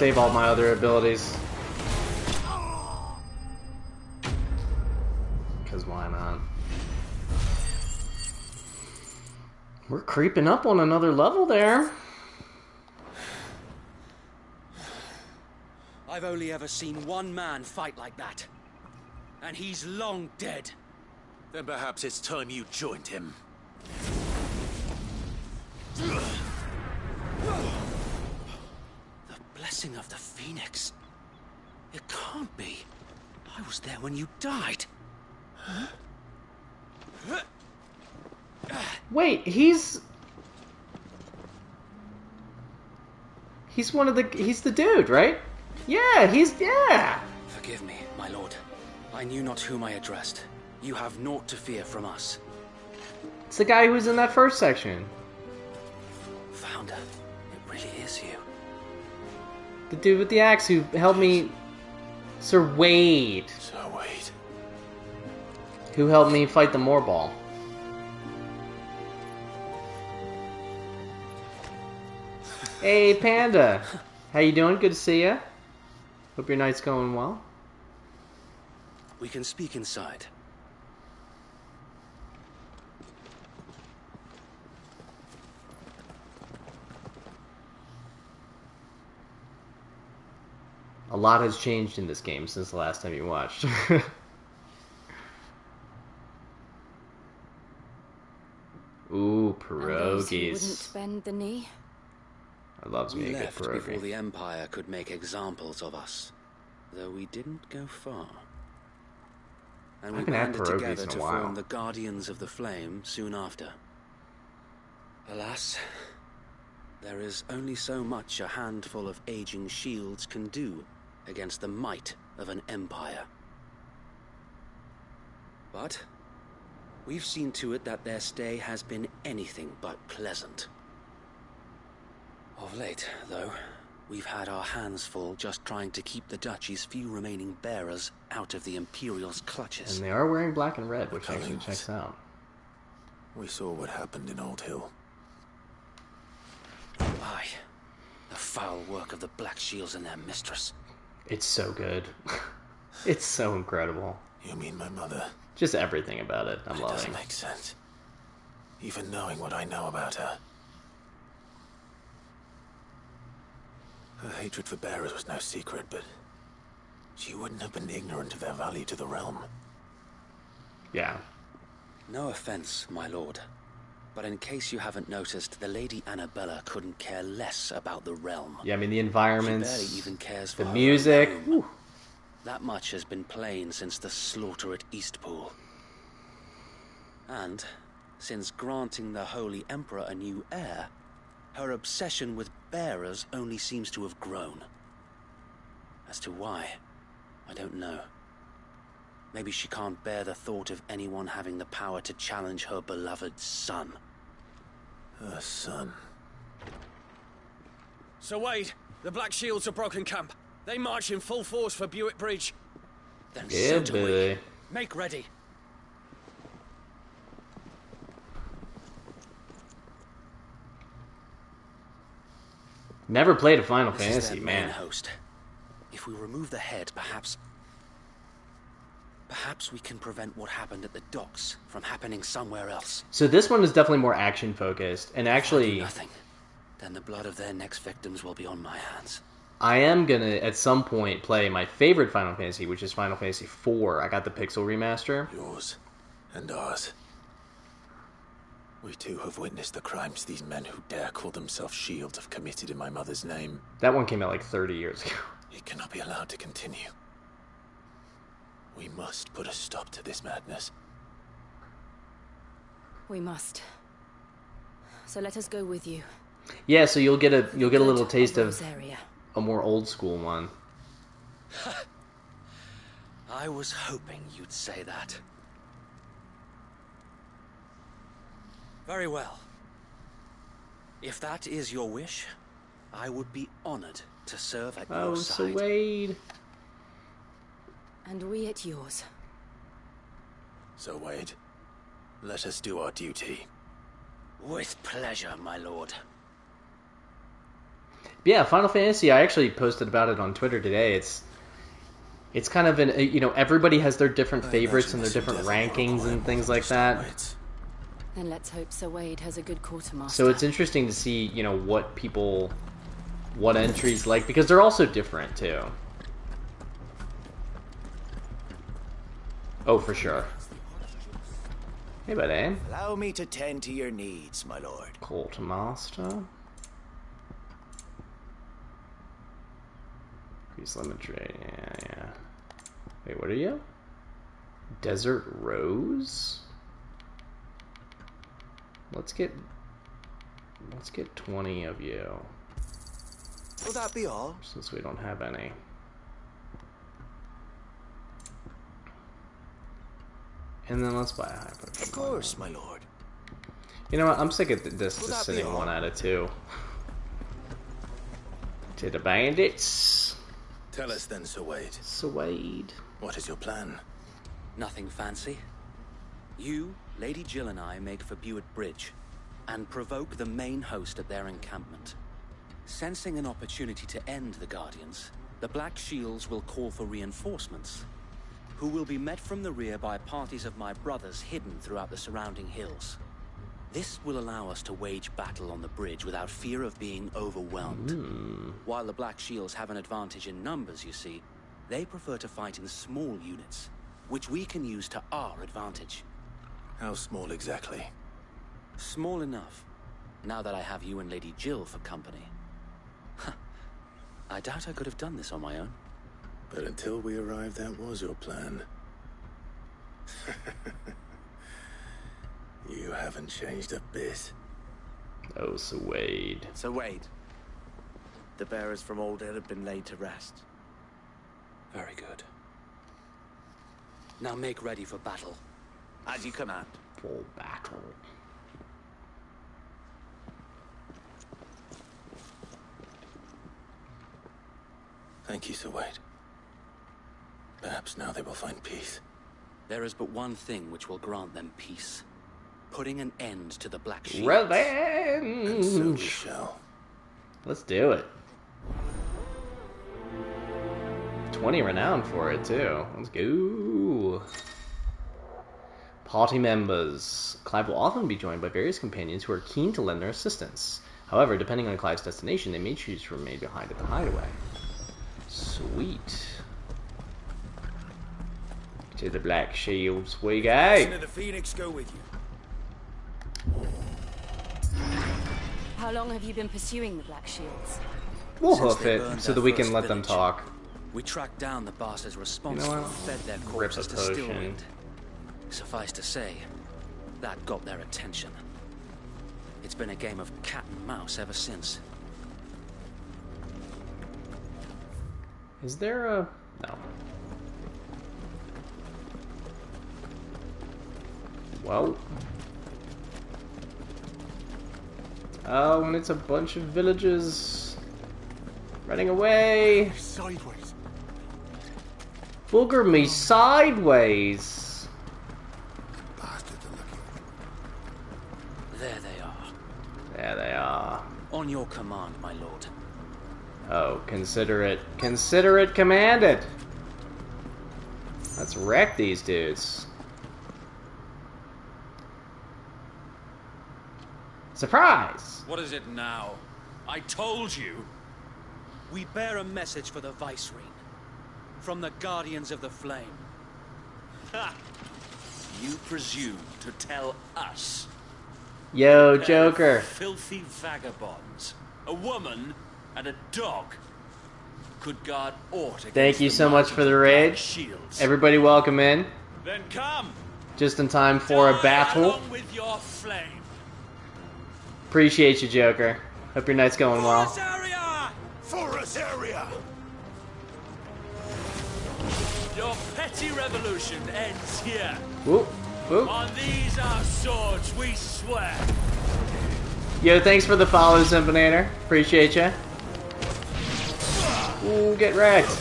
save all my other abilities. Because why not? We're creeping up on another level there. I've only ever seen one man fight like that. And he's long dead. Then perhaps it's time you joined him. The blessing of the Phoenix. It can't be. I was there when you died. Wait, he's one of the... He's the dude, right? Yeah, yeah! Forgive me, my lord. I knew not whom I addressed. You have naught to fear from us. It's the guy who was in that first section. Founder, it really is you. The dude with the axe who helped me... Sir Wade. Sir Wade. Who helped me fight the Moorball. Hey, Panda. How you doing? Good to see ya. Hope your night's going well. We can speak inside. A lot has changed in this game since the last time you watched. Ooh, pierogies. You wouldn't bend the knee? I love me a good pierogi. Before the Empire could make examples of us, though we didn't go far. And we banded together to form the Guardians of the Flame soon after. Alas, there is only so much a handful of aging shields can do against the might of an empire. But we've seen to it that their stay has been anything but pleasant. Of late, though, we've had our hands full just trying to keep the Duchy's few remaining bearers out of the Imperial's clutches. And they are wearing black and red, which actually checks out. We saw what happened in Old Hill. Aye. The foul work of the Black Shields and their mistress. It's so good. It's so incredible. You mean my mother? Just everything about it. I'm loving. It doesn't make sense. Even knowing what I know about her. Her hatred for bearers was no secret, but she wouldn't have been ignorant of their value to the realm. Yeah. No offense, my lord. But in case you haven't noticed, the Lady Annabella couldn't care less about the realm. Yeah, I mean, the environments, she barely even cares for the her music. own home. That much has been plain since the slaughter at Eastpool. And since granting the Holy Emperor a new heir, her obsession with bearers only seems to have grown. As to why, I don't know. Maybe she can't bear the thought of anyone having the power to challenge her beloved son. Her son? Sir Wade, the Black Shields have broken camp. They march in full force for Buick Bridge. Then yeah, so do boy. we. Make ready. Never played a Final This is Fantasy, their main man. host. If we remove the head, perhaps we can prevent what happened at the docks from happening somewhere else. So this one is definitely more action focused, and actually, nothing. Then the blood of their next victims will be on my hands. I am gonna at some point play my favorite Final Fantasy, which is Final Fantasy IV. I got the Pixel remaster. Yours and ours. We too have witnessed the crimes these men who dare call themselves shields have committed in my mother's name. That one came out like 30 years ago. It cannot be allowed to continue. We must put a stop to this madness. We must. So let us go with you. Yeah, so you'll get a little taste of Rosaria. a more old school one. I was hoping you'd say that. Very well. If that is your wish, I would be honored to serve at your side. Oh, Sir Wade. And we at yours. So, Wade, let us do our duty. With pleasure, my lord. Yeah, Final Fantasy, I actually posted about it on Twitter today. It's kind of an, you know, everybody has their different favorites and their different rankings and things like that. Then let's hope Sir Wade has a good quartermaster. So it's interesting to see, you know, what entries like, because they're also different too. Oh, for sure. Hey, buddy. Allow me to tend to your needs, my lord. Quartermaster. Increase limitry, yeah. Wait, what are you? Desert Rose? Let's get 20 of you. Will that be all? Since we don't have any. And then let's buy a high potion. Of course, my lord. You know what? I'm sick of this just sitting 1 out of 2. To the bandits. Tell us then, Sir Wade. Sir Wade. What is your plan? Nothing fancy. You, Lady Jill and I make for Buett Bridge and provoke the main host at their encampment. Sensing an opportunity to end the Guardians, the Black Shields will call for reinforcements, who will be met from the rear by parties of my brothers hidden throughout the surrounding hills. This will allow us to wage battle on the bridge without fear of being overwhelmed. While the Black Shields have an advantage in numbers, you see, they prefer to fight in small units, which we can use to our advantage. How small exactly? Small enough, now that I have you and Lady Jill for company. I doubt I could have done this on my own. But until we arrived, that was your plan. You haven't changed a bit. Oh, Sir Wade. Sir Wade. The bearers from Old Hill have been laid to rest. Very good. Now make ready for battle. As you command. For battle. Thank you, Sir Wade. Perhaps now they will find peace. There is but one thing which will grant them peace. Putting an end to the Black Shields. Revenge! And so we shall. Let's do it. 20 renown for it, too. Let's go. Party members. Clive will often be joined by various companions who are keen to lend their assistance. However, depending on Clive's destination, they may choose to remain behind at the hideaway. Sweet. To the Black Shields we go. Listen to the Phoenix go with you. How long have you been pursuing the Black Shields? We'll hoof it so that we can let them talk. We tracked down the bastards responsible and fed their corpses to Stillwind. Suffice to say, that got their attention. It's been a game of cat and mouse ever since. Is there a... no. Well... oh, and it's a bunch of villagers running away. Sideways. Booger me sideways. There they are. There they are. On your command, my lord. Oh, consider it commanded. Let's wreck these dudes. Surprise! What is it now? I told you. We bear a message for the Viceroy. From the Guardians of the Flame. Ha! You presume to tell us? Yo, Joker. Filthy vagabonds. A woman and a dog could guard aught against Thank you the so much for the raid. shields. Everybody welcome in. Then come. Just in time for a battle. Along with your flame. Appreciate you, Joker. Hope your night's going well. Forest area! Your petty revolution ends here. Whoop, whoop. On these our swords we swear. Yo, thanks for the follow, Symphonator. Appreciate you. Ooh, get wrecked.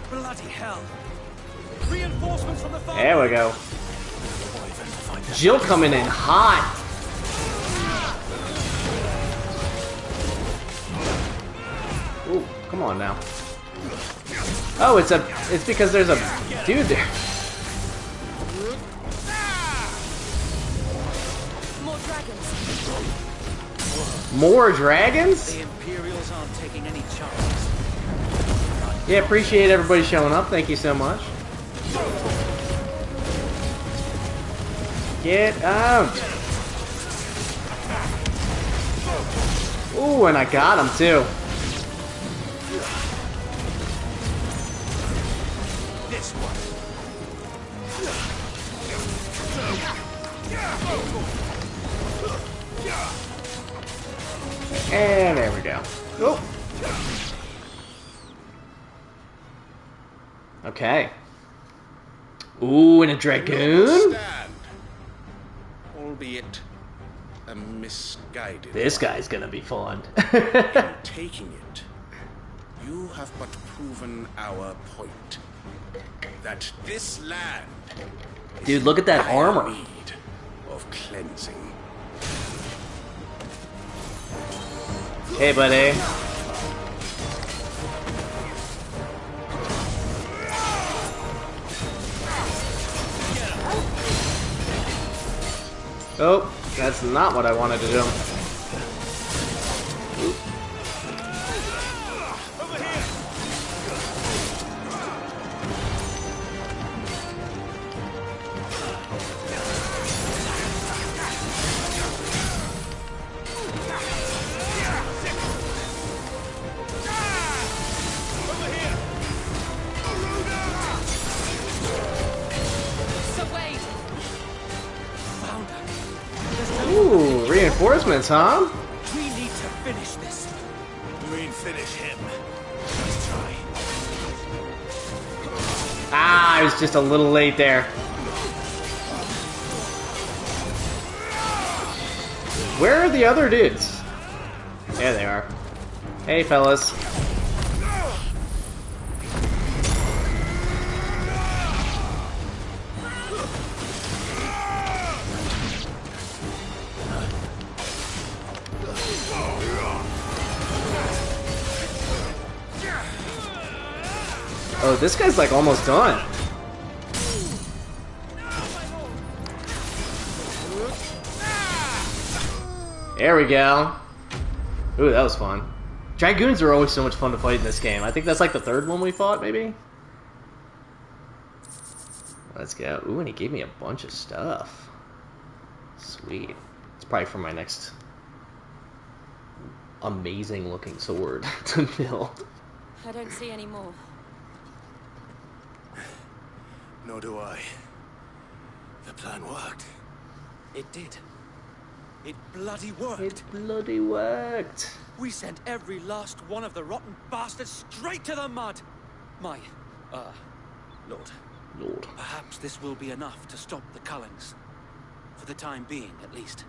Bloody hell. Reinforcements from the far. There we go. Jill coming in hot. Ooh, come on now. Oh, it's because there's a dude there. More dragons. More dragons? The Imperials aren't taking any chances. Yeah, appreciate everybody showing up. Thank you so much. Get out. Ooh, and I got him too. This one. And there we go. Oh. Okay. Ooh, and a dragoon? Albeit a misguided This one. guy's gonna be fun. In taking it, you have but proven our point. That this land Dude, look at that armor. need of cleansing. Hey, buddy. Oh, that's not what I wanted to do. Ooh, reinforcements, huh? We need to finish this. You mean finish him? Let's try. Ah, I was just a little late there. Where are the other dudes? There they are. Hey, fellas. Oh, this guy's like almost done. There we go. Ooh, that was fun. Dragoons are always so much fun to fight in this game. I think that's like the third one we fought, maybe? Let's go. Ooh, and he gave me a bunch of stuff. Sweet. It's probably for my next amazing looking sword to build. I don't see any more. Nor do I. The plan worked. It did. It bloody worked. It bloody worked. We sent every last one of the rotten bastards straight to the mud. My, Lord. Lord. Perhaps this will be enough to stop the Cullings. For the time being, at least.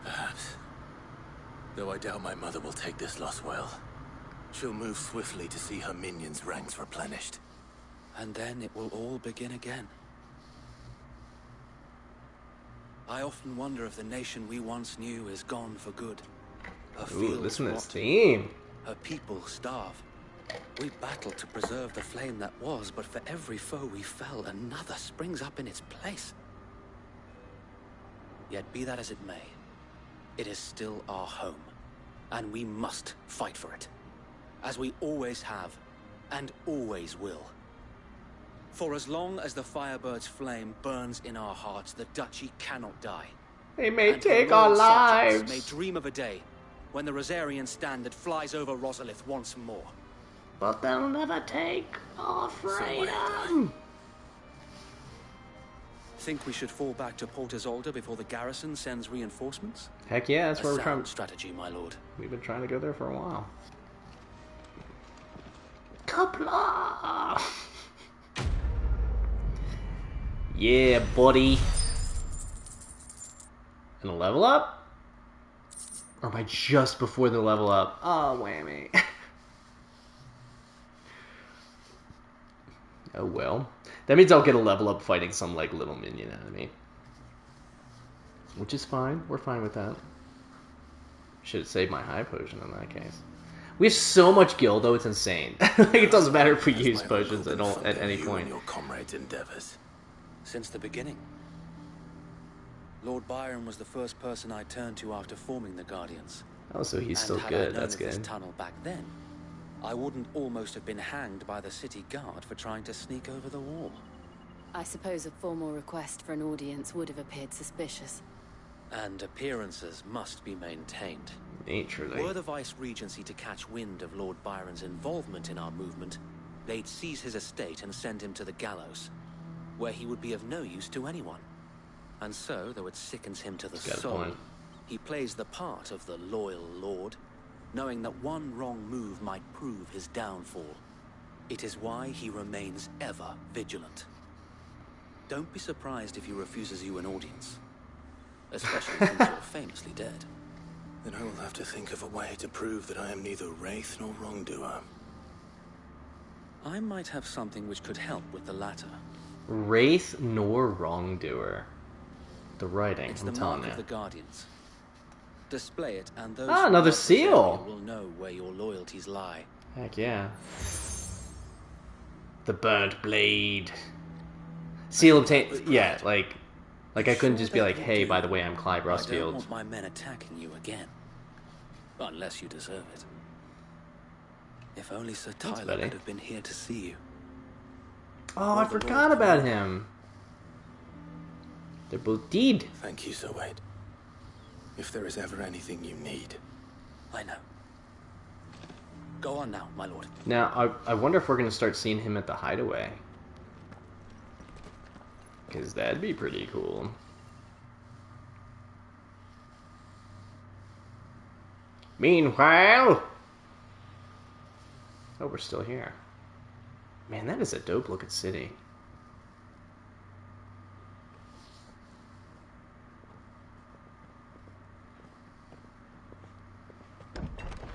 Perhaps. Though I doubt my mother will take this loss well. She'll move swiftly to see her minions' ranks replenished. And then it will all begin again. I often wonder if the nation we once knew is gone for good. Her Ooh, listen to this rot. team. Her people starve. We battled to preserve the flame that was, but for every foe we fell, another springs up in its place. Yet be that as it may, it is still our home, and we must fight for it, as we always have, and always will. For as long as the Firebird's flame burns in our hearts, the Duchy cannot die. They may And take her our loyal subjects lives. may dream of a day when the Rosarian standard flies over Rosalith once more. But they'll never take our freedom. Think we should fall back to Port Isolde before the garrison sends reinforcements? Heck yeah, that's where we're trying. Strategy, my lord. We've been trying to go there for a while. Coupler! Yeah, buddy. And a level up? Or am I just before the level up? Oh, whammy. Oh well. That means I'll get a level up fighting some, like, little minion enemy. Which is fine. We're fine with that. Should have saved my high potion in that case. We have so much gil, though, it's insane. Like, it doesn't matter if we use potions at any point. Your comrades' endeavors. Since the beginning. Lord Byron was the first person I turned to after forming the Guardians. Oh, so he's still had good. I known That's of this good. tunnel back then, I wouldn't almost have been hanged by the city guard for trying to sneak over the wall. I suppose a formal request for an audience would have appeared suspicious. And appearances must be maintained. Naturally. Were the Vice-Regency to catch wind of Lord Byron's involvement in our movement, they'd seize his estate and send him to the gallows, where he would be of no use to anyone. And so, though it sickens him to the soul, he plays the part of the loyal lord, knowing that one wrong move might prove his downfall. It is why he remains ever vigilant. Don't be surprised if he refuses you an audience, especially since you're famously dead. Then I will have to think of a way to prove that I am neither wraith nor wrongdoer. I might have something which could help with the latter. Wraith nor wrongdoer. The writing, It's I'm the telling mark you. of the Guardians. Display it, and those Ah, who another love this area seal. will know where your loyalties lie. Heck yeah. The burnt blade. Seal obtained. Yeah, like I couldn't just be like, hey, by the way, I'm Clive I don't Rustfield. want my men attacking you again, unless you deserve it. If only Sir Thanks, Tyler buddy. could have been here to see you. Oh, I forgot about him. They're both dead. Thank you, Sir Wade. If there is ever anything you need. I know. Go on now, my lord. Now, I wonder if we're going to start seeing him at the hideaway. Because that'd be pretty cool. Meanwhile... Oh, we're still here. Man, that is a dope looking city.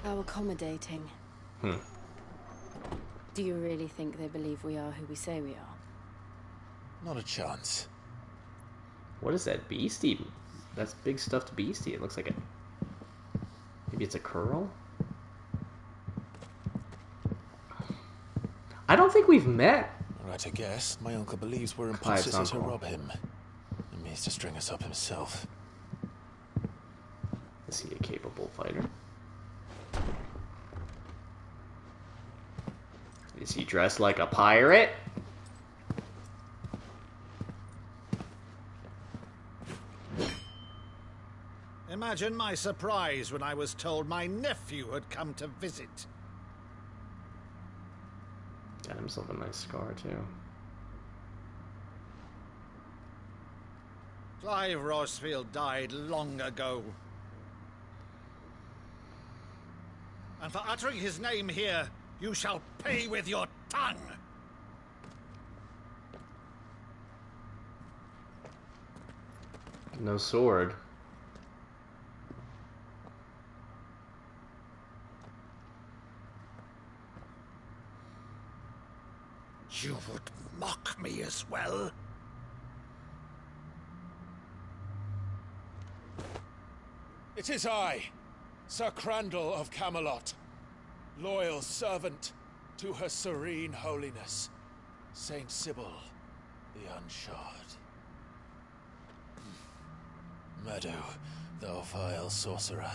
How accommodating. Hmm. Do you really think they believe we are who we say we are? Not a chance. What is that beastie? That's big stuffed beastie. It looks like a... Maybe it's a curl? I don't think we've met. Right to guess, my uncle believes we're in Clive's position to uncle. rob him. He means to string us up himself. Is he a capable fighter? Is he dressed like a pirate? Imagine my surprise when I was told my nephew had come to visit. Got himself a nice scar, too. Clive Rosfield died long ago. And for uttering his name here, you shall pay with your tongue. No sword. You would mock me as well? It is I, Sir Crandall of Camelot, loyal servant to Her Serene Holiness, Saint Sybil the Unshod. Meadow, thou vile sorcerer,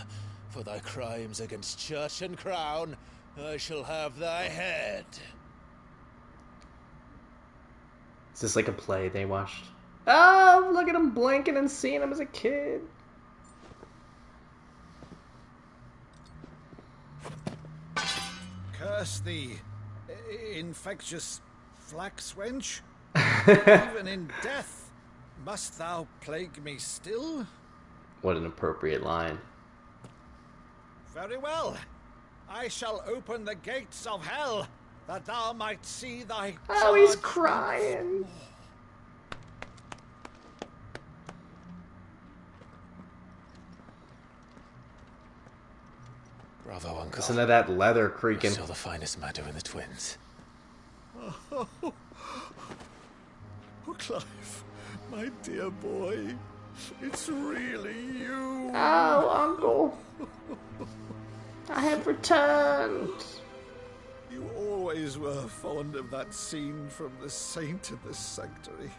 for thy crimes against church and crown, I shall have thy head. Is this like a play they watched? Oh, look at him blinking and seeing him as a kid. Curse thee, infectious flax wench. Even in death, must thou plague me still? What an appropriate line. Very well. I shall open the gates of hell, that thou might see thy... Oh, he's charge crying. Bravo, Uncle. Listen to that leather creaking. You're still the finest Meadow in the twins. Oh, Clive, my dear boy, it's really you. Oh, Uncle. I have returned. You always were fond of that scene from The Saint in the Sanctuary.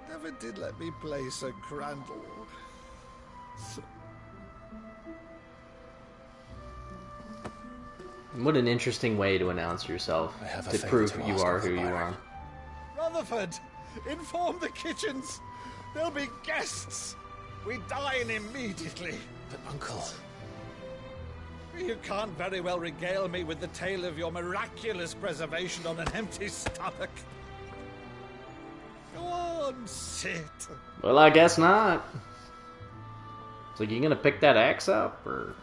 Never did let me play Sir Crandall. What an interesting way to announce yourself, to prove you are who you are. Rutherford, inform the kitchens. There'll be guests. We dine immediately. But, Uncle... You can't very well regale me with the tale of your miraculous preservation on an empty stomach. Go on, sit. Well, I guess not. So you gonna pick that axe up, or...?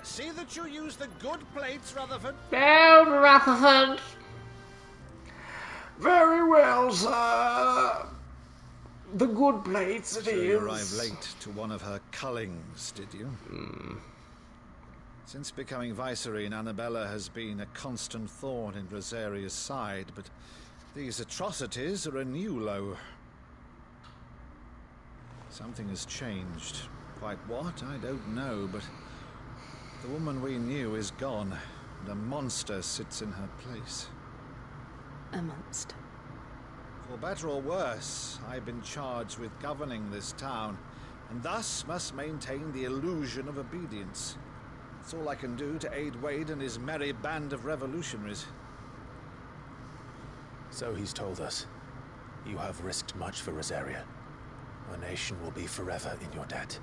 See that you use the good plates, Rutherford. No, Rutherford. Very well, sir. The good plates it is. You arrived late to one of her cullings, did you? Since becoming Vicereine, Annabella has been a constant thorn in Rosaria's side, but these atrocities are a new low. Something has changed. Quite what, I don't know, but the woman we knew is gone, and a monster sits in her place. A monster? For better or worse, I've been charged with governing this town, and thus must maintain the illusion of obedience. It's all I can do to aid Wade and his merry band of revolutionaries. So he's told us. You have risked much for Rosaria. Our nation will be forever in your debt.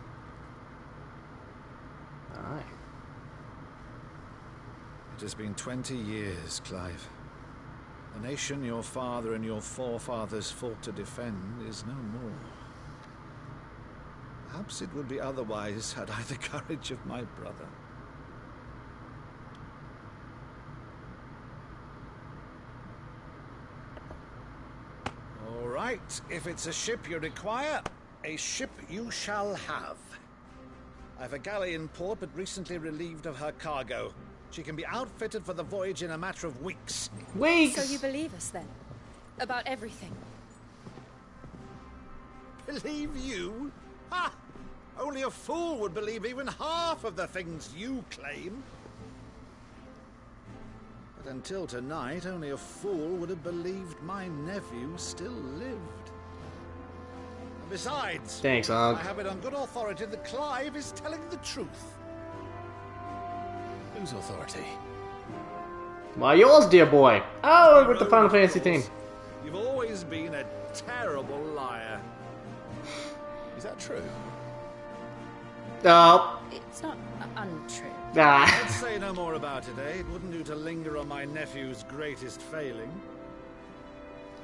Aye. It has been 20 years, Clive. The nation your father and your forefathers fought to defend is no more. Perhaps it would be otherwise had I the courage of my brother. All right, if it's a ship you require, a ship you shall have. I've a galley in port, but recently relieved of her cargo. She can be outfitted for the voyage in a matter of weeks. Weeks? So you believe us then? About everything? Believe you? Ha! Only a fool would believe even half of the things you claim. But until tonight, only a fool would have believed my nephew still lived. And besides, thanks, Unc. I have it on good authority that Clive is telling the truth. Whose authority? Why, yours, dear boy. Oh, with the Final Fantasy team. You've always been a terrible liar. Is that true? Oh. It's not untrue. Let's say no more about it, eh? It wouldn't do to linger on my nephew's greatest failing.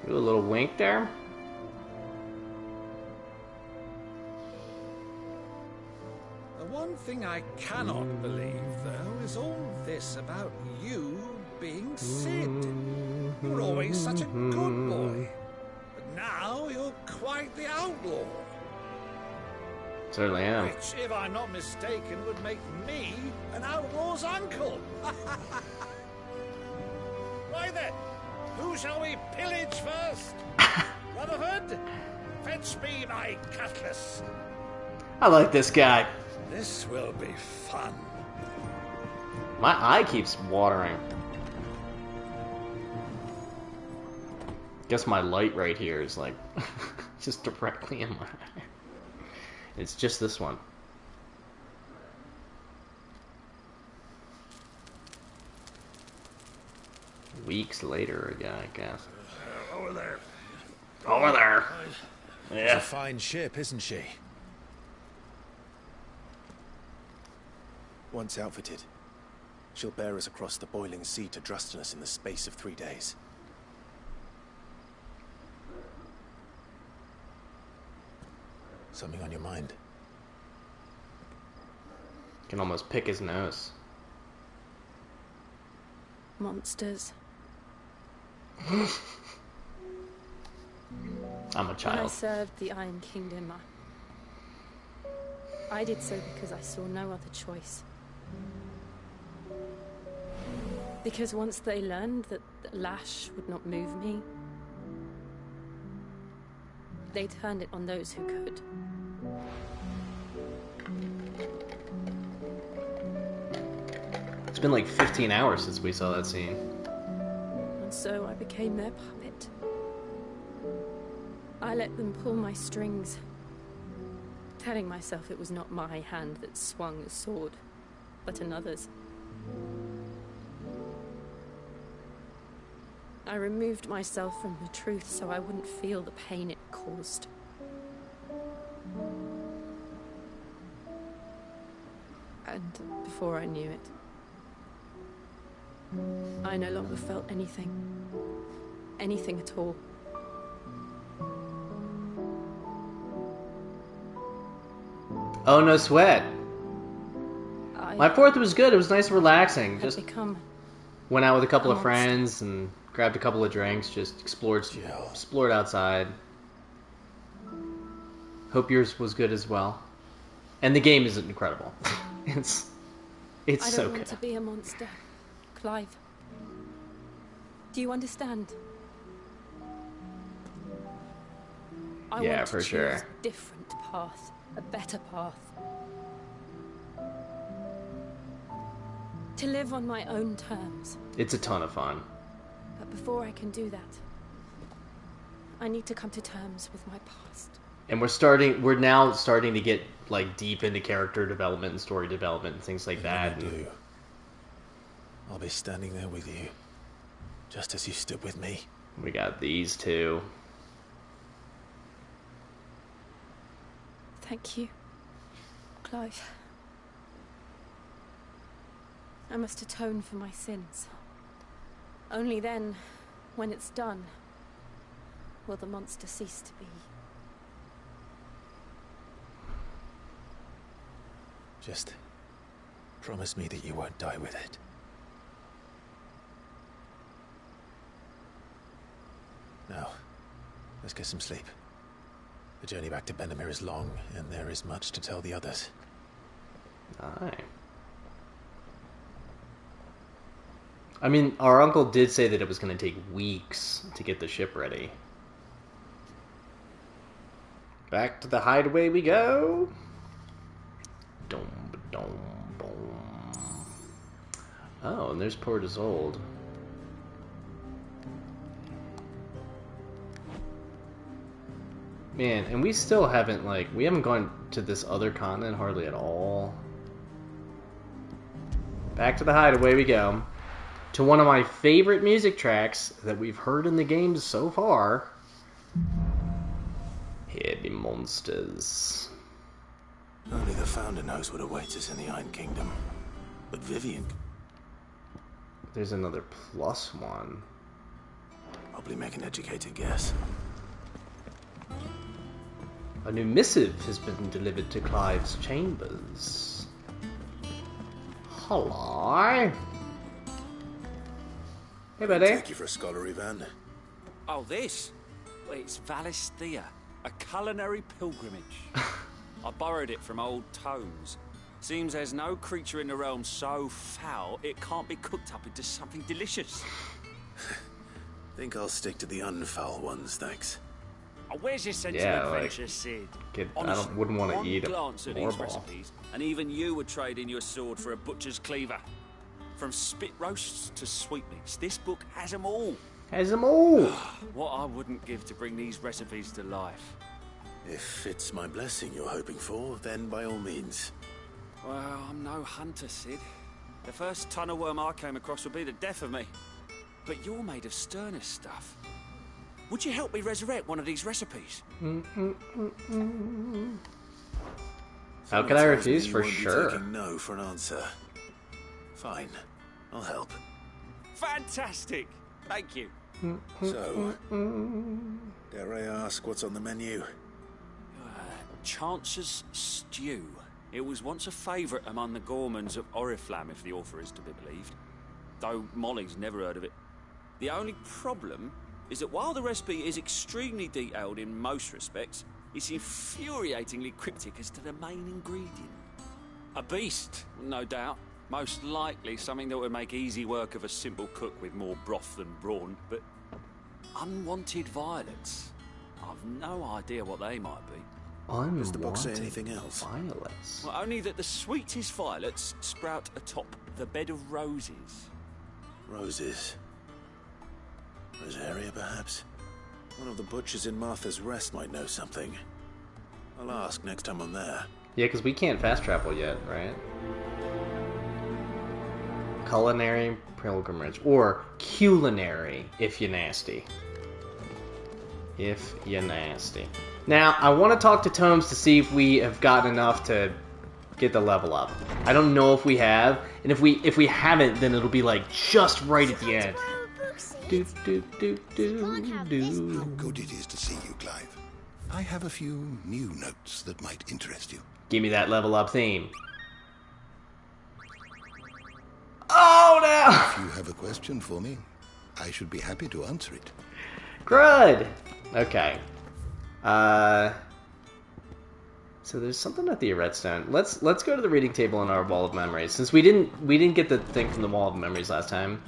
A little wink there. The one thing I cannot believe, though, is all this about you being Sid. You were always such a good boy. But now you're quite the outlaw. Certainly am. Which, if I'm not mistaken, would make me an outlaw's uncle. Right then, who shall we pillage first? Rutherford, fetch me my cutlass. I like this guy. This will be fun. My eye keeps watering. Guess my light right here is like just directly in my eye. It's just this one. Weeks later, again, I guess. Over there. Over there. She's a fine ship, isn't she? Once outfitted, she'll bear us across the boiling sea to Drustinus in the space of 3 days. Something on your mind? Can almost pick his nose. Monsters. I'm a child. When I served the Iron Kingdom, I did so because I saw no other choice. Because once they learned that the lash would not move me, they turned it on those who could. It's been like 15 hours since we saw that scene. And so I became their puppet. I let them pull my strings, telling myself it was not my hand that swung the sword, but another's. I removed myself from the truth so I wouldn't feel the pain it caused. And before I knew it, I no longer felt anything. Anything at all. Oh, no sweat. My 4th was good. It was nice and relaxing. Just went out with a couple of friends and grabbed a couple of drinks. Just explored outside. Hope yours was good as well. And the game is incredible. It's so good. I don't want to be a monster, Clive. Do you understand? I want to choose a different path, a better path. To live on my own terms. It's a ton of fun. But before I can do that, I need to come to terms with my past. And we're now starting to get like deep into character development and story development and things like that. Do. I'll be standing there with you, just as you stood with me. We got these two. Thank you, Clive. I must atone for my sins. Only then, when it's done, will the monster cease to be. Just promise me that you won't die with it. Now, let's get some sleep. The journey back to Benamir is long, and there is much to tell the others. Aye. I mean, our uncle did say that it was going to take weeks to get the ship ready. Back to the hideaway we go. Dum, dum, boom. Oh, and there's Port Isolde. Man, and we still haven't, like, we haven't gone to this other continent hardly at all. Back to the hideaway we go. To one of my favorite music tracks that we've heard in the games so far. Here be monsters. Only the Founder knows what awaits us in the Iron Kingdom. But Vivian... There's another +1. Probably make an educated guess. A new missive has been delivered to Clive's chambers. Hello. Hey, buddy. Thank you for a scholarly van. Oh, this? Well, it's Valisthea, a culinary pilgrimage. I borrowed it from old tomes. Seems there's no creature in the realm so foul it can't be cooked up into something delicious. Think I'll stick to the unfoul ones, thanks. Oh, where's your sense of adventure, Sid? Honestly, I wouldn't want to eat a glance at these recipes, and even you would trade in your sword for a butcher's cleaver. From spit roasts to sweetmeats, this book has them all. Has them all. What I wouldn't give to bring these recipes to life. If it's my blessing you're hoping for, then by all means. Well, I'm no hunter, Sid. The first ton of worm I came across would be the death of me. But you're made of sterner stuff. Would you help me resurrect one of these recipes? How can I refuse? For sure. Taking no for an answer. Fine, I'll help. Fantastic! Thank you. So, dare I ask what's on the menu? Chance's Stew. It was once a favourite among the gourmands of Oriflamme, if the author is to be believed. Though Molly's never heard of it. The only problem is that while the recipe is extremely detailed in most respects, it's infuriatingly cryptic as to the main ingredient. A beast, no doubt. Most likely something that would make easy work of a simple cook with more broth than brawn, but unwanted violets. I've no idea what they might be. Does the book say anything else? Violets. Well, only that the sweetest violets sprout atop the bed of roses. Roses. Rosaria, perhaps? One of the butchers in Martha's Rest might know something. I'll ask next time I'm there. Yeah, because we can't fast travel yet, right? Culinary pilgrimage. Or culinary, if you're nasty. If you're nasty. Now, I want to talk to Tomes to see if we have gotten enough to get the level up. I don't know if we have, and if we haven't, then it'll be like just right at the end. How good it is to see you, Clive. I have a few new notes that might interest you. Give me that level up theme. Oh no! If you have a question for me, I should be happy to answer it. Good. Okay. So there's something at the Redstone. Let's go to the reading table in our Wall of Memories, since we didn't get the thing from the Wall of Memories last time.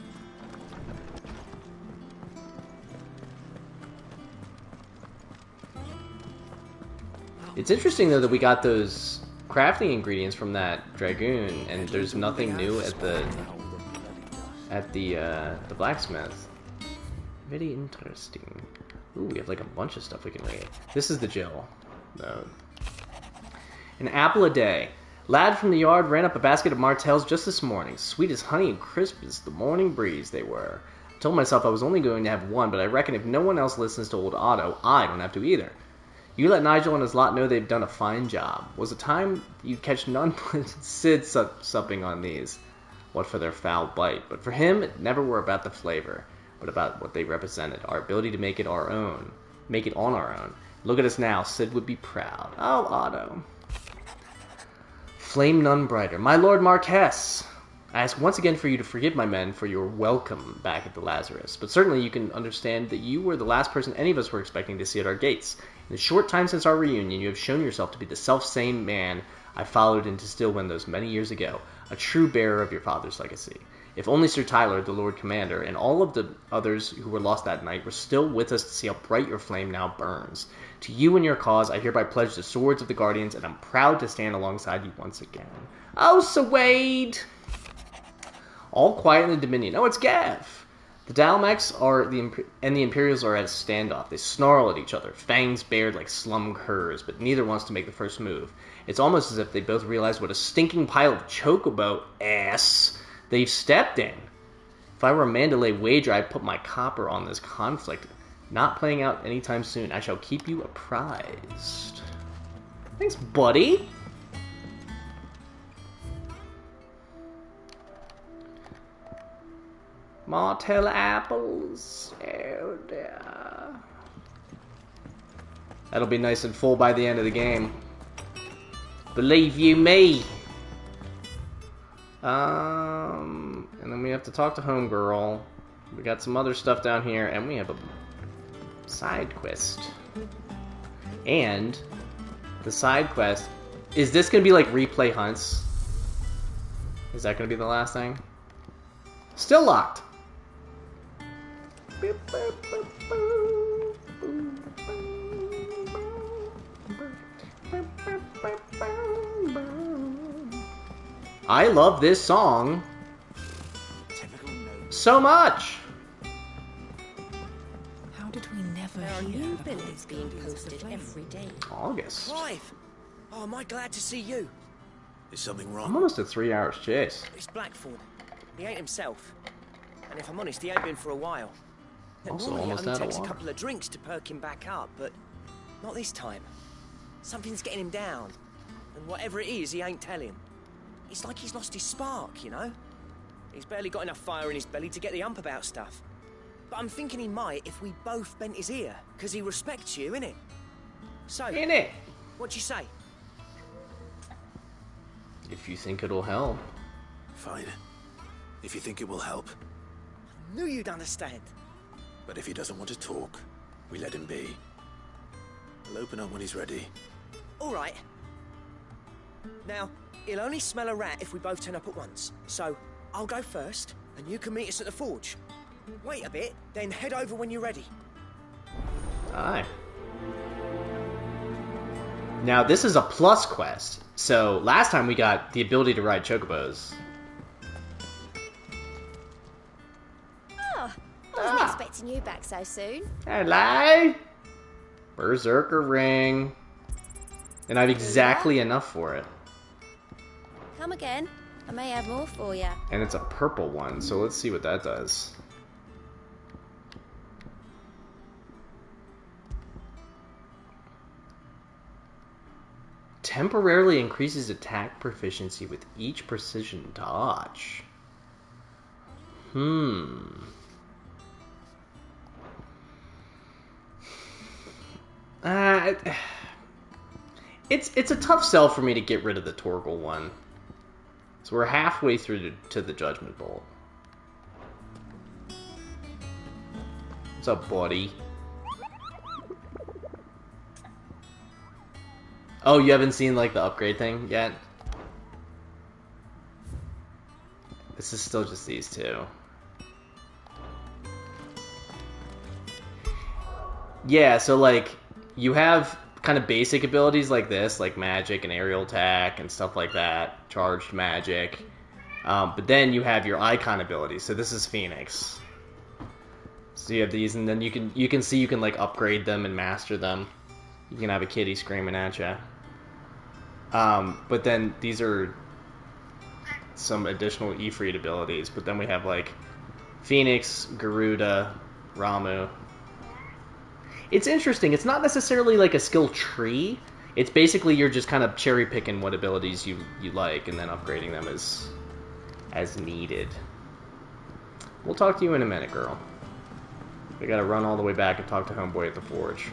It's interesting though that we got those crafting ingredients from that Dragoon, and there's nothing new at the blacksmith. Very interesting. Ooh, we have like a bunch of stuff we can read. This is the Jill node. An apple a day. Lad from the yard ran up a basket of martels just this morning. Sweet as honey and crisp as the morning breeze they were. I told myself I was only going to have one, but I reckon if no one else listens to old Otto, I don't have to either. You let Nigel and his lot know they've done a fine job. Was it time you'd catch none but Sid supping on these? What for their foul bite. But for him, it never were about the flavor, but about what they represented. Our ability to make it our own. Make it on our own. Look at us now. Sid would be proud. Oh, Otto. Flame none brighter. My Lord Marquess, I ask once again for you to forgive my men for your welcome back at the Lazarus, but certainly you can understand that you were the last person any of us were expecting to see at our gates. In the short time since our reunion, you have shown yourself to be the self-same man I followed into Stillwind those many years ago, a true bearer of your father's legacy. If only Sir Tyler, the Lord Commander, and all of the others who were lost that night were still with us to see how bright your flame now burns. To you and your cause, I hereby pledge the swords of the Guardians, and I'm proud to stand alongside you once again. Oh, Wade! All quiet in the Dominion. Oh, it's Gav! The Dalmex and the Imperials are at a standoff. They snarl at each other, fangs bared like slum curs, but neither wants to make the first move. It's almost as if they both realize what a stinking pile of chocobo ass they've stepped in. If I were a Mandalay wager, I'd put my copper on this conflict. Not playing out anytime soon. I shall keep you apprised. Thanks, buddy. Martell apples. Oh dear. That'll be nice and full by the end of the game. Believe you me. And then we have to talk to Homegirl. We got some other stuff down here, and we have a side quest. And the side quest, is this gonna be like replay hunts? Is that gonna be the last thing? Still locked. I love this song so much. How did we never hear New of billets being posted every day. August. Clive! Oh, am I glad to see you? Is something wrong? I'm almost at 3 hours chase. It's Blackthorn. He ain't himself. And if I'm honest, he ain't been for a while. Also Normally, it almost only out of takes a water. couple of drinks to perk him back up, but not this time. Something's getting him down. And whatever it is, he ain't telling. It's like he's lost his spark, you know? He's barely got enough fire in his belly to get the ump about stuff. But I'm thinking he might if we both bent his ear, because he respects you, innit? So, Innit? What'd you say? If you think it'll help. Fine. If you think it will help. Knew you'd understand. But if he doesn't want to talk, we let him be. I'll open up when he's ready. All right. Now, he'll only smell a rat if we both turn up at once. So, I'll go first, and you can meet us at the forge. Wait a bit, then head over when you're ready. Aye. Now, this is a plus quest. So, last time we got the ability to ride chocobos. Oh, I wasn't expecting you back so soon. Hello? Berserker ring. And I have exactly enough for it. Come again. I may have more for you. And it's a purple one, so let's see what that does. Temporarily increases attack proficiency with each precision dodge. It's a tough sell for me to get rid of the Torgal one. So we're halfway through to the Judgment Bolt. What's up, buddy? Oh, you haven't seen, like, the upgrade thing yet? This is still just these two. Yeah, so, like, you have kind of basic abilities like this, like magic and aerial attack and stuff like that, charged magic. But then you have your icon abilities. So this is Phoenix. So you have these, and then you can see you can like upgrade them and master them. You can have a kitty screaming at you. But then these are some additional Ifrit abilities. But then we have like Phoenix, Garuda, Ramu. It's interesting. It's not necessarily like a skill tree. It's basically you're just kind of cherry picking what abilities you like and then upgrading them as needed. We'll talk to you in a minute, girl. We gotta run all the way back and talk to Homeboy at the Forge.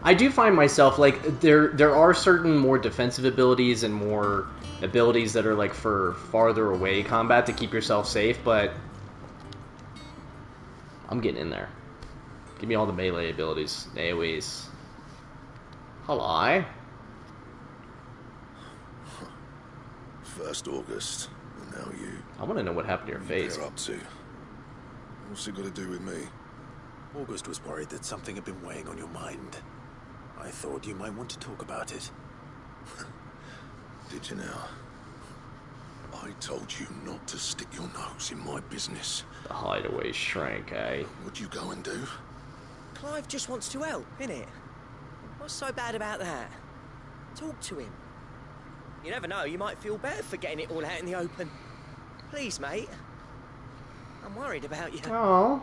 I do find myself, like, there are certain more defensive abilities and more abilities that are, like, for farther away combat to keep yourself safe, but I'm getting in there. Give me all the melee abilities, AoEs. Hello. 1st August, and now you. I want to know what happened to your face. What are up to? What's it got to do with me? August was worried that something had been weighing on your mind. I thought you might want to talk about it. Did you now? I told you not to stick your nose in my business. The hideaway shrank, eh? What'd you go and do? Clive just wants to help, innit? What's so bad about that? Talk to him. You never know, you might feel better for getting it all out in the open. Please, mate. I'm worried about you. Oh.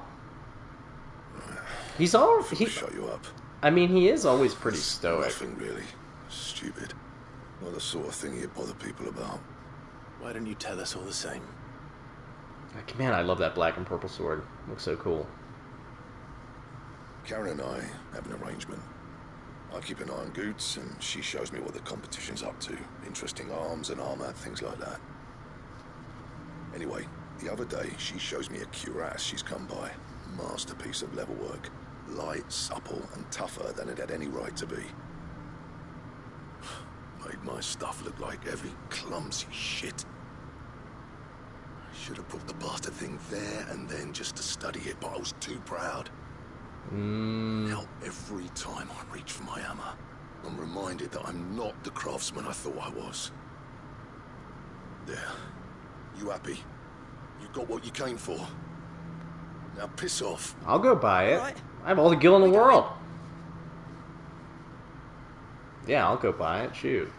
He's all... Shut you up. I mean, he is always pretty stoic. Nothing really. Stupid. Not the sort of thing you bother people about. Why don't you tell us all the same? Like, man, I love that black and purple sword. Looks so cool. Karen and I have an arrangement. I keep an eye on Goots, and she shows me what the competition's up to. Interesting arms and armor, things like that. Anyway, the other day, she shows me a cuirass she's come by. Masterpiece of level work. Light, supple, and tougher than it had any right to be. Made my stuff look like heavy, clumsy shit. I should have put the bastard thing there and then just to study it, but I was too proud. Now, every time I reach for my hammer, I'm reminded that I'm not the craftsman I thought I was. There. You happy? You got what you came for? Now piss off. I'll go buy it. Right. I have all the gil in the world. Yeah, I'll go buy it. Shoot.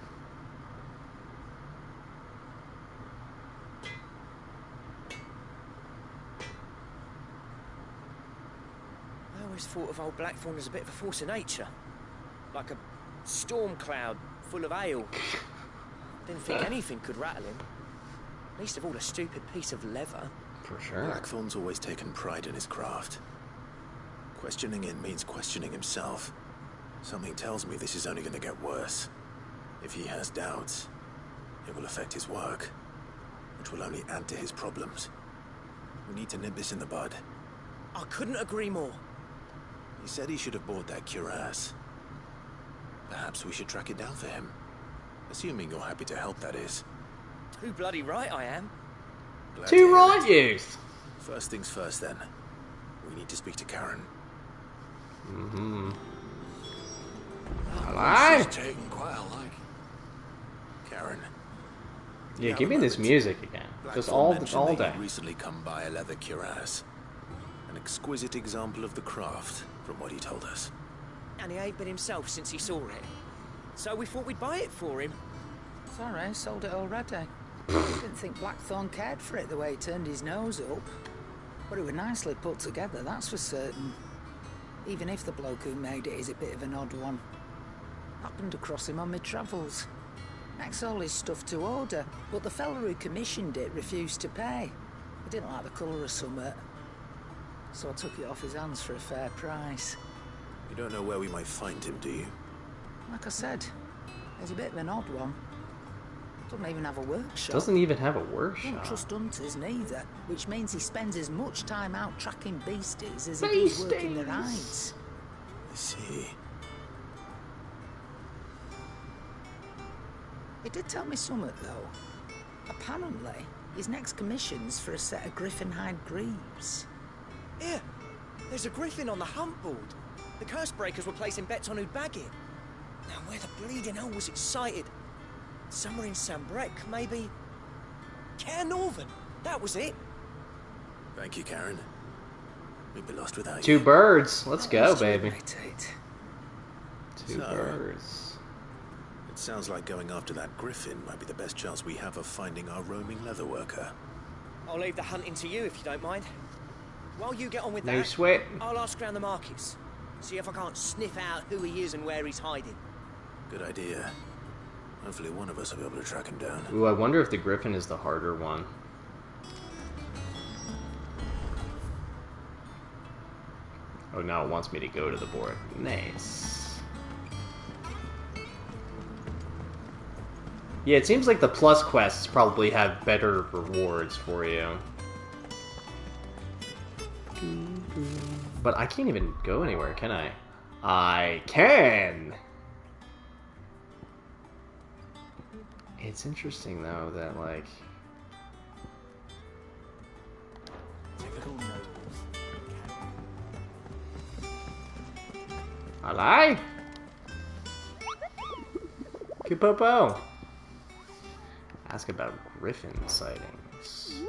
I always thought of old Blackthorn as a bit of a force of nature. Like a storm cloud full of hail. Didn't think anything could rattle him. Least of all a stupid piece of leather. For sure. Blackthorn's always taken pride in his craft. Questioning him means questioning himself. Something tells me this is only going to get worse. If he has doubts, it will affect his work, which will only add to his problems. We need to nip this in the bud. I couldn't agree more. He said he should have bought that cuirass. Perhaps we should track it down for him. Assuming you're happy to help, that is. Too bloody right I am. Too right, youth. First things first, then. We need to speak to Karen. Mm-hmm. Hello? She's taken quite a like. Karen. Yeah, give me this music again. Just all day. Recently come by a leather cuirass. An exquisite example of the craft, from what he told us. And he ain't been himself since he saw it. So we thought we'd buy it for him. Sorry, sold it already. Didn't think Blackthorn cared for it the way he turned his nose up. But it was nicely put together, that's for certain. Even if the bloke who made it is a bit of an odd one. Happened across him on my travels. Makes all his stuff to order, but the fella who commissioned it refused to pay. He didn't like the colour of summit. So I took it off his hands for a fair price. You don't know where we might find him, do you? Like I said, he's a bit of an odd one. Doesn't even have a workshop. Doesn't even have a workshop. Don't trust hunters neither, which means he spends as much time out tracking beasties as he does working their hides. I see. He did tell me something, though. Apparently, his next commission's for a set of griffin hide greaves. Here, there's a griffin on the hunt board. The curse breakers were placing bets on who'd bag it. Now, where the bleeding hell was it sighted? Somewhere in Sambrec, maybe? Caer Northern, that was it. Thank you, Karen. We'd be lost without you. 2 birds. Let's go, baby. 2 So, birds. It sounds like going after that griffin might be the best chance we have of finding our roaming leatherworker. I'll leave the hunting to you if you don't mind. While you get on with No that, sweat. I'll ask around the markets. See if I can't sniff out who he is and where he's hiding. Good idea. Hopefully one of us will be able to track him down. Ooh, I wonder if the griffin is the harder one. Oh, now it wants me to go to the board. Nice. Yeah, it seems like the plus quests probably have better rewards for you. But I can't even go anywhere, can I? I can! It's interesting, though, that, like... Alright! Kupopo! Ask about griffin sightings.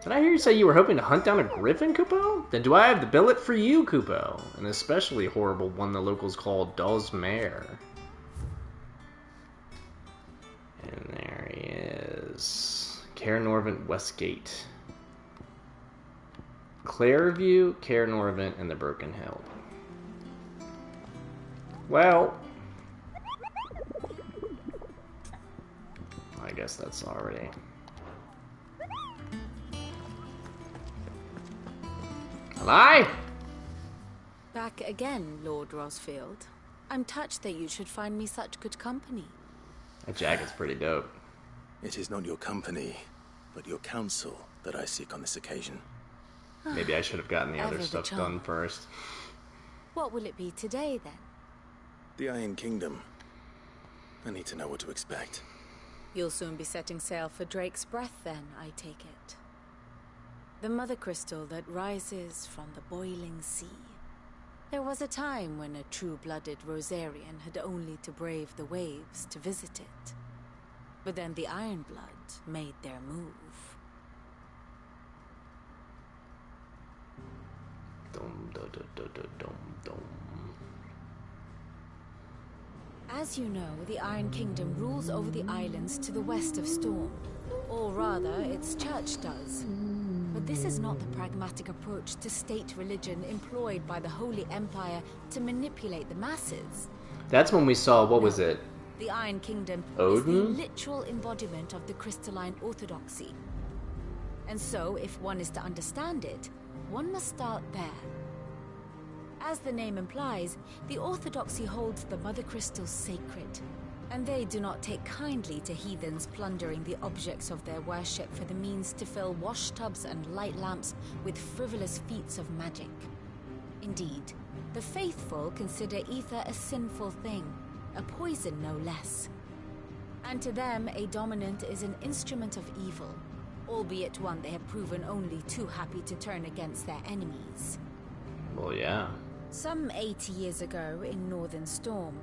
Did I hear you say you were hoping to hunt down a griffin, Kupo? Then do I have the billet for you, Kupo? An especially horrible one the locals call Daw's Mare. And there he is. Caer Norvent Westgate. Clairview, Caer Norvent, and the Broken Hill. Well... I guess that's already... Hello? Back again, Lord Rosfield. I'm touched that you should find me such good company. That jacket's pretty dope. It is not your company, but your counsel that I seek on this occasion. Maybe I should have gotten the other stuff done first. What will it be today, then? The Iron Kingdom. I need to know what to expect. You'll soon be setting sail for Drake's Breath, then, I take it. The mother crystal that rises from the boiling sea. There was a time when a true-blooded Rosarian had only to brave the waves to visit it. But then the Ironblood made their move. As you know, the Iron Kingdom rules over the islands to the west of Storm. Or rather, its church does. But this is not the pragmatic approach to state religion employed by the Holy Empire to manipulate the masses. That's when we saw, what was it? The Iron Kingdom Odin? is the literal embodiment of the crystalline orthodoxy. And so, if one is to understand it, one must start there. As the name implies, the orthodoxy holds the mother crystals sacred, and they do not take kindly to heathens plundering the objects of their worship for the means to fill washtubs and light lamps with frivolous feats of magic. Indeed, the faithful consider ether a sinful thing, a poison no less. And to them, a dominant is an instrument of evil, albeit one they have proven only too happy to turn against their enemies. Well, yeah. Some 80 years ago in Northern Storm,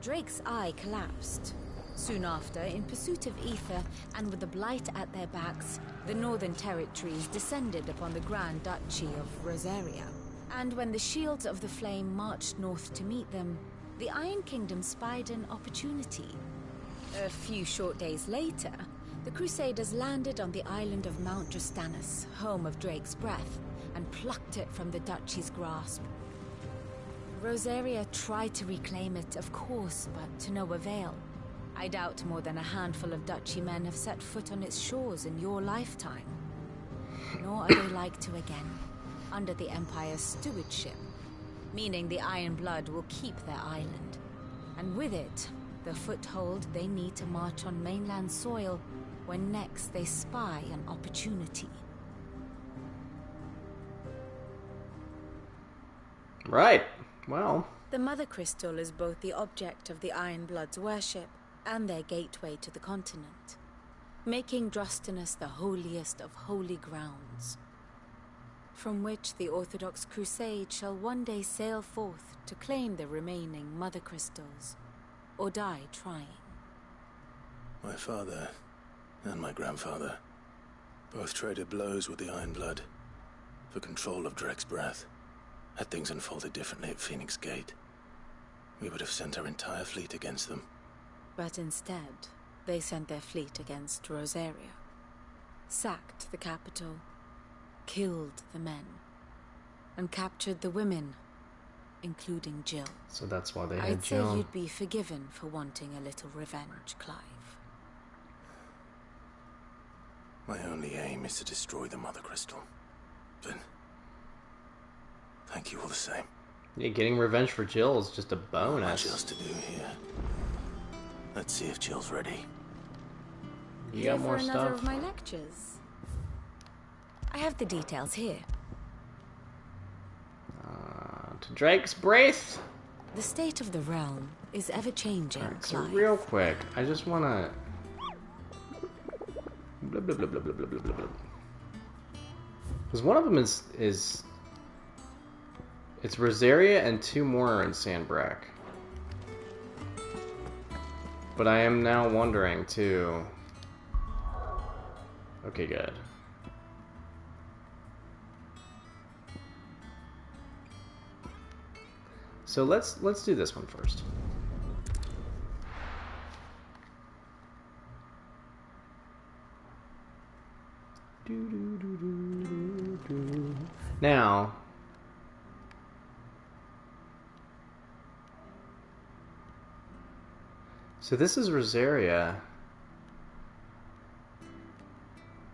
Drake's eye collapsed. Soon after, in pursuit of ether and with the Blight at their backs, the Northern Territories descended upon the Grand Duchy of Rosaria. And when the Shields of the Flame marched north to meet them, the Iron Kingdom spied an opportunity. A few short days later, the Crusaders landed on the island of Mount Justanus, home of Drake's breath, and plucked it from the Duchy's grasp. Rosaria tried to reclaim it, of course, but to no avail. I doubt more than a handful of Duchy men have set foot on its shores in your lifetime. Nor are they like to again, under the Empire's stewardship, meaning the Iron Blood will keep their island. And with it, the foothold they need to march on mainland soil when next they spy an opportunity. Right. Well. The Mother Crystal is both the object of the Iron Blood's worship and their gateway to the continent, making Drostanus the holiest of holy grounds, from which the Orthodox Crusade shall one day sail forth to claim the remaining Mother Crystals, or die trying. My father and my grandfather both traded blows with the Iron Blood for control of Drake's breath. Had things unfolded differently at Phoenix Gate, we would have sent our entire fleet against them. But instead, they sent their fleet against Rosaria, sacked the capital, killed the men, and captured the women, including Jill. So that's why they had Jill. I'd say you'd be forgiven for wanting a little revenge, Clive. My only aim is to destroy the Mother Crystal. But thank you all the same. Yeah, getting revenge for Jill is just a bonus. Much else to do here. Let's see if Jill's ready. You got more stuff? Another of my lectures. I have the details here. To Drake's breath. The state of the realm is ever changing. Right, so real quick, I just want to. Blah blah blah blah blah blah blah blah. Because one of them is it's Rosaria and two more are in Sandbrack. But I am now wondering too. Okay, good. So let's do this one first. Now, so this is Rosaria,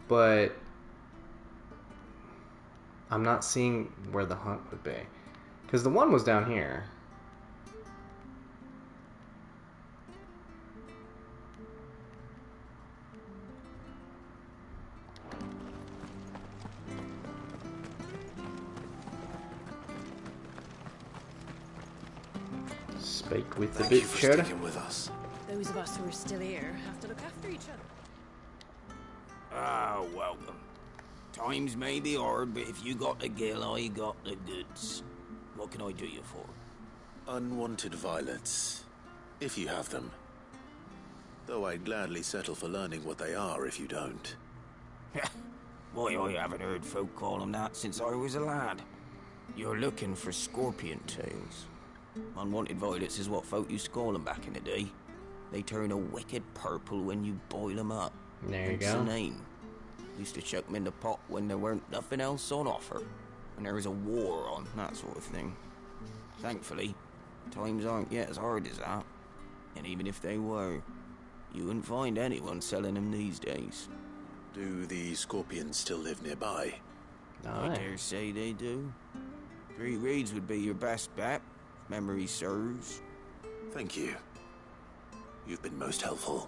but I'm not seeing where the hunt would be. Because the one was down here. Speak with the Thank you for butcher. sticking with us. Those of us who are still here have to look after each other. Ah, welcome. Times may be hard, but if you got the gill, I got the goods. What can I do you for? Unwanted violets, if you have them. Though I'd gladly settle for learning what they are if you don't. Boy, I haven't heard folk call them that since I was a lad. You're looking for scorpion tails. Unwanted violets is what folk used to call them back in the day. They turn a wicked purple when you boil them up. There you That's go. the name. Used to chuck them in the pot when there weren't nothing else on offer. When there was a war on, that sort of thing. Thankfully, times aren't yet as hard as that. And even if they were, you wouldn't find anyone selling them these days. Do the scorpions still live nearby? I dare say they do. 3 Reeds would be your best bet, if memory serves. Thank you. You've been most helpful.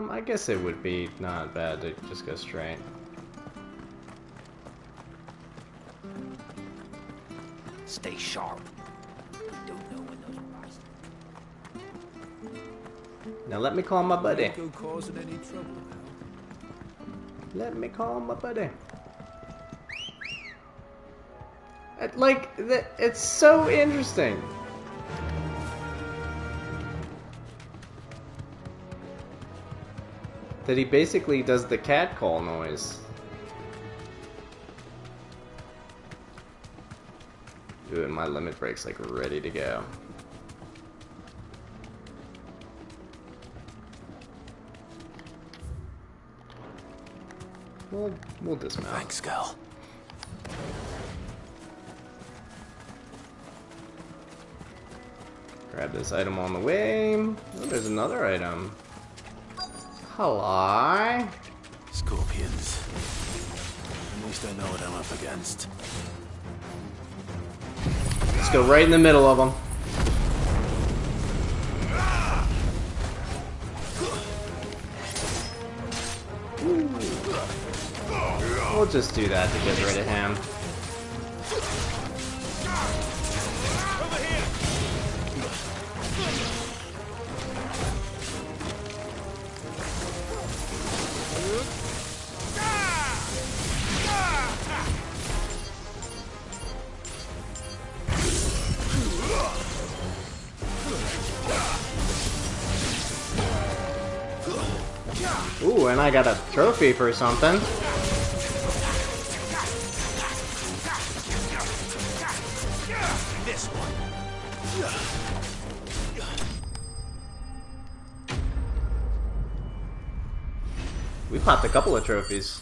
I guess it would be not bad to just go straight. Stay sharp. You don't know when those Now let me call my buddy. Ain't go causing any trouble now. Let me call my buddy. It's so interesting. That he basically does the cat call noise. Ooh, and my limit break's like ready to go. We'll dismount. Thanks, Gal. Grab this item on the way. Oh, there's another item. Hello. Scorpions. At least I know what I'm up against. Let's go right in the middle of them. We'll just do that to get rid of him. Ooh, and I got a trophy for something. This one. We popped a couple of trophies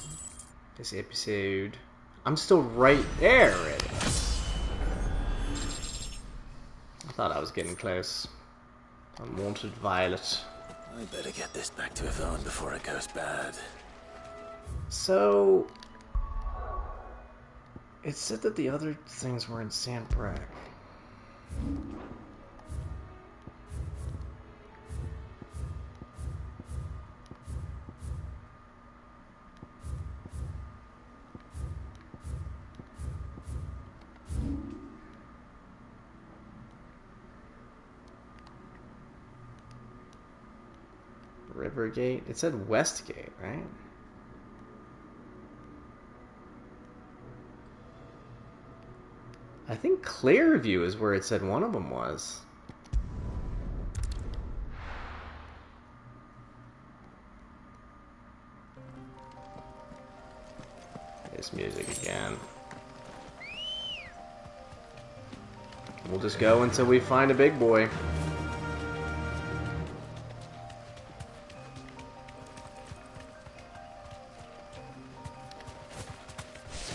this episode. I'm still right there. I thought I was getting close. Unwanted violet. I better get this back to Yvonne before it goes bad. So, it said that the other things were in St. Brack. Rivergate? It said Westgate, right? I think Clearview is where it said one of them was. This music again. We'll just go until we find a big boy.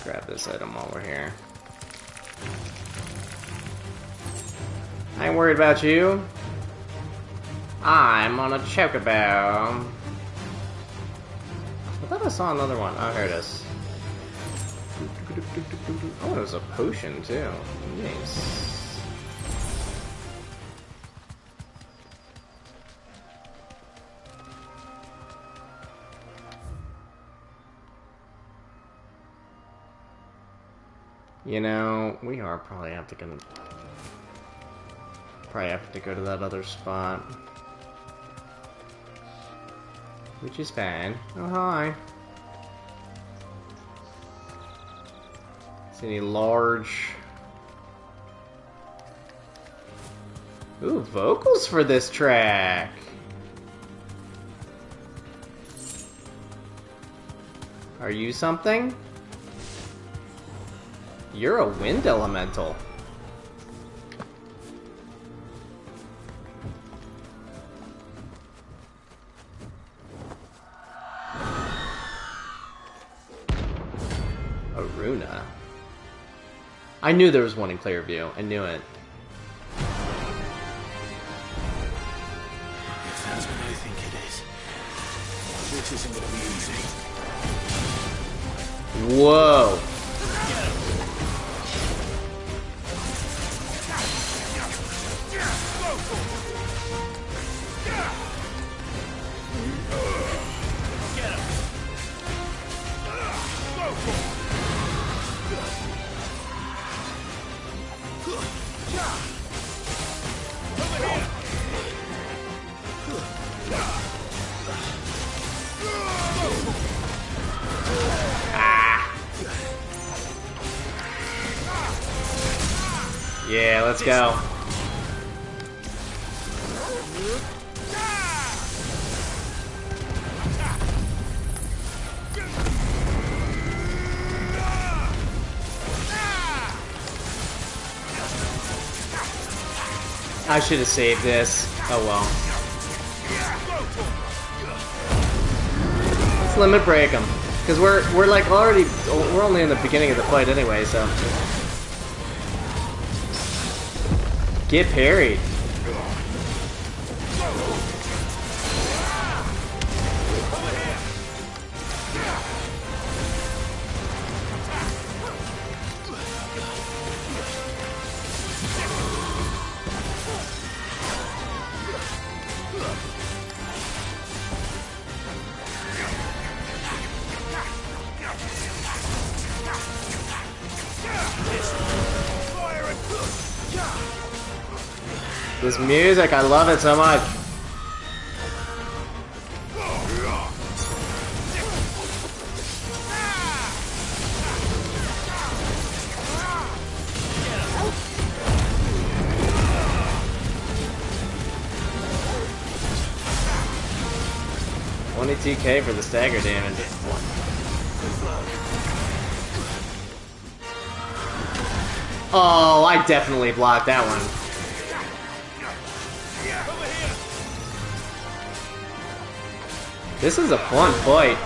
Grab this item while we're here. I ain't worried about you. I'm on a chocobo. I thought I saw another one. Oh, here it is. Oh, there's a potion too. Nice. You know, we are probably have to go to that other spot, which is fine. Oh hi. See any large? Ooh, vocals for this track. Are you something? You're a wind elemental. Aruna. I knew there was one in Clearview. I knew it. If that's what I think it is, this isn't gonna be easy. Whoa. Yeah, let's go. I should have saved this. Oh well. Let's limit break them, because we're like we're only in the beginning of the fight anyway, so get parried. This music, I love it so much. $22K for the stagger damage. Oh, I definitely blocked that one. This is a fun fight.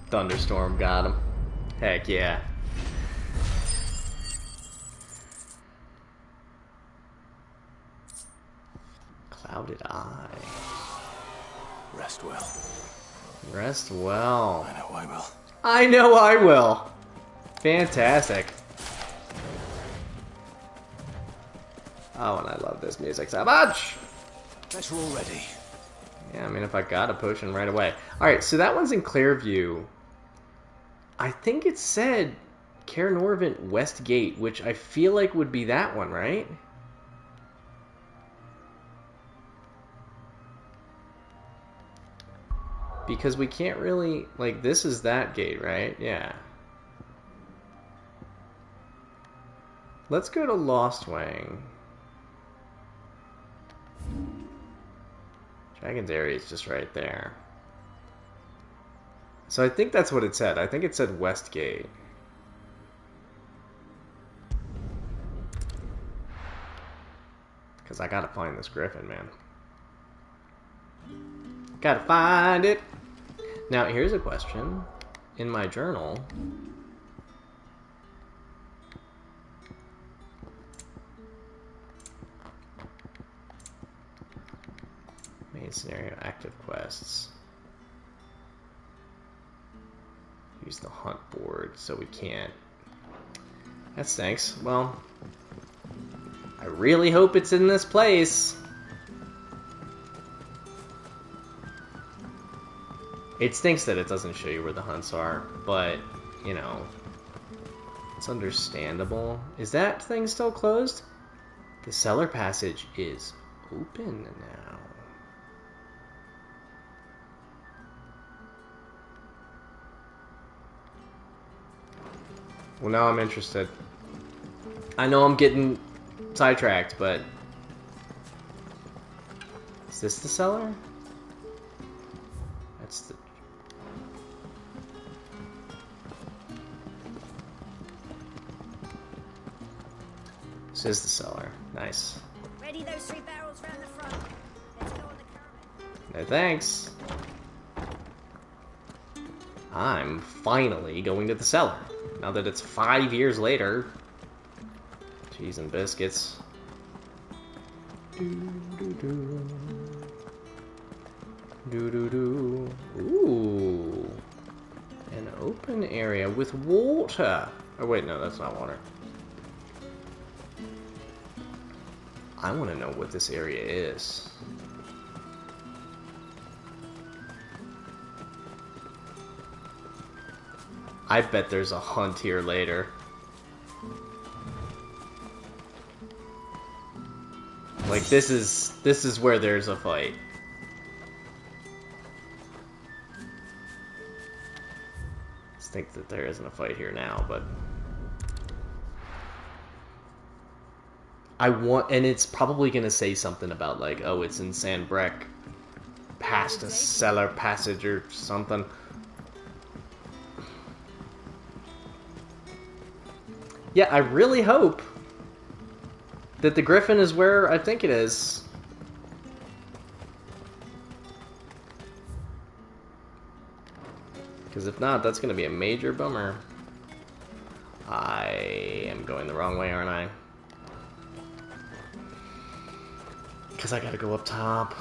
Thunderstorm got him. Heck yeah. Clouded Eye. Rest well. Rest well. I know I will. I know I will. Fantastic. Oh, and I love this music so much. Bet you're all ready. Yeah, I mean, if I got a potion right away. Alright, so that one's in Clearview. I think it said Caer Norvent West Gate, which I feel like would be that one, right? Because we can't really... Like, this is that gate, right? Yeah. Let's go to Lost Wing. Dragon's Area is just right there. So I think that's what it said. I think it said Westgate. Because I gotta find this griffin, man. Gotta find it! Now, here's a question. In my journal... Main scenario, active quests. Use the hunt board, so we can't. That stinks. Well, I really hope it's in this place. It stinks that it doesn't show you where the hunts are, but, you know, it's understandable. Is that thing still closed? The cellar passage is open now. Well, now I'm interested. I know I'm getting sidetracked, but... Is this the cellar? That's the... This is the cellar. Nice. Ready those 3 barrels round the front. Let's go on the caravan. No thanks. I'm finally going to the cellar. Now that it's 5 years later. Cheese and biscuits. Ooh. An open area with water. Oh wait, no, that's not water. I want to know what this area is. I bet there's a hunt here later. Like this is where there's a fight. think that there isn't a fight here now, but I want, and it's probably gonna say something about like, oh, it's in San Brec, past a cellar passage or something. Yeah, I really hope that the Griffin is where I think it is. Because if not, that's going to be a major bummer. I am going the wrong way, aren't I? Because I got to go up top.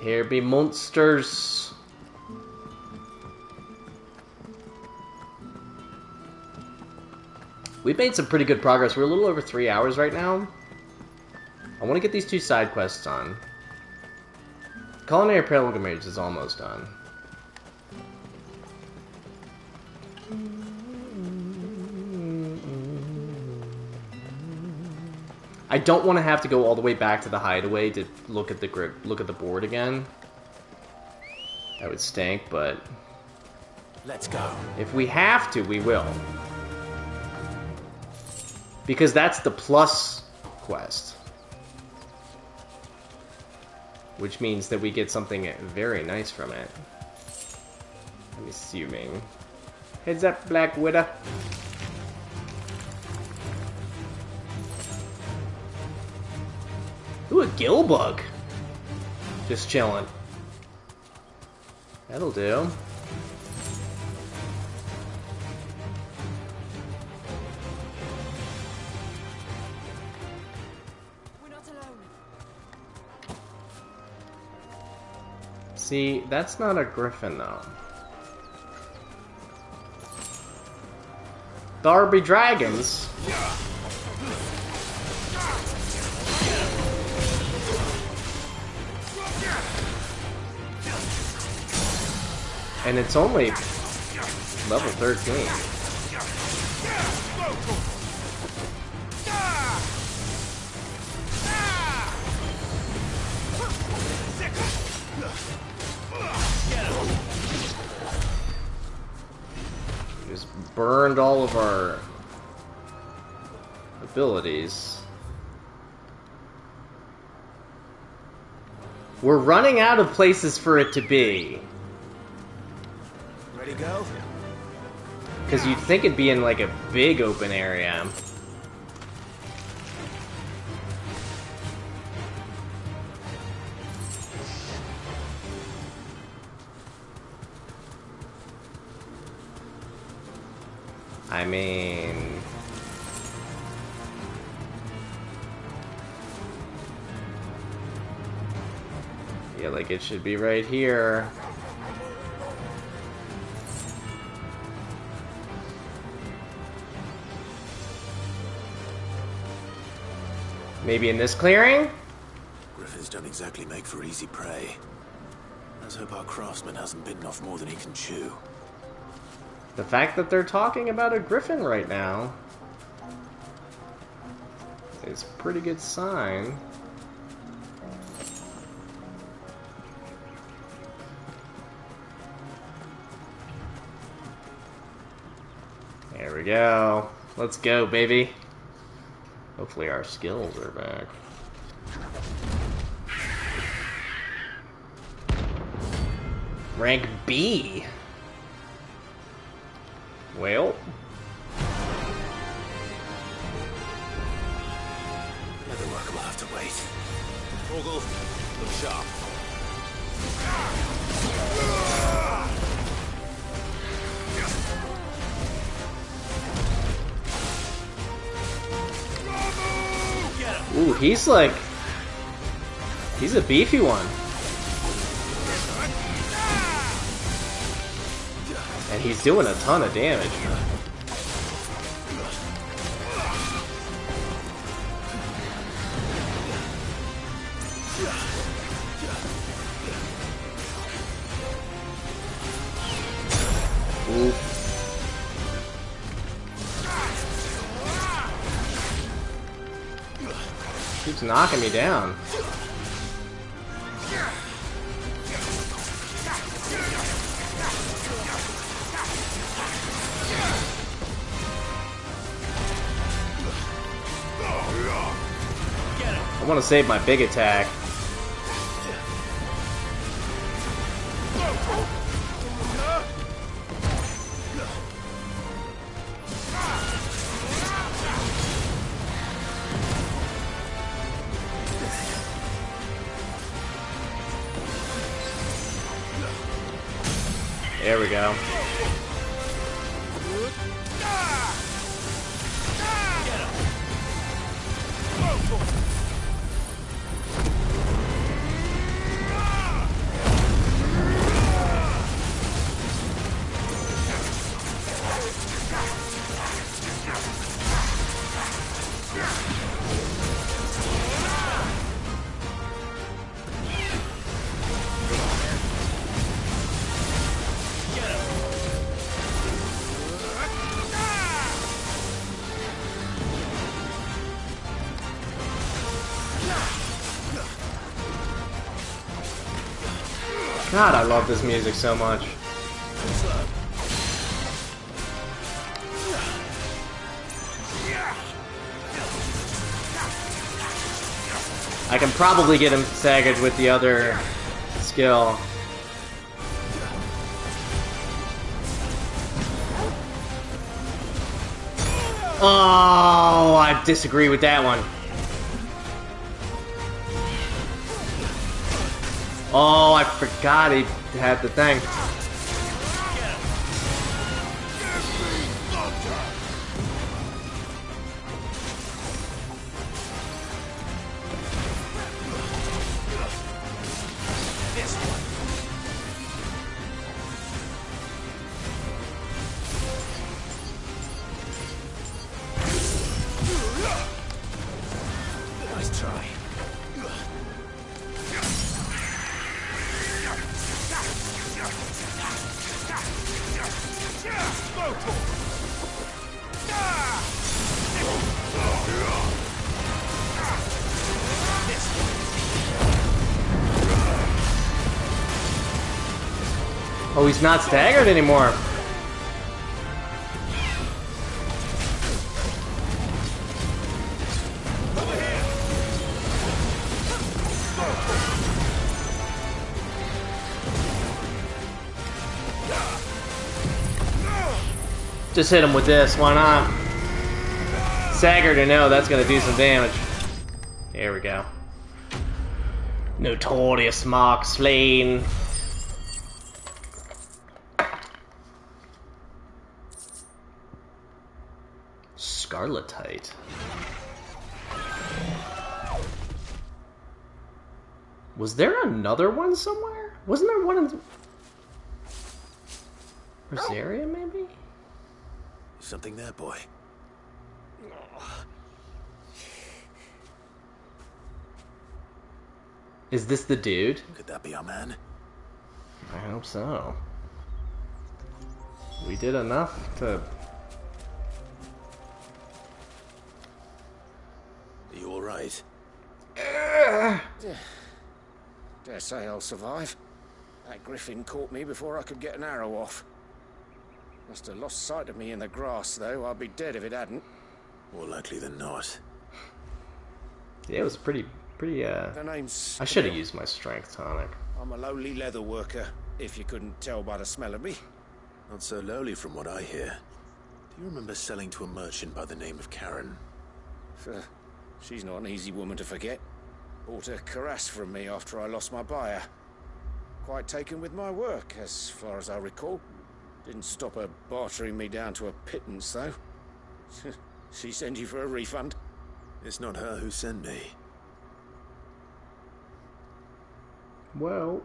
Here be monsters. We've made some pretty good progress. We're a little over 3 hours right now. I want to get these 2 side quests on. Culinary Pilgrimage is almost done. I don't want to have to go all the way back to the hideaway to look at the board again. That would stink, but let's go. If we have to, we will. Because that's the plus quest. Which means that we get something very nice from it. I'm assuming. Heads up, Black Widow. Ooh, a gill bug. Just chilling. That'll do. We're not alone. See, that's not a griffin, though. Darby Dragons. And it's only level 13. Just burned all of our abilities. We're running out of places for it to be. Ready to go? Because you'd think it'd be in like a big open area. I mean... yeah, like it should be right here. Maybe in this clearing? Griffins don't exactly make for easy prey. Let's hope our craftsman hasn't bitten off more than he can chew. The fact that they're talking about a griffin right now is a pretty good sign. There we go. Let's go, baby. Hopefully our skills are back. Rank B. Well. Never work will have to wait. Torgal, look sharp. Ooh, he's like... he's a beefy one. And he's doing a ton of damage. Ooh. Keeps knocking me down. want to save my big attack. There we go. God, I love this music so much. I can probably get him staggered with the other skill. Oh, I disagree with that one. Oh, I forgot he had the thing. Nice try. Oh, he's not staggered anymore. Just hit him with this, why not? Staggered or no, that's gonna do some damage. There we go. Notorious mark slain. Scarletite. Was there another one somewhere? Wasn't there one in Rosaria, maybe? Something there, boy. Is this the dude? Could that be our man? I hope so. We did enough to... Are you alright? Dare say I'll survive. That griffin caught me before I could get an arrow off. Must have lost sight of me in the grass, though. I'd be dead if it hadn't. More likely than not. Yeah, it was pretty, The name's... I should have used my strength tonic. I'm a lowly leather worker, if you couldn't tell by the smell of me. Not so lowly from what I hear. Do you remember selling to a merchant by the name of Karen? She's not an easy woman to forget. Bought a cuirass from me after I lost my buyer. Quite taken with my work, as far as I recall. Didn't stop her bartering me down to a pittance, though. She sent you for a refund? It's not her who sent me. Well...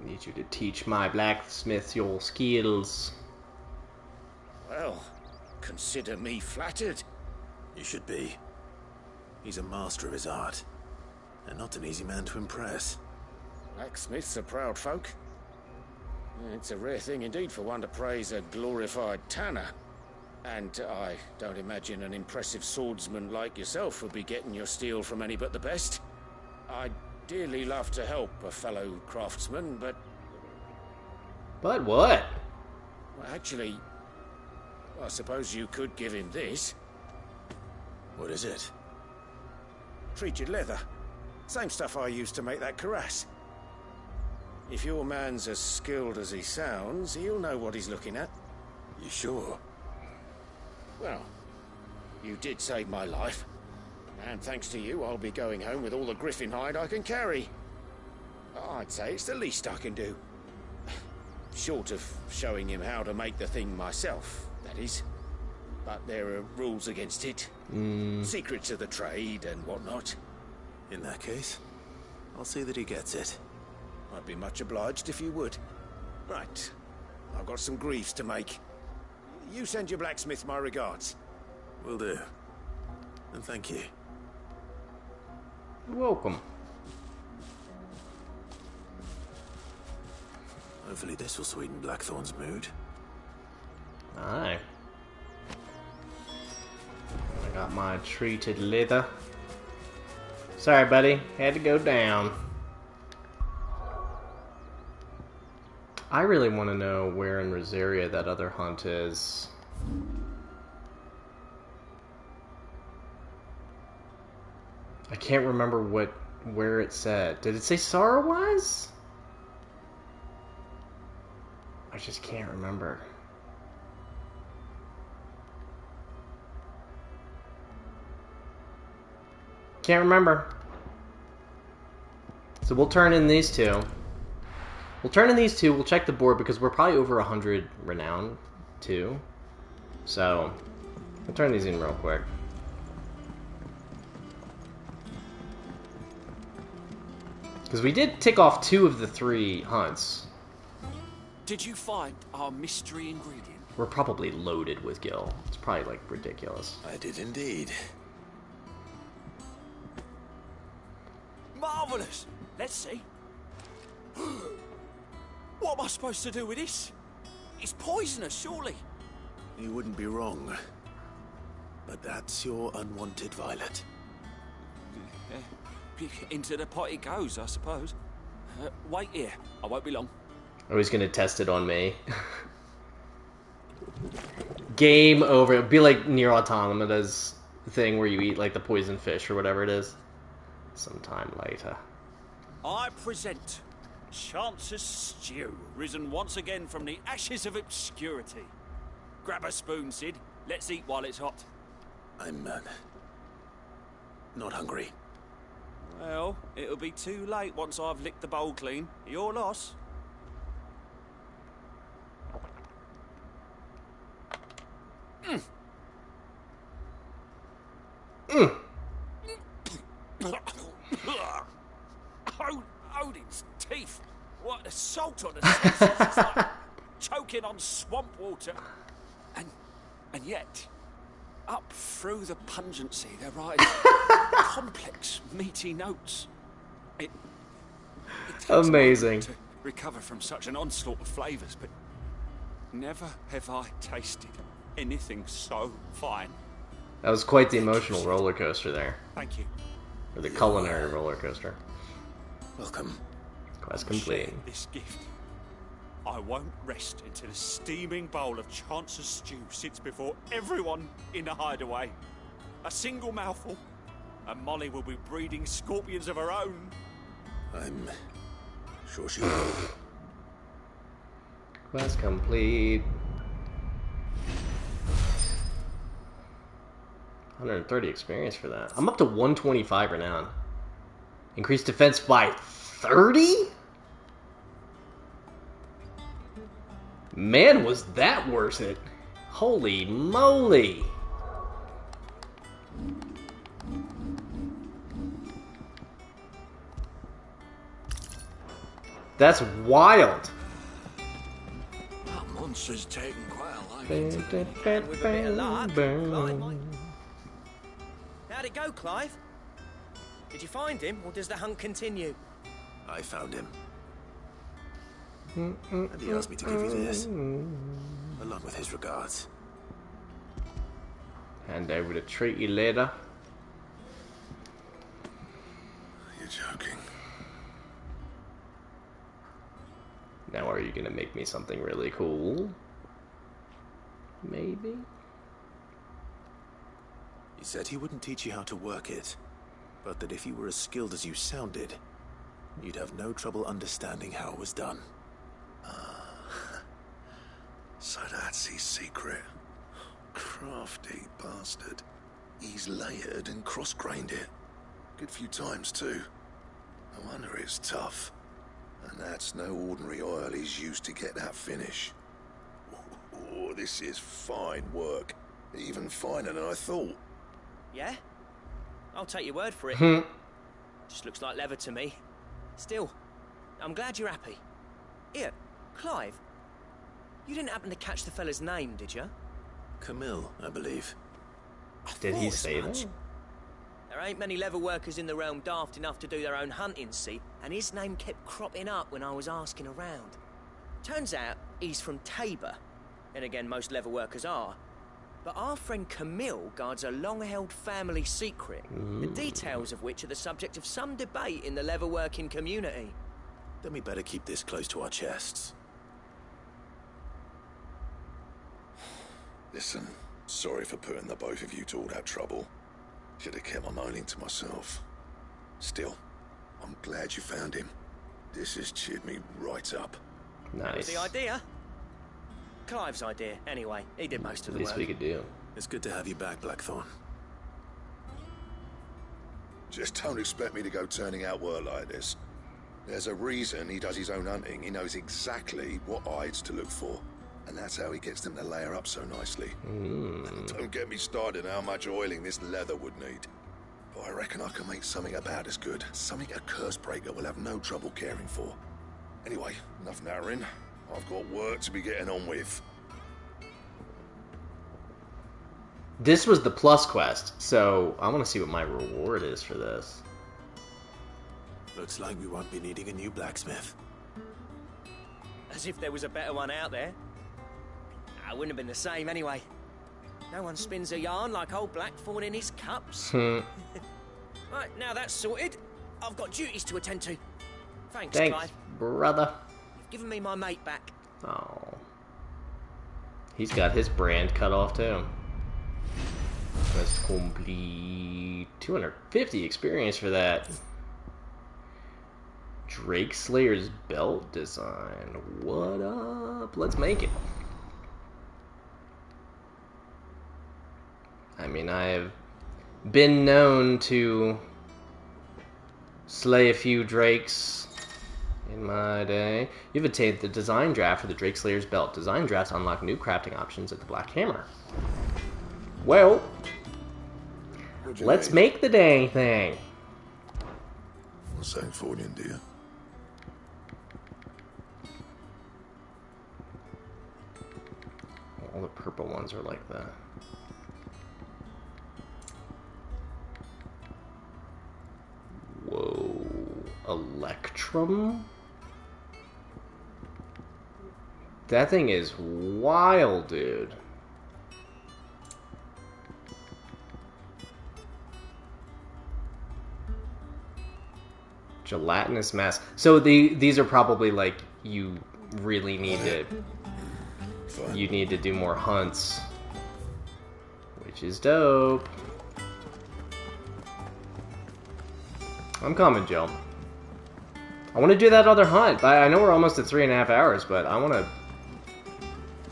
I need you to teach my blacksmith your skills. Well, consider me flattered. You should be. He's a master of his art. And not an easy man to impress. Blacksmiths are proud folk. It's a rare thing indeed for one to praise a glorified tanner. And I don't imagine an impressive swordsman like yourself would be getting your steel from any but the best. I'd dearly love to help a fellow craftsman, but... But what? Well, actually, I suppose you could give him this. What is it? Treated leather. Same stuff I used to make that cuirass. If your man's as skilled as he sounds, he'll know what he's looking at. You sure? Well, you did save my life. And thanks to you, I'll be going home with all the griffin hide I can carry. I'd say it's the least I can do. Short of showing him how to make the thing myself, that is. But there are rules against it. Secrets of the trade and whatnot. In that case, I'll see that he gets it. I'd be much obliged if you would. Right. I've got some greaves to make. You send your blacksmith my regards. Will do. And thank you. You're welcome. Hopefully this will sweeten Blackthorn's mood. Aye. I got my treated leather. Sorry, buddy. Had to go down. I really want to know where in Rosaria that other hunt is. I can't remember where it said. Did it say Sorrowwise? I just can't remember. Can't remember. So we'll turn in these two. We'll check the board because we're probably over 100 renown too. So we'll turn these in real quick. Because we did tick off 2 of the 3 hunts. Did you find our mystery ingredient? We're probably loaded with gil. It's probably like ridiculous. I did indeed. Marvellous! Let's see. What am I supposed to do with this? It's poisonous, surely. You wouldn't be wrong. But that's your unwanted violet. Into the pot it goes, I suppose. Wait here. I won't be long. Oh, he's gonna test it on me. Game over. It'd be like Nier Automata's thing where you eat like the poison fish or whatever it is. Sometime later. I present Chance's Stew, risen once again from the ashes of obscurity. Grab a spoon, Sid. Let's eat while it's hot. I'm not hungry. Well, it'll be too late once I've licked the bowl clean. Your loss. Odin's teeth. What assault on the senses. It's like choking on swamp water. And yet, up through the pungency, there rise complex, meaty notes. It takes amazing to recover from such an onslaught of flavours, but never have I tasted anything so fine. That was quite the emotional roller coaster there. Thank you. Or the culinary roller coaster. Welcome. Quest complete. This gift. I won't rest until a steaming bowl of Chance's Stew sits before everyone in the hideaway. A single mouthful, and Molly will be breeding scorpions of her own. I'm sure she will. Quest complete. 130 experience for that. I'm up to 125 renown. Increased defense by 30? Man, was that worth it. Holy moly. That's wild. That monster's taken quite a liking to me. And with a bit of luck, Clive. How'd it go, Clive? Did you find him, or does the hunt continue? I found him. And he asked me to give you this, along with his regards. Hand over to treat you later. You're joking. Now are you gonna make me something really cool? Maybe? He said he wouldn't teach you how to work it, but that if you were as skilled as you sounded, you'd have no trouble understanding how it was done. So that's his secret. Crafty bastard. He's layered and cross-grained it. Good few times, too. No wonder it's tough. And that's no ordinary oil he's used to get that finish. Oh, this is fine work. Even finer than I thought. Yeah? I'll take your word for it. Just looks like leather to me. Still, I'm glad you're happy. Here, Clive. You didn't happen to catch the fella's name, did you? Camille, I believe. Did he say that? There ain't many leather workers in the realm daft enough to do their own hunting, see? And his name kept cropping up when I was asking around. Turns out he's from Tabor. And again, most leather workers are. But our friend Camille guards a long-held family secret, the details of which are the subject of some debate in the leather-working community. Then we better keep this close to our chests. Listen, sorry for putting the both of you to all that trouble. Should have kept my moaning to myself. Still, I'm glad you found him. This has cheered me right up. Nice. That was the idea. Clive's idea, anyway. He did most of the work. Least we could do. It's good to have you back, Blackthorn. Just don't expect me to go turning out work like this. There's a reason he does his own hunting. He knows exactly what hides to look for. And that's how he gets them to layer up so nicely. Don't get me started on how much oiling this leather would need. But I reckon I can make something about as good. Something a Cursebreaker will have no trouble caring for. Anyway, enough narrowing. I've got work to be getting on with. This was the plus quest, so I want to see what my reward is for this. Looks like we won't be needing a new blacksmith. As if there was a better one out there. I wouldn't have been the same anyway. No one spins a yarn like old Blackthorn in his cups. Right, now that's sorted. I've got duties to attend to. Thanks, Clive. Brother. You've given me my mate back. Oh. He's got his brand cut off too. That's complete 250 experience for that. Drake Slayer's belt design. What up? Let's make it. I mean, I have been known to slay a few drakes in my day. You've attained the design draft for the Drake Slayer's belt. Design drafts unlock new crafting options at the Black Hammer. Well, let's make the dang thing. What's that for you, dear? All the purple ones are like that. Whoa. Electrum? That thing is wild, dude. Gelatinous mass. So these are probably like you really need to. You need to do more hunts, which is dope. I'm coming, Joe. I want to do that other hunt. I know we're almost at 3.5 hours, but I want to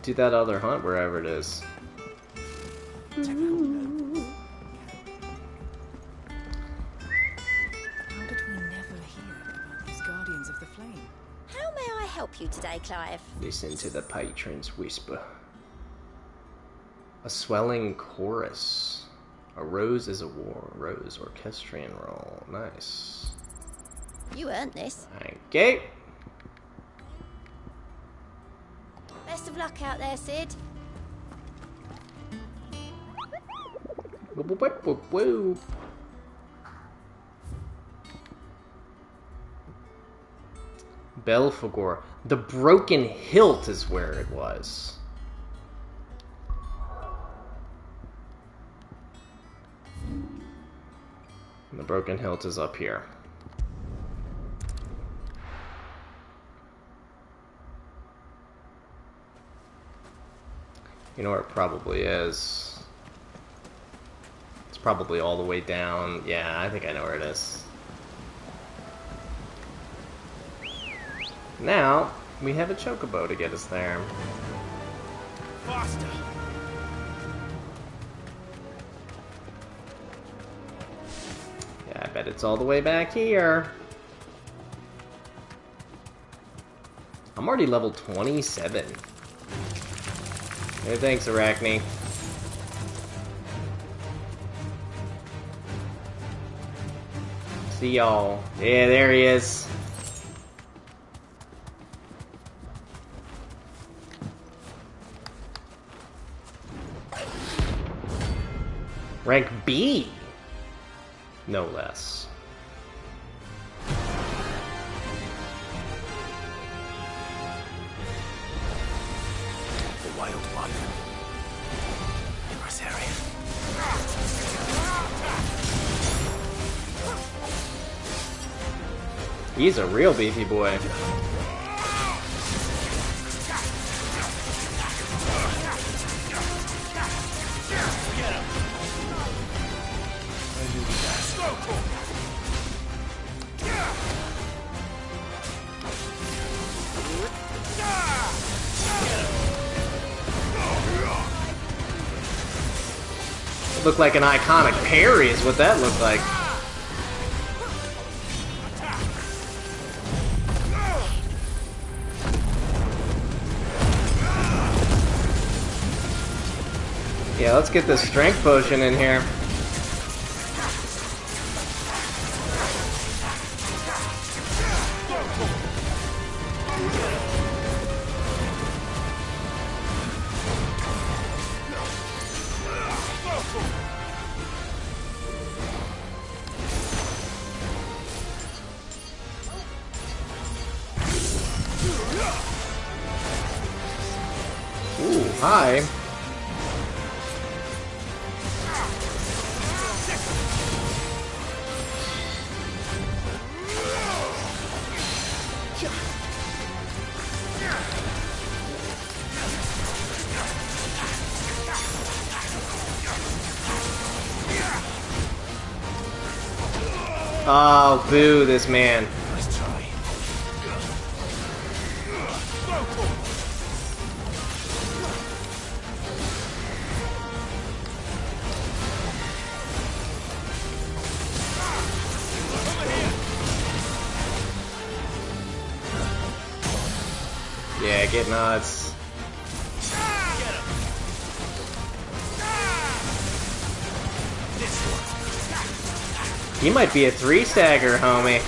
do that other hunt wherever it is. How did we never hear about these Guardians of the Flame? How may I help you today, Clive? Listen to the patron's whisper. A swelling chorus. A rose is a war. Rose orchestrion roll. Nice. You earned this. Okay. Best of luck out there, Sid. Woo. Belphegor. The broken hilt is where it was. And the broken hilt is up here. You know where it probably is. It's probably all the way down. Yeah, I think I know where it is. Now, we have a chocobo to get us there. Faster! Yeah, I bet it's all the way back here. I'm already level 27. Hey, thanks, Arachne. See y'all. Yeah, there he is. Rank B, no less. The wild one. In this area. He's a real beefy boy. Looked like an iconic parry is what that looked like. Yeah, let's get this strength potion in here. Ooh, hi. Oh, boo this man. Yeah, get nuts. He might be a 3-stagger, homie.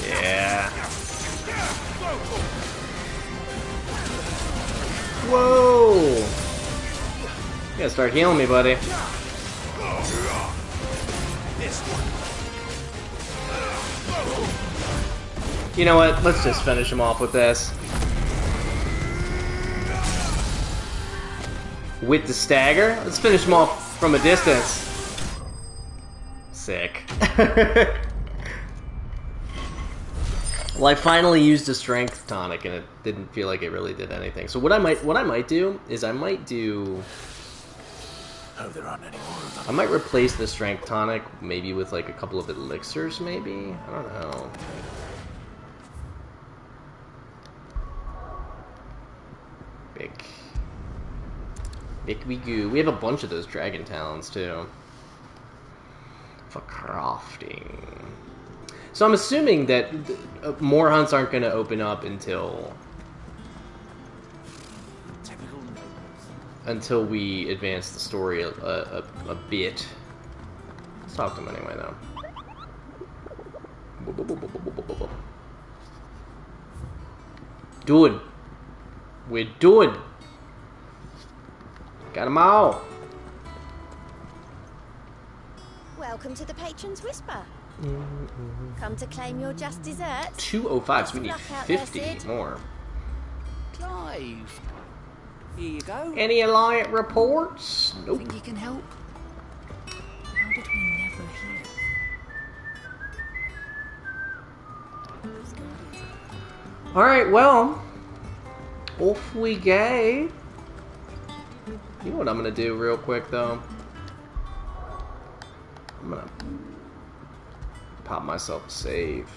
Yeah. Whoa! You gotta start healing me, buddy. You know what? Let's just finish him off with this. With the stagger? Let's finish him off from a distance. Sick. Well, I finally used a strength tonic, and it didn't feel like it really did anything. So what I might do is I might replace the strength tonic maybe with like a couple of elixirs, maybe. I don't know. Big we goo. We have a bunch of those dragon talons too for crafting. So I'm assuming that more hunts aren't going to open up until we advance the story a bit. Let's talk to him anyway, though. We're doing. Got them all. Welcome to the Patron's Whisper. Come to claim your just desserts. 205, so we need Luck out there, 50 Sid. more. Clive. Here you go. Any alliance reports? Nope. Think you can help? How did we never hear? Alright, well, off we go. You know what I'm gonna do real quick though? I'm gonna pop myself a save.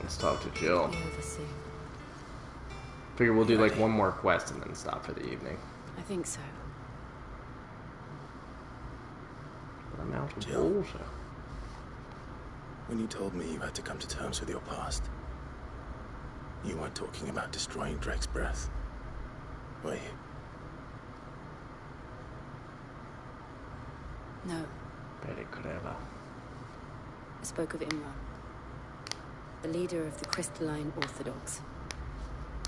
Let's talk to Jill. Figure we'll do like one more quest and then stop for the evening. I think so. But I'm out of Jill. bullshit. When you told me you had to come to terms with your past, you weren't talking about destroying Drake's breath, were you? No. Very clever. I spoke of Imran, the leader of the Crystalline Orthodox.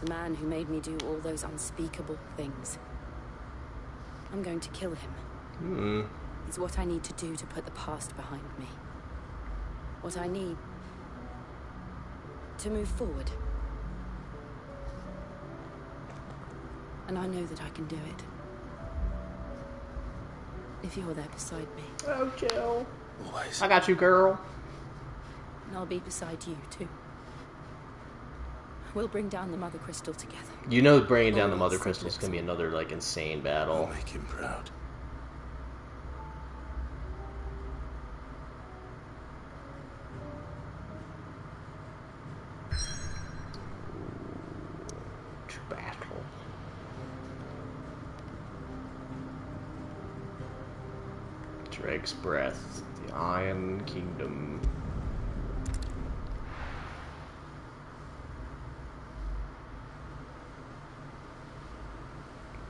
The man who made me do all those unspeakable things. I'm going to kill him. It's what I need to do to put the past behind me. What I need to move forward. And I know that I can do it. If you're there beside me. Oh, Jill. Always. I got you, girl. And I'll be beside you, too. We'll bring down the Mother Crystal together. You know bringing down the Mother Crystal is going to be another, like, insane battle. I'll make him proud. Battle. Drake's Breath. The Iron Kingdom.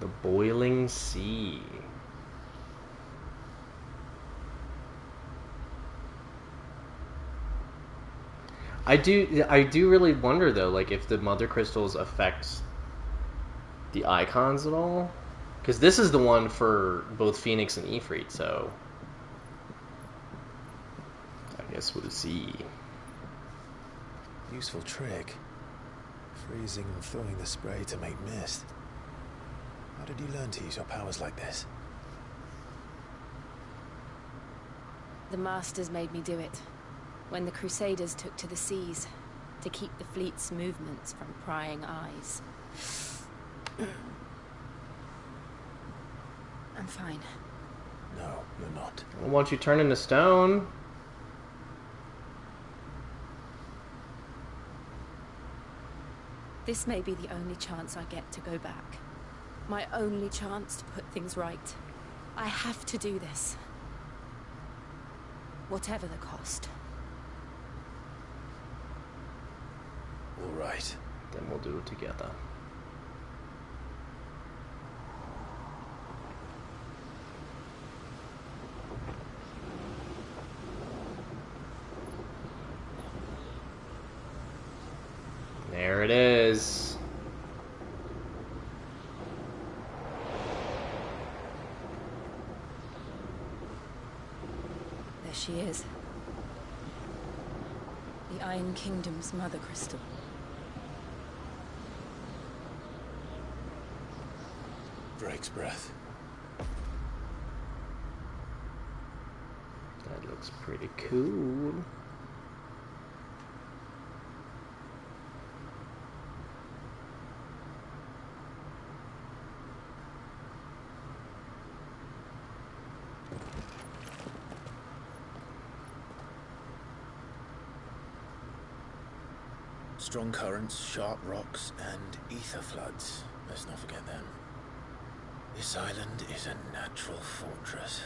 The Boiling Sea. I do really wonder though, like if the Mother Crystals affect the Eikons at all, because this is the one for both Phoenix and Ifrit, so I guess we'll see. Useful trick. Freezing and throwing the spray to make mist. How did you learn to use your powers like this? The Masters made me do it. When the Crusaders took to the seas to keep the fleet's movements from prying eyes. I'm fine. No, you're not. Well, won't you turn into stone? This may be the only chance I get to go back. My only chance to put things right. I have to do this. Whatever the cost. All right. Then we'll do it together. There it is. There she is. The Iron Kingdom's Mother Crystal. Drake's Breath. That looks pretty cool. Strong currents, sharp rocks, and ether floods. Let's not forget them. This island is a natural fortress.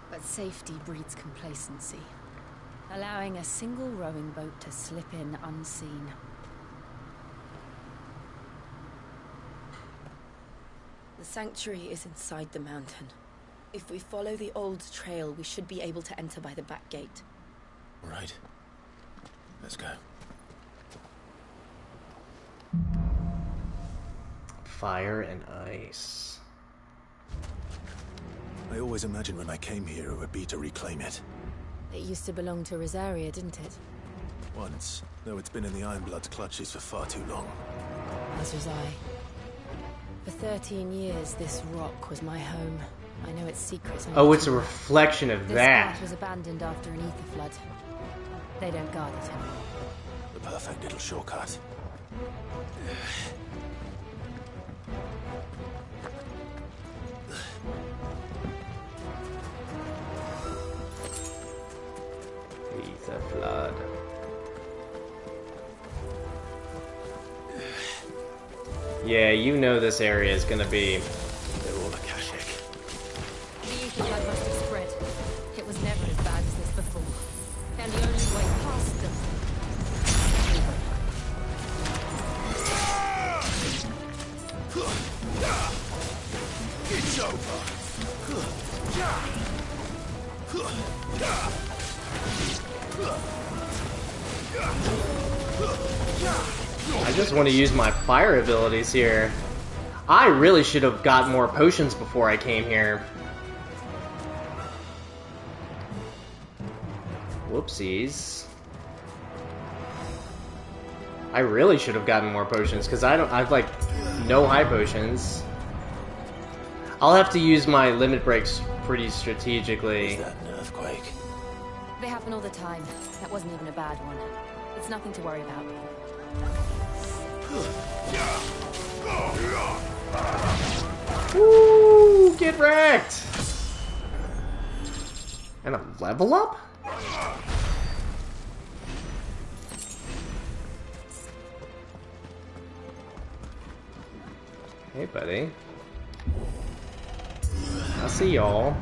But safety breeds complacency, allowing a single rowing boat to slip in unseen. The sanctuary is inside the mountain. If we follow the old trail, we should be able to enter by the back gate. All right. Let's go. Fire and ice. I always imagined when I came here it would be to reclaim it. It used to belong to Rosaria, didn't it? Once, though it's been in the Ironblood's clutches for far too long. As was I. For 13 years, this rock was my home. I know its secrets. Oh, it's a reflection of this that. spot was abandoned after an ether flood. They don't guard it anymore. The perfect little shortcut. Ether flood. Yeah, you know this area is gonna be... They're all Akashic. The ether flood must have spread. It was never as bad as this before. And the only way past them... It's over. I just want to use my fire abilities here. I really should have got more potions before I came here. Whoopsies. I really should have gotten more potions because I've like no high potions. I'll have to use my limit breaks pretty strategically. Is that an earthquake? They happen all the time. That wasn't even a bad one. It's nothing to worry about. Woo! Get wrecked! And a level up? Hey, buddy. I see y'all.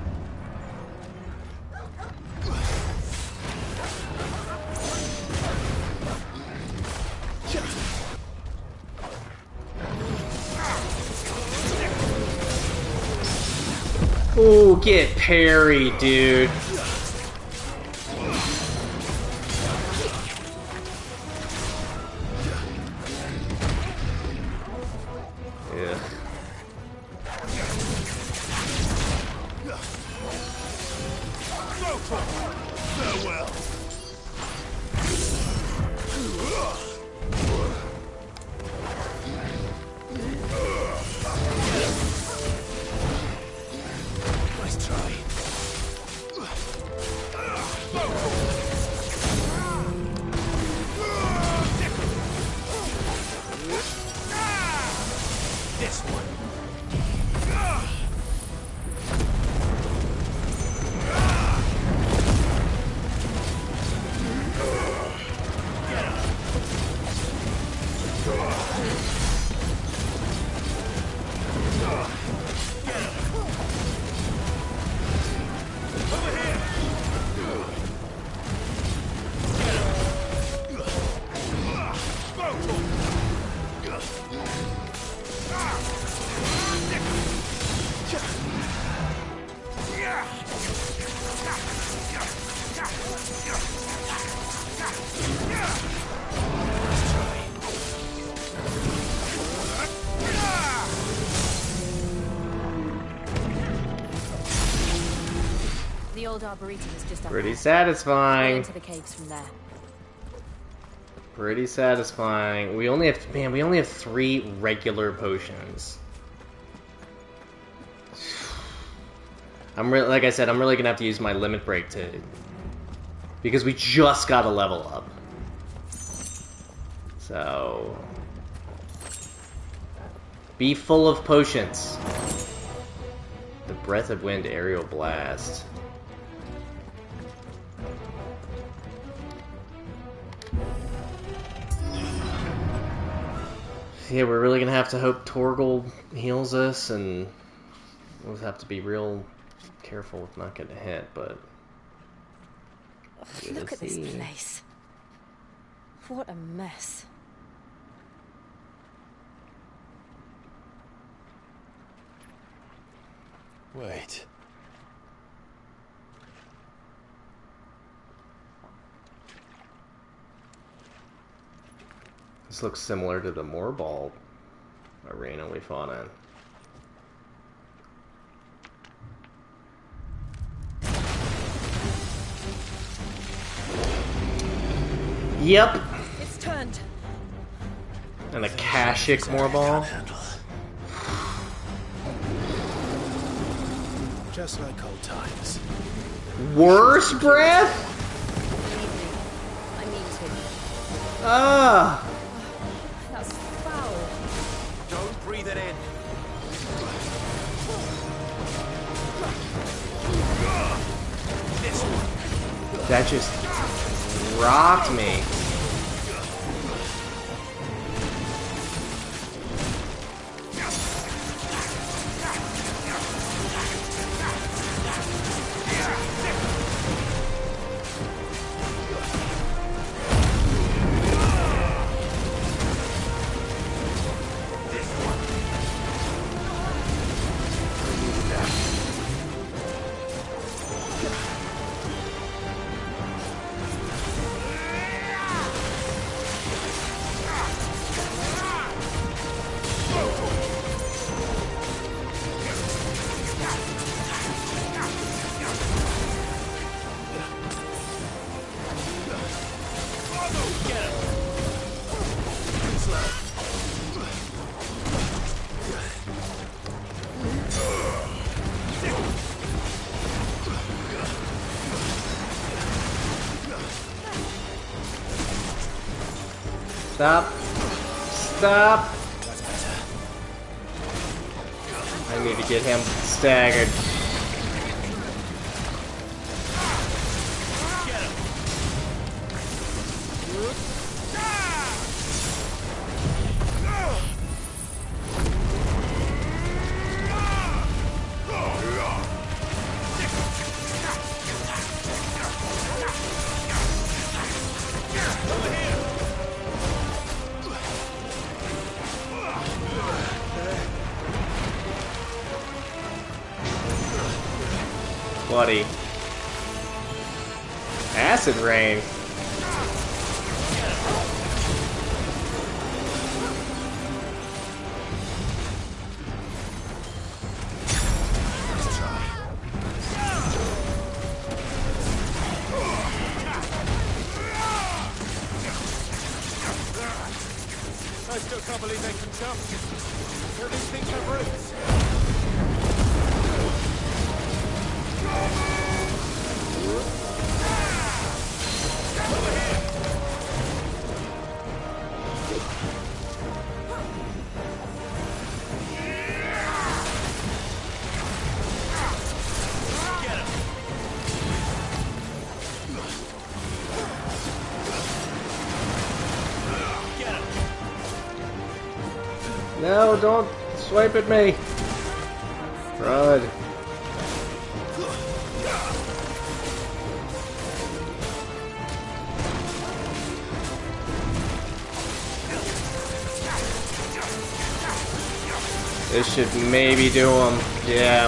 Ooh, get parried, dude. Ugh. Farewell. Nice try. This one. The old arboretum is just up Pretty there. satisfying. Go into the caves from there. Pretty satisfying. We only have, man, we only have 3 regular potions. Like I said, I'm really gonna have to use my limit break to, because we just got a level up. So, be full of potions. The Breath of Wind Aerial Blast. Yeah, we're really gonna have to hope Torgal heals us, and we'll have to be real careful with not getting hit, but... Look at this place. What a mess. Wait. This looks similar to the Moorball arena we fought in. Yep. It's turned. And a Kashik Moorball. Just like old times. Worse breath? I mean to. Ah. That's foul. Don't breathe it in. That just rocked me. Stop. Stop. I need to get him staggered. Bloody acid rain. I still can't believe they can jump. So these things have roots. No, don't swipe at me. Run. This should maybe do him. Yeah.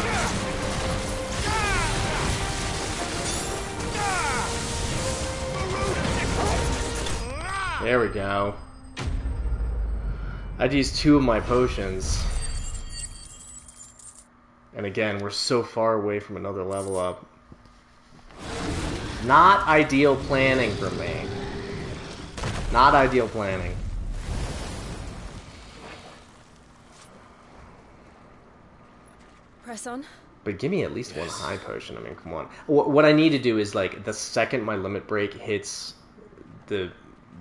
There we go. I'd used 2 of my potions. And again, we're so far away from another level up. Not ideal planning for me. Not ideal planning. Press on. But give me at least one high potion. I mean, come on. What I need to do is, like, the second my limit break hits the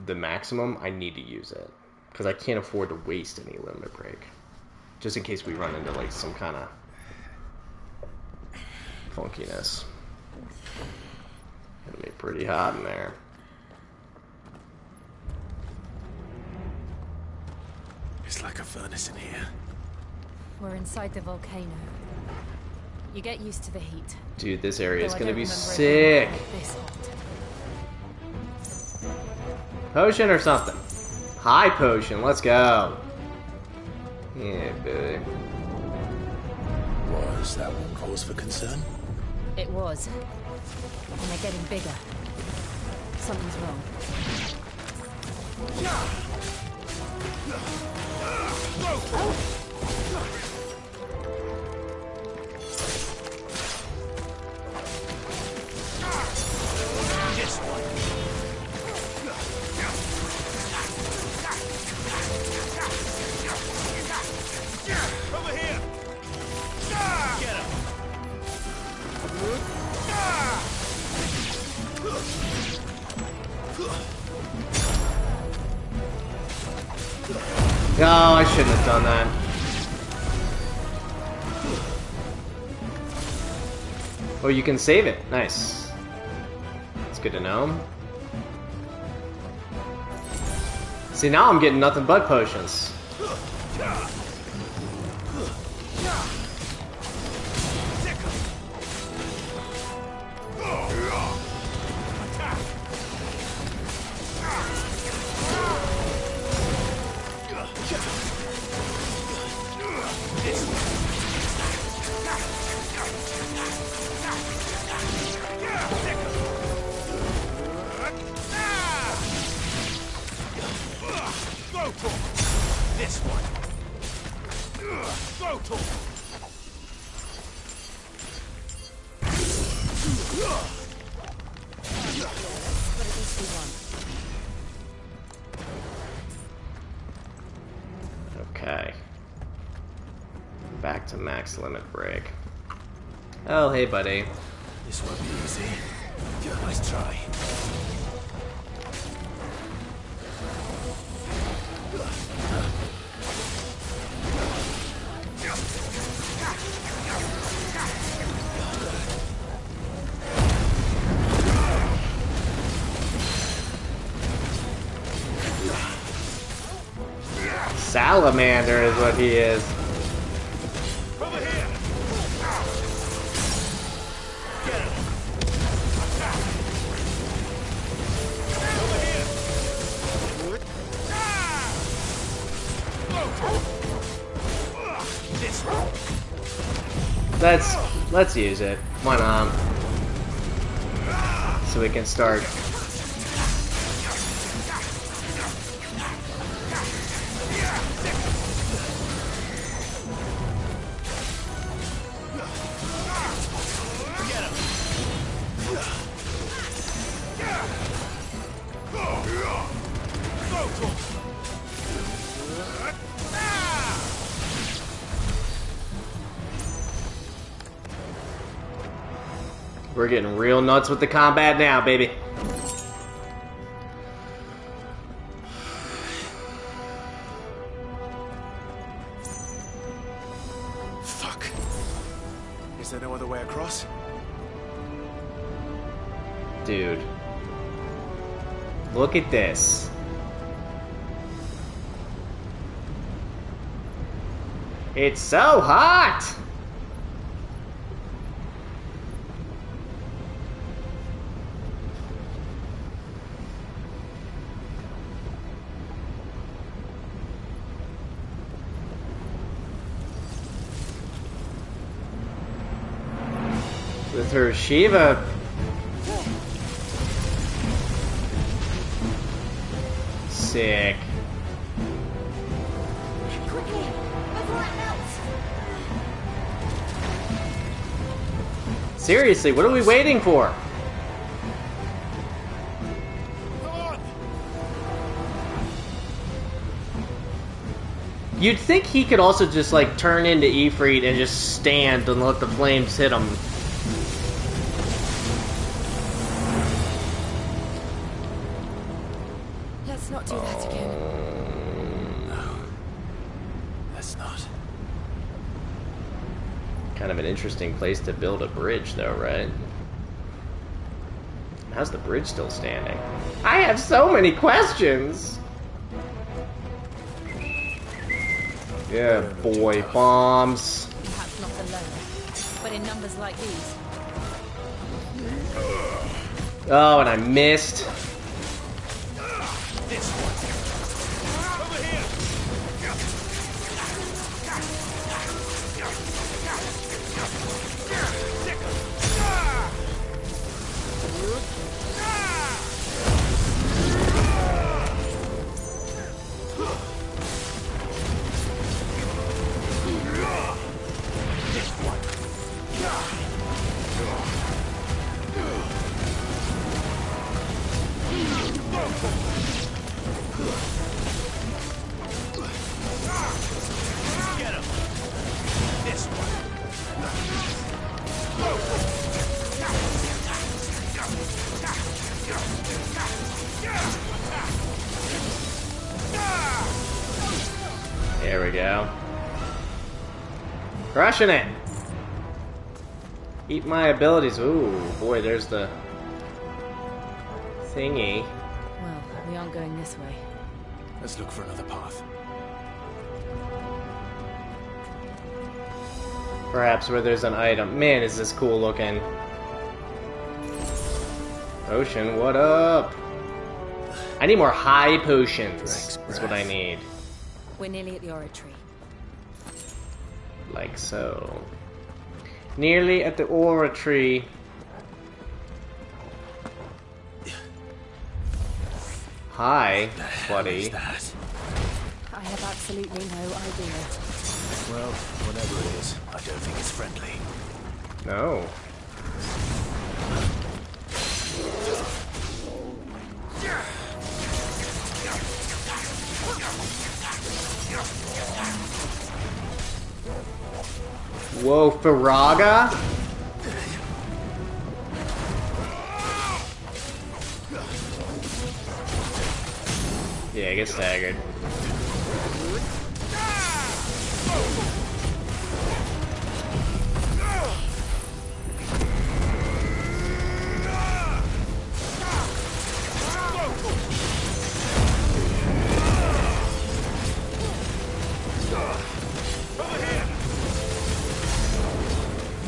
maximum, I need to use it. Because I can't afford to waste any limit break. Just in case we run into, like, some kind of funkiness. It'll be pretty hot in there. It's like a furnace in here. We're inside the volcano. You get used to the heat. Dude, this area is gonna be sick. Potion or something. High potion, let's go. Yeah, baby. Was that one cause for concern? It was. And they're getting bigger. Something's wrong. Oh, I shouldn't have done that. Oh, you can save it. Nice. That's good to know. See, now I'm getting nothing but potions. Okay. Back to max limit break. Oh, hey, buddy. This won't be easy. Nice try. Salamander is what he is. Let's use it. Why not? So we can start. We're getting real nuts with the combat now, baby. Fuck. Is there no other way across? Dude. Look at this. It's so hot! With her Shiva. Sick. Quickly, before it melts. Seriously, what are we waiting for? You'd think he could also just like turn into Ifrit and just stand and let the flames hit him. Let's not do that again. No. Let's not. Kind of an interesting place to build a bridge though, right? How's the bridge still standing? I have so many questions! Yeah, boy, bombs. Perhaps not alone, but in numbers like these. Oh, and I missed. There we go. Crushing it! Eat my abilities. Ooh, boy, there's the thingy. Well, we aren't going this way. Let's look for another path. Perhaps where there's an item. Man, is this cool looking. Potion, what up? I need more high potions. That's what I need. We're nearly at the oratory. Like so. Nearly at the oratory. Hi, buddy. I have absolutely no idea. Well, whatever it is, I don't think it's friendly. No. Whoa, Faraga? Yeah, get staggered.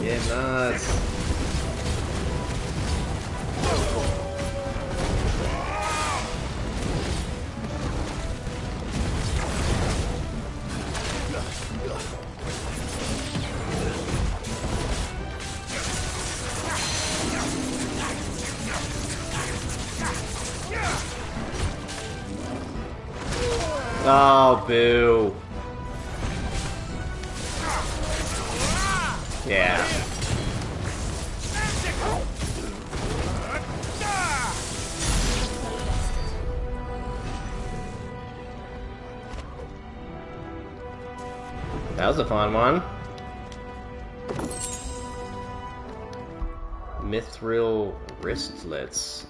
Get nuts. Oh, boo. Yeah. That was a fun one. Mithril wristlets.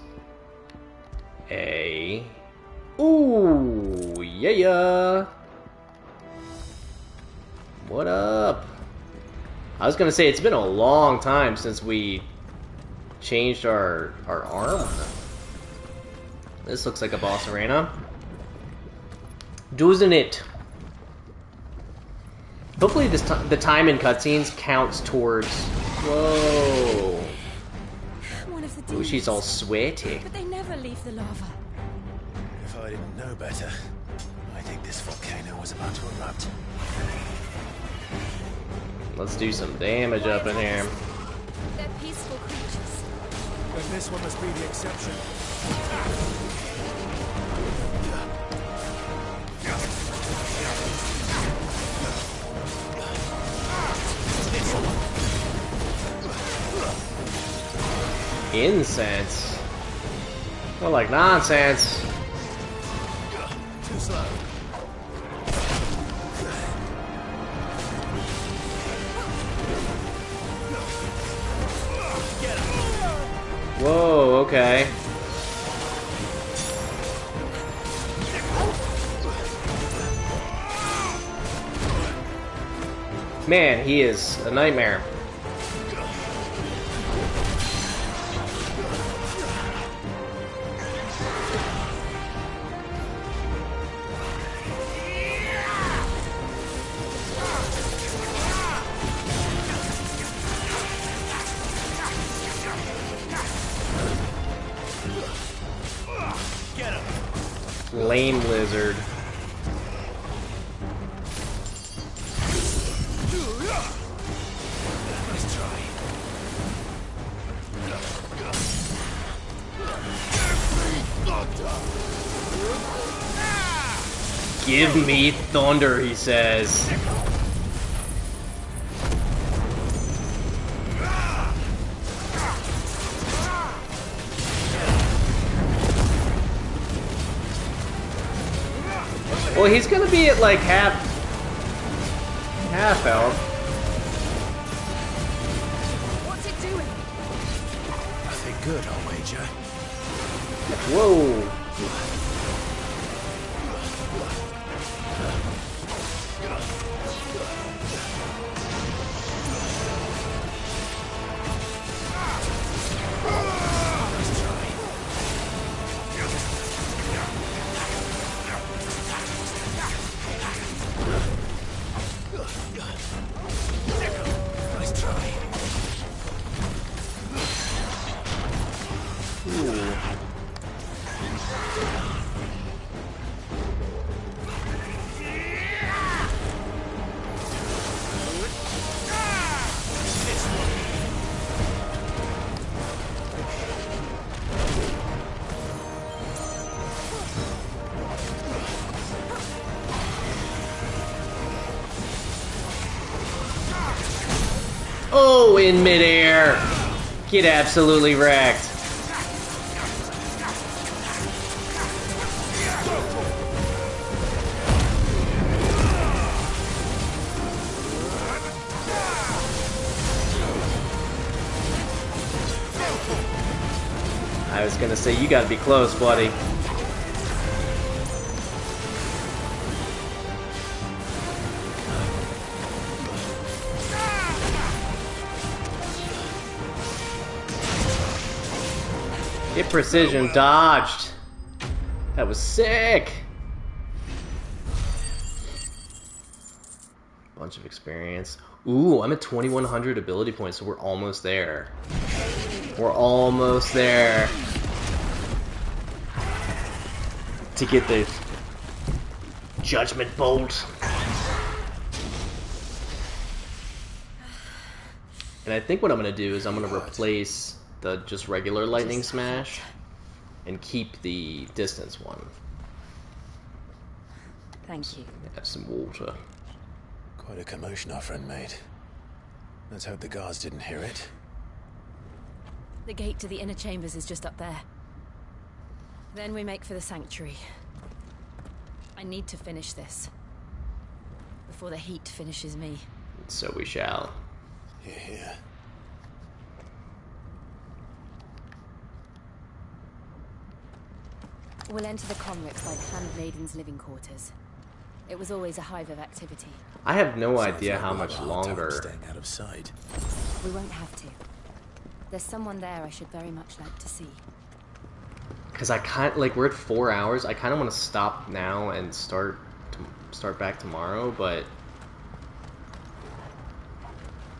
Ooh, yeah. What up? I was gonna say it's been a long time since we changed our armor. This looks like a boss arena, doesn't it? Hopefully the time in cutscenes counts towards. Whoa. One of the Ooh, she's all sweaty. But they never leave the lava. If I didn't know better, I think this volcano was about to erupt. Let's do some damage up in here. They're peaceful creatures. Then this one must be the exception. Incense? More like nonsense. Too slow. Whoa, okay. Man, he is a nightmare. Lame lizard. Let's try. Give me thunder, he says. Well, he's gonna be at like half health. What's it doing? Nothing good, I'll wager. Whoa. Oh, in midair. Get absolutely wrecked. I was gonna say, you gotta be close, buddy. Get precision dodged. That was sick. Bunch of experience. Ooh, I'm at 2100 ability points, so we're almost there. We're almost there. To get the Judgment Bolt. And I think what I'm gonna do is I'm gonna replace the just regular lightning smash and keep the distance one. Thank you. Have some water. Quite a commotion our friend made. Let's hope the guards didn't hear it. The gate to the inner chambers is just up there. Then we make for the sanctuary. I need to finish this before the heat finishes me. So we shall. Here, here. We'll enter the comrades by the Handmaiden's living quarters. It was always a hive of activity. I have no idea how much longer. Staying out of sight. We won't have to. There's someone there I should very much like to see. Because I can't, like, we're at 4 hours. I kind of want to stop now and start back tomorrow, but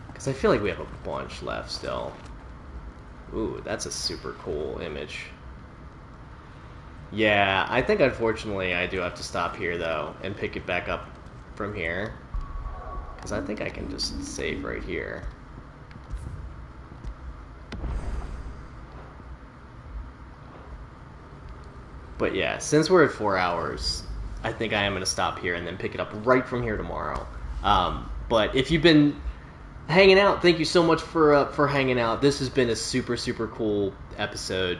because I feel like we have a bunch left still. Ooh, that's a super cool image. Yeah, I think unfortunately I do have to stop here though and pick it back up from here, because I think I can just save right here. But yeah, since we're at 4 hours, I think I am going to stop here and then pick it up right from here tomorrow. But if you've been hanging out, thank you so much for hanging out. This has been a super, super cool episode.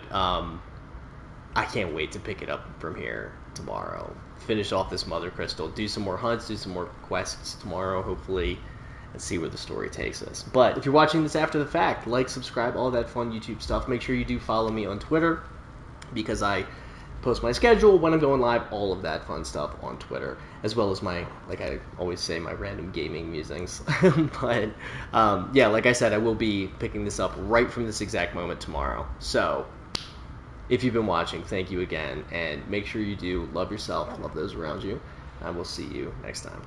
I can't wait to pick it up from here tomorrow. Finish off this Mother Crystal, do some more hunts, do some more quests tomorrow, hopefully, and see where the story takes us. But if you're watching this after the fact, like, subscribe, all that fun YouTube stuff. Make sure you do follow me on Twitter, because I post my schedule, when I'm going live, all of that fun stuff on Twitter, as well as my, like I always say, my random gaming musings. But yeah, like I said, I will be picking this up right from this exact moment tomorrow. So if you've been watching, thank you again, and make sure you do love yourself, love those around you, and we'll see you next time.